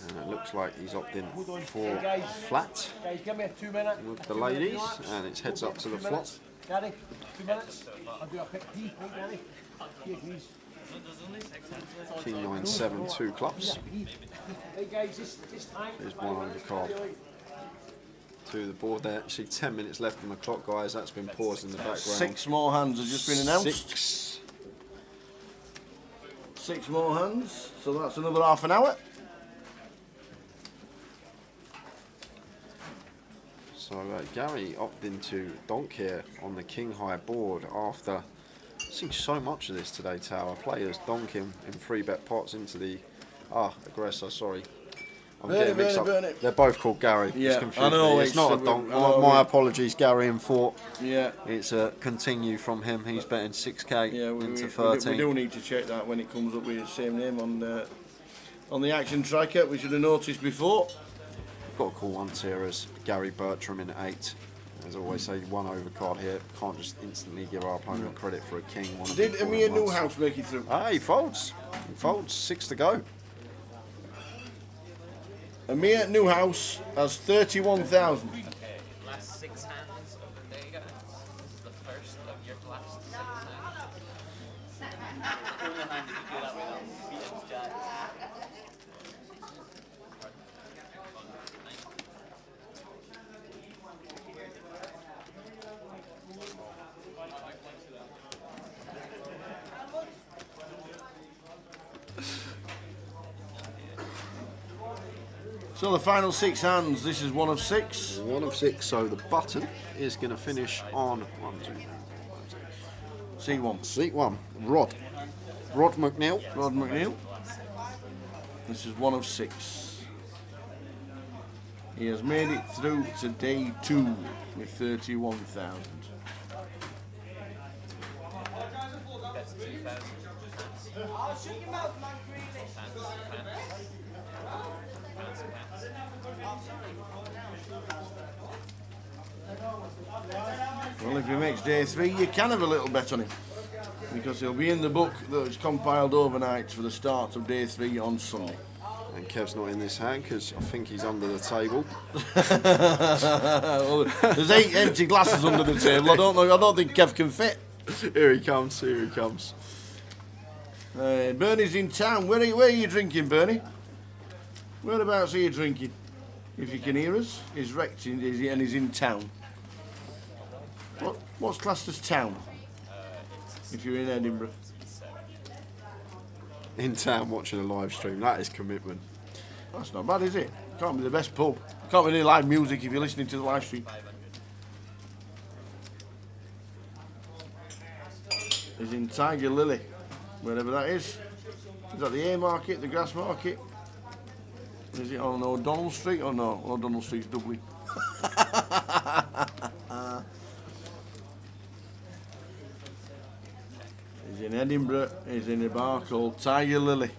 And it looks like he's opted for flat Guys, give me a 2-minute. with the ladies, and it's heads up to the flop. Gary, 2 minutes. I'll do a quick pee, right, Gary? He agrees. King 9, 7, 2 clubs. Hey guys, this time. There's one over the card. To the board there. You see 10 minutes left on the clock, guys. That's been paused in the background. 6 more hands have just been announced. 6. 6 more hands, so that's another half an hour. So Gary opted into donk here on the king high board after seeing so much of this today, Tower. Players donking in 3-bet pots into the Aggressor, sorry. I'm Bernie, getting mixed Bernie, up. Bernie. They're both called Gary. Yeah, It's confusing I know, me. It's it's not a a donk. bit- I know, My we- apologies, Gary in Fort. Yeah. It's a continue from him. He's betting 6k Yeah, into we 13. do need to check that when it comes up with the same name on the action tracker. We should have noticed before. Got to call once here as Gary Bertram in 8. As I always say, one overcard here. Can't just instantly give our opponent credit for a king. Did Amir Newhouse make it through? He folds. He folds. 6 to go. Amir Newhouse has 31,000. Okay, last 6 hands of the day, guys. This is the first of your last 6 hands. Only hand you can do that without beating Jack. So the final 6 hands, this is 1 of 6. 1 of 6, so the button is going to finish on 1, 2, 3, C1. Seat 1. Rod McNeil. Rod McNeil. This is 1 of 6. He has made it through to day 2 with 31,000. That's 2,000. Well, if he makes day 3, you can have a little bet on him. Because he'll be in the book that's compiled overnight for the start of day 3 on Sunday. And Kev's not in this hand because I think he's under the table. Well, there's 8 empty glasses under the table. I don't think Kev can fit. Here he comes, here he comes. Bernie's in town. Where are you drinking, Bernie? Whereabouts are you drinking? If you can hear us, he's wrecked and he's in town. What's classed as town? If you're in Edinburgh. In town watching a live stream, that is commitment. That's not bad, is it? Can't be the best pub. Can't be any live music if you're listening to the live stream. He's in Tiger Lily, wherever that is. Is that the Haymarket, the Grass Market? Is it on O'Donnell Street or no? O'Donnell Street's Dublin. He's in Edinburgh. He's in a bar called Tiger Lily.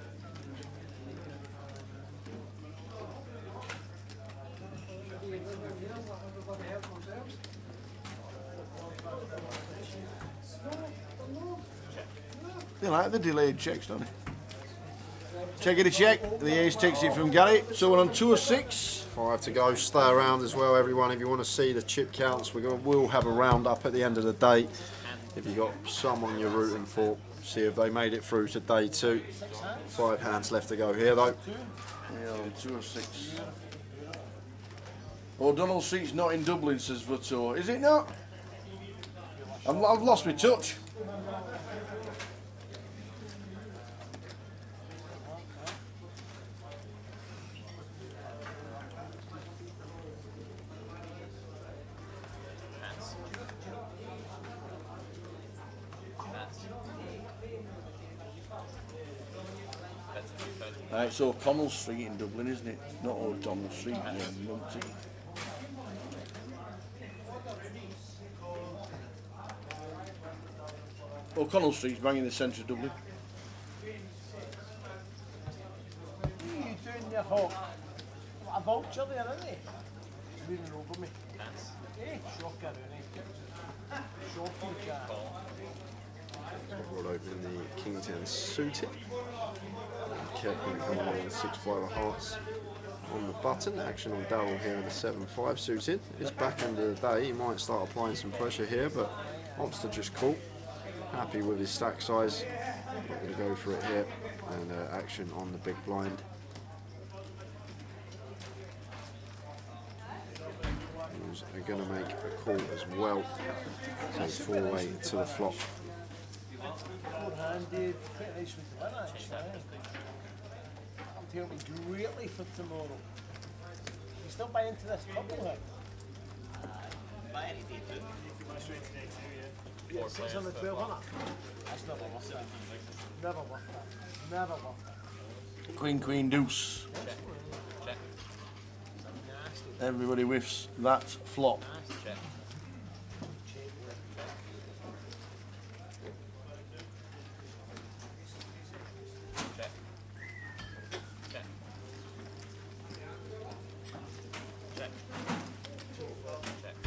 They like the delayed checks, don't they? Checking a check. The ace takes it from Gary. So we're on 2 of 6. 5 to go. Stay around as well, everyone. If you want to see the chip counts, we'll have a roundup at the end of the day. If you've got someone you're rooting for, see if they made it through to day 2. 5 hands left to go here, though. Yeah, on 2 of 6. O'Donnell Street's not in Dublin, says Votto. Is it not? I've lost my touch. Right, so O'Connell Street in Dublin, isn't it? Not O'Donnell Street, you numpty. O'Connell Street's bang in the centre of Dublin. What are you doing there, Hawk? A vulture there, isn't he? He's moving over me. Eh? Shocker, isn't he? Shocking, Jack. We'll open the King 10 suited. Kevin coming on with 6-5 of hearts on the button. Action on Darryl here in the 7-5 suited. It's back end of the day. He might start applying some pressure here, but opts to just call. Happy with his stack size. Not going to go for it here. And action on the big blind. Who's going to make a call as well. So it's 4-way to the flop. Four-handed, quite nice with the win, actually. That'll help me greatly for tomorrow. You still buy into this couple here? Buy any day 2. Yeah, 6 on the 12, isn't it? That's never worth that. Never worth that. Never worth that. Queen, queen, deuce. Check. Everybody whiffs that flop. Check. Check. Check. Check. Check.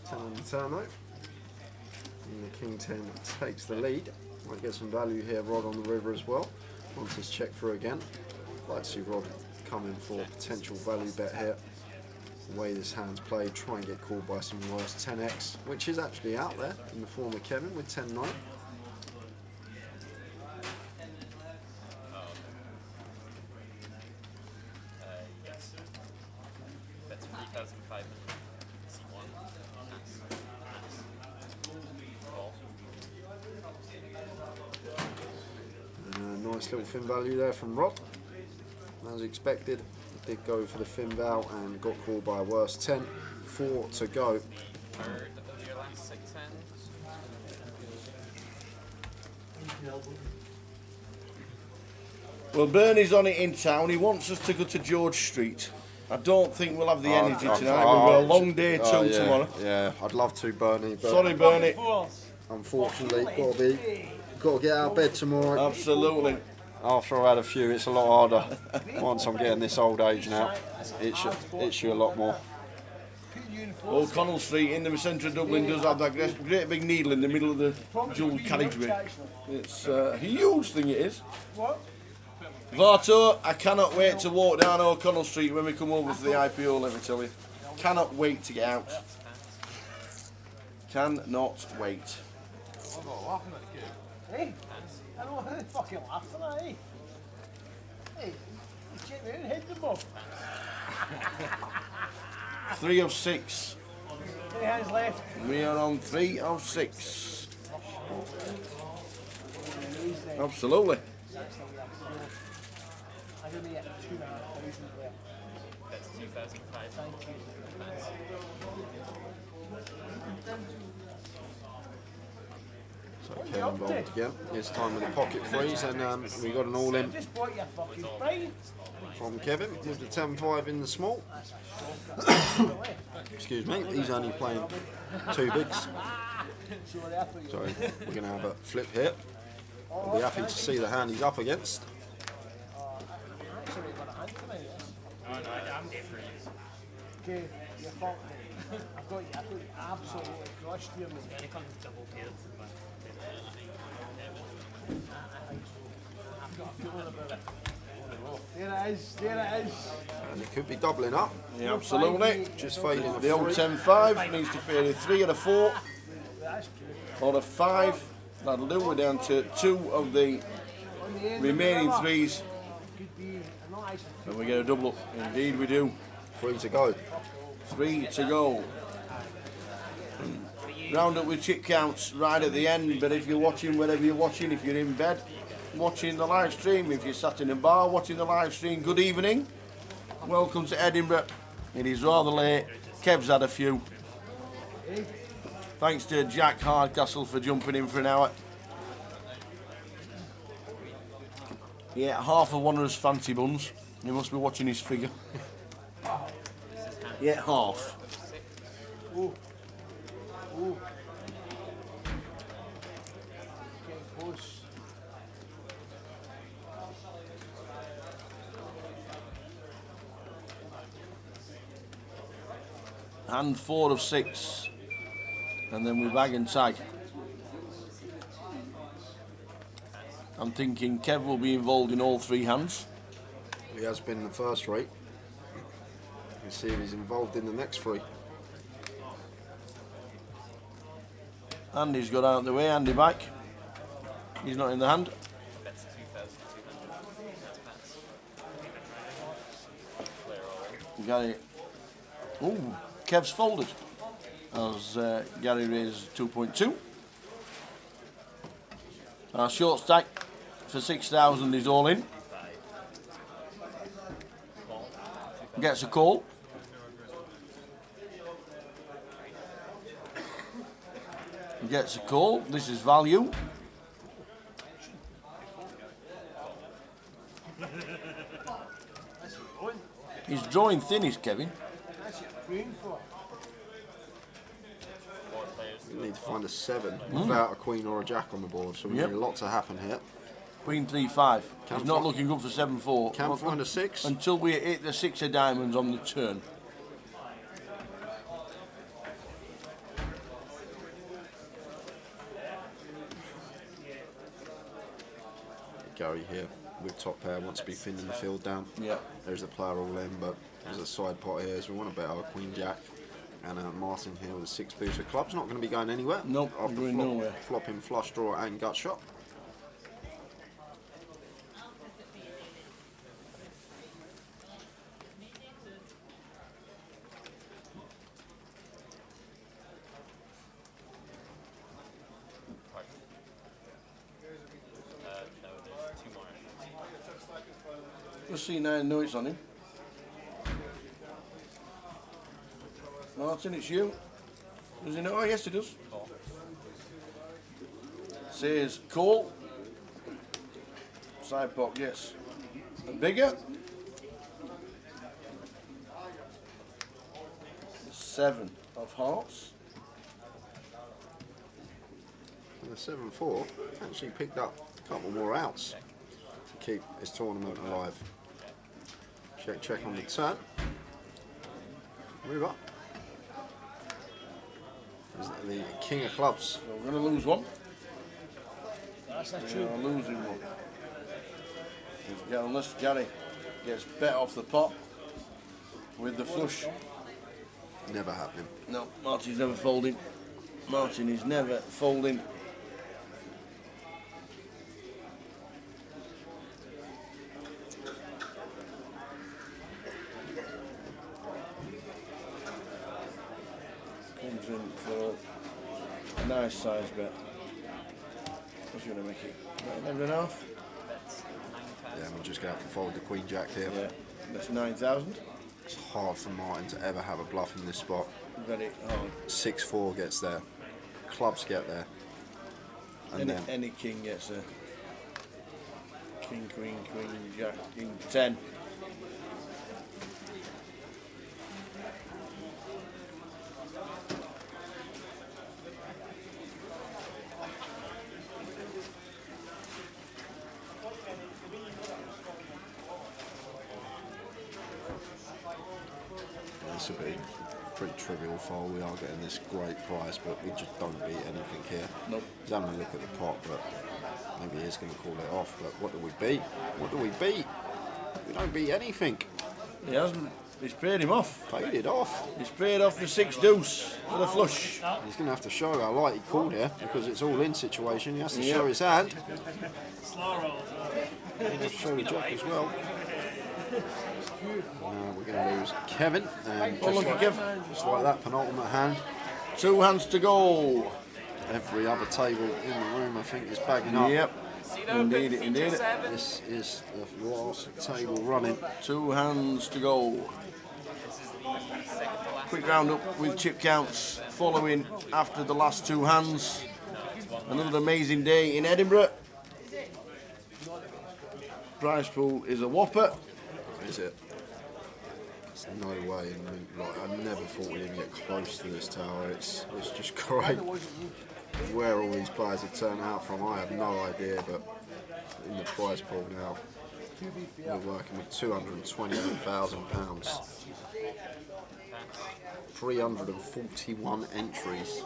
10 on the turn though. And the King 10 takes the lead. Might get some value here, Rod on the river as well. Once it's checked through again. Like to see Rod come in for potential value bet here. The way this hand's played, try and get called by some worse 10x, which is actually out there in the form of Kevin with 10-9. Yes. That's 3,500. C1. Call. Nice little fin value there from Rod. As expected, did go for the fin val and got called by a worse 10. 4 to go. Third of your last 6 hands. Well, Bernie's on it in town. He wants us to go to George Street. I don't think we'll have the energy tonight. We've got a long day too tomorrow. Yeah, I'd love to, Bernie. But Sorry, Bernie. unfortunately, got to get out of bed tomorrow. Absolutely. After I had a few, it's a lot harder. Once I'm getting this old age now, it's you a lot more. O'Connell Street in the centre of Dublin does have that great big needle in the middle of the dual carriageway. It's a huge thing, it is. Varto, I cannot wait to walk down O'Connell Street when we come over to the IPO, let me tell you. Cannot wait to get out. Cannot wait. Hey, I don't know who fucking laughing at, eh? Hey, you check me out and hit them off. 3 of 6. 3 hands left. We are on 3 of 6. Absolutely. I'm going to be at 2,500 left. That's 2,500. Thank you. So Kevin involved again. It's time with the pocket freeze, and we got an all-in Just bought your fucking brain. from Kevin with the 10-5 in the small. Excuse me, he's only playing 2 bigs. So we're going to have a flip here. I'll be happy to see the hand he's up against. I'm different. Okay, you're fucked. I've got you absolutely crushed you. It's going to come double paired. I've got a feeling about it. There it is, there it is. And it could be doubling up. Yeah, absolutely. Just fading a The old 3. 10-5 needs to fade a 3 and a 4 or a 5. That'll do. We're down to 2 of the remaining 3s. Could be a nice. And we get a double up. Indeed we do. 3 to go. 3 to go. Round up with chip counts right at the end, but if you're watching, wherever you're watching, if you're in bed, watching the live stream, if you're sat in a bar watching the live stream, good evening. Welcome to Edinburgh. It is rather late. Kev's had a few. Thanks to Jack Harcastle for jumping in for an hour. Yeah, half of one of us fancy buns. He must be watching his figure. Yeah, half. Ooh. Ooh. Getting close. And 4 of 6. And then we bag and tag. I'm thinking Kev will be involved in all 3 hands. He has been in the first 3. Let's see if he's involved in the next 3. Andy's got out of the way, Andy back. He's not in the hand. That's 2,200. That's pass. Clear all. Gary. Ooh, Kev's folded. As Gary raised 2.2. Our short stack for 6,000 is all in. Gets a call. Gets a call. This is value. He's drawing thin, is Kevin. That's your queen for. We need to find a 7 without a queen or a jack on the board, so we Yep. need a lot to happen here. Queen 3-5. Can't He's not fi- looking good for 7-4. Can't find a 6. Until we hit the 6 of diamonds on the turn. Gary here with top pair wants to be thinning the field down. Yeah. There's a player all in, but there's a side pot here, so we want to bet our queen jack. And Martin here with a 6 booster. Club's not going to be going anywhere. Nope, after going nowhere. flopping flush draw and gut shot. No, there's 2 more. Just see 9 notes on him. Martin, it's you. Does he know? Oh, yes, he does. Says call. Side pot gets a bigger. 7 of hearts. And the 7-4 actually picked up a couple more outs to keep his tournament alive. Check on the turn. Move up. Is that the king of clubs? So we're going to lose one. That's a We two. are losing one. Unless Gary gets bet off the pot with the flush. Never happening. No, Martin's never folding. Martin is never folding. Comes in for a nice size bet. What's he going to make it? About 11.5? Yeah, we're just going to have to fold the queen jack here. Yeah, that's 9,000. It's hard for Martin to ever have a bluff in this spot. Very hard. 6-4 gets there. Clubs get there. And then Any king gets a king, queen, jack, king, 10. this will be pretty trivial fold. We are getting this great prize, but we just don't beat anything here. Nope. He's having a look at the pot, but maybe he's going to call it off. But what do we beat? What do we beat? We don't beat anything. He hasn't. He's paid him off. Paid it off. He's paid off the 6 deuce for the flush. He's going to have to show how light he called here because it's all in situation. He has to show his hand. Slow roll as well. He has to show the jack as well. We're going to lose Kevin. And Oh, look at Kev. just like that, penultimate hand. 2 hands to go. Every other table in the room, I think, is bagging up. Yep. Indeed, indeed. This is the last table running. 2 hands to go. Quick roundup with chip counts following after the last 2 hands. Another amazing day in Edinburgh. Prize pool is a whopper. Is it? There's no way. I never thought we'd even get close to this tower. It's just great. Where all these players have turned out from, I have no idea. But in the prize pool now, we're working with £228,000. 341 entries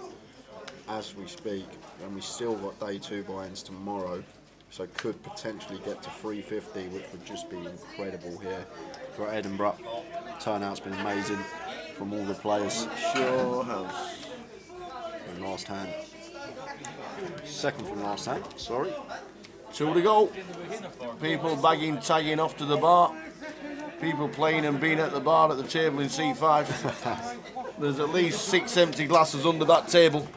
as we speak, and we still got day 2 buy-ins tomorrow. So could potentially get to 350, which would just be incredible here for Edinburgh. Turnout's been amazing from all the players. Sure has. And last hand. Second from last hand, sorry. 2 to go. People bagging, tagging off to the bar. People playing and being at the bar at the table in C5. There's at least 6 empty glasses under that table.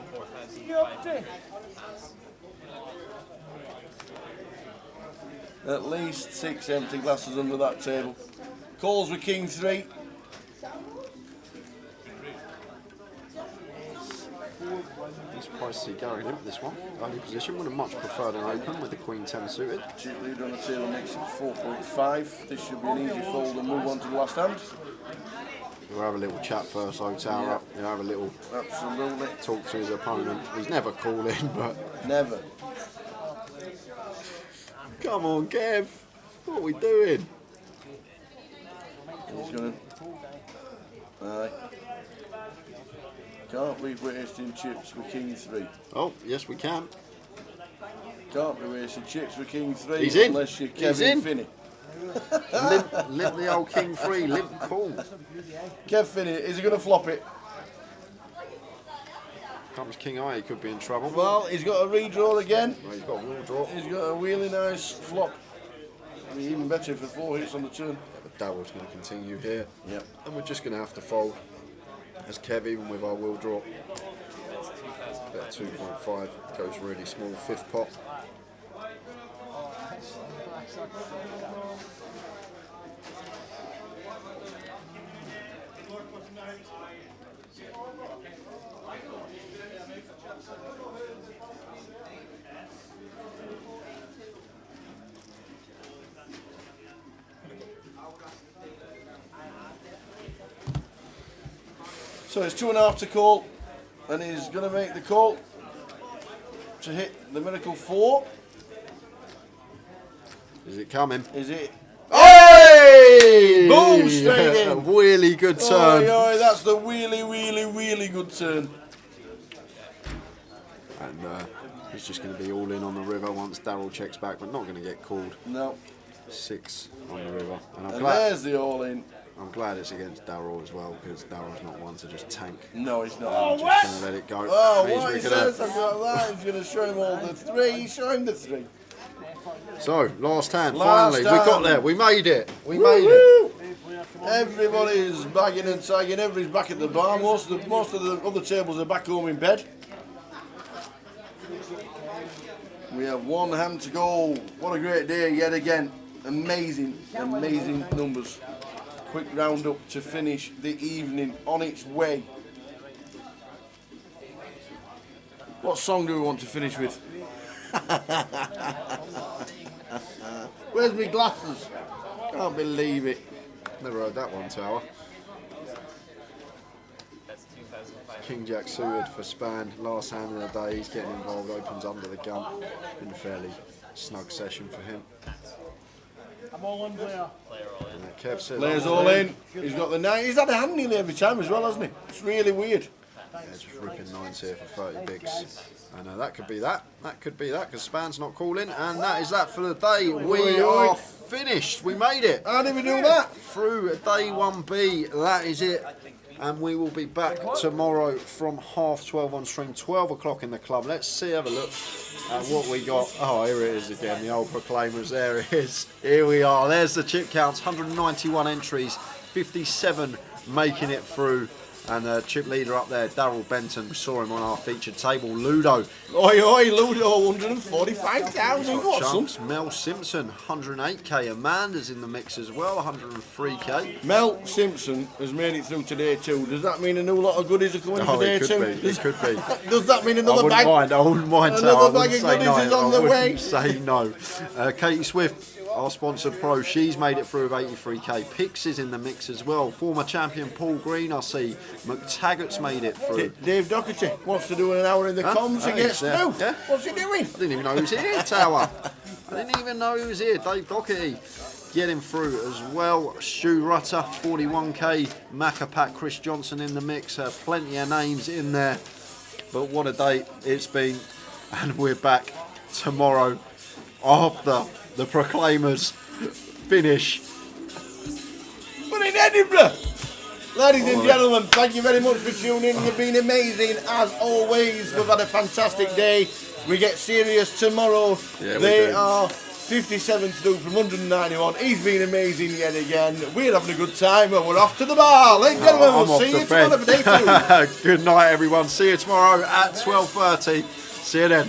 At least 6 empty glasses under that table. Calls with King 3. I'm surprised to see Gary limp this one. Only position, would have much preferred an open with the Queen 10 suited. Chip leader on the table makes it 4.5. This should be an easy fold and move on to the last hand. He'll have a little chat first, though, Tower up. He'll have a little Absolutely. talk to his opponent. He's never calling, but... Never. Come on, Kev. What are we doing? He's going to... Aye. Can't be wasting chips for King 3. Oh, yes, we can. Can't be wasting chips for King 3 He's in. unless you're He's Kevin in. Finney. Limp the old King 3, limp cool. Kev Finney, is he going to flop it? Comes King I, he could be in trouble. Well, he's got a redraw again. No, he's got a wheel draw. He's got a really nice flop. It'd be even better if the 4 hits on the turn. But Darrell's going to continue here. Yep. And we're just going to have to fold. As Kev, even with our wheel draw. Bet 2.5 goes really small, 5th pot. So it's 2.5 to call, and he's going to make the call to hit the miracle 4. Is it coming? Is it? Hey! Boom, straight in. A really good turn. Oi, that's the really good turn. And he's just going to be all in on the river once Darrell checks back, but not going to get called. No. 6 on the river. And And there's the all in. I'm glad it's against Darrell as well, because Darrell's not one to just tank. No, he's not. Just going to let it go. Oh, Means what we're he gonna- says about that, he's going to show him all the 3. Show him the 3. So, last hand, Last finally. We got hand. there. We made it. We made it. Everybody's bagging and tagging. Everybody's back at the bar. Most of the other tables are back home in bed. We have 1 hand to go. What a great day yet again. Amazing numbers. Quick roundup to finish the evening on its way. What song do we want to finish with? Where's my glasses? Can't believe it. Never heard that one, Tower. That's 2,500. King Jack suited for Span. Last hand of the day. He's getting involved. Opens under the gun. Been a fairly snug session for him. I'm all in, Blair. Player all in. And Kev said, Players all in. He's got the 9. He's had a hand nearly every time as well, hasn't he? It's really weird. Yeah, just ripping 9s here for 30 bigs. And that could be that. That could be that, because Span's not calling. And that is that for the day. We are finished. We made it. How did we do that? Through day 1B. That is it. And we will be back tomorrow from 12:30 on stream, 12 o'clock in the club. Let's see, have a look at what we got. Oh, here it is again, the old Proclaimers. There it is. Here we are. There's the chip counts, 191 entries, 57 making it through. And the chip leader up there, Darrell Benton. We saw him on our featured table. Ludo. Oi, Ludo, 145,000. Got some. Chunks. Mel Simpson, 108k. Amanda's in the mix as well, 103k. Mel Simpson has made it through today too. Does that mean a new lot of goodies are coming for day it could two? be. It could be. Does that mean I another wouldn't bag? mind. I wouldn't mind. Another I wouldn't bag of say goodies no. is on I the way. wouldn't say no. Katie Swift, our sponsored pro, she's made it through with 83k. Pix is in the mix as well. Former champion Paul Green, I see. McTaggart's made it through. Dave Doherty wants to do an hour in the comms. He gets through. Yeah. What's he doing? I didn't even know he was here, Tower. I didn't even know he was here. Dave Doherty getting through as well. Stu Rutter, 41k. Macapat, Chris Johnson in the mix. Plenty of names in there. But what a day it's been. And we're back tomorrow after the Proclaimers finish. But in Edinburgh! Ladies and gentlemen, thank you very much for tuning in. You've been amazing as always. We've had a fantastic day. We get serious tomorrow. Yeah, we they do. are 57 through from 191. He's been amazing yet again. We're having a good time and we're off to the bar. Ladies and gentlemen, I'm we'll off see to you tomorrow bed. for day 2. Good night, everyone. See you tomorrow at 12:30. See you then.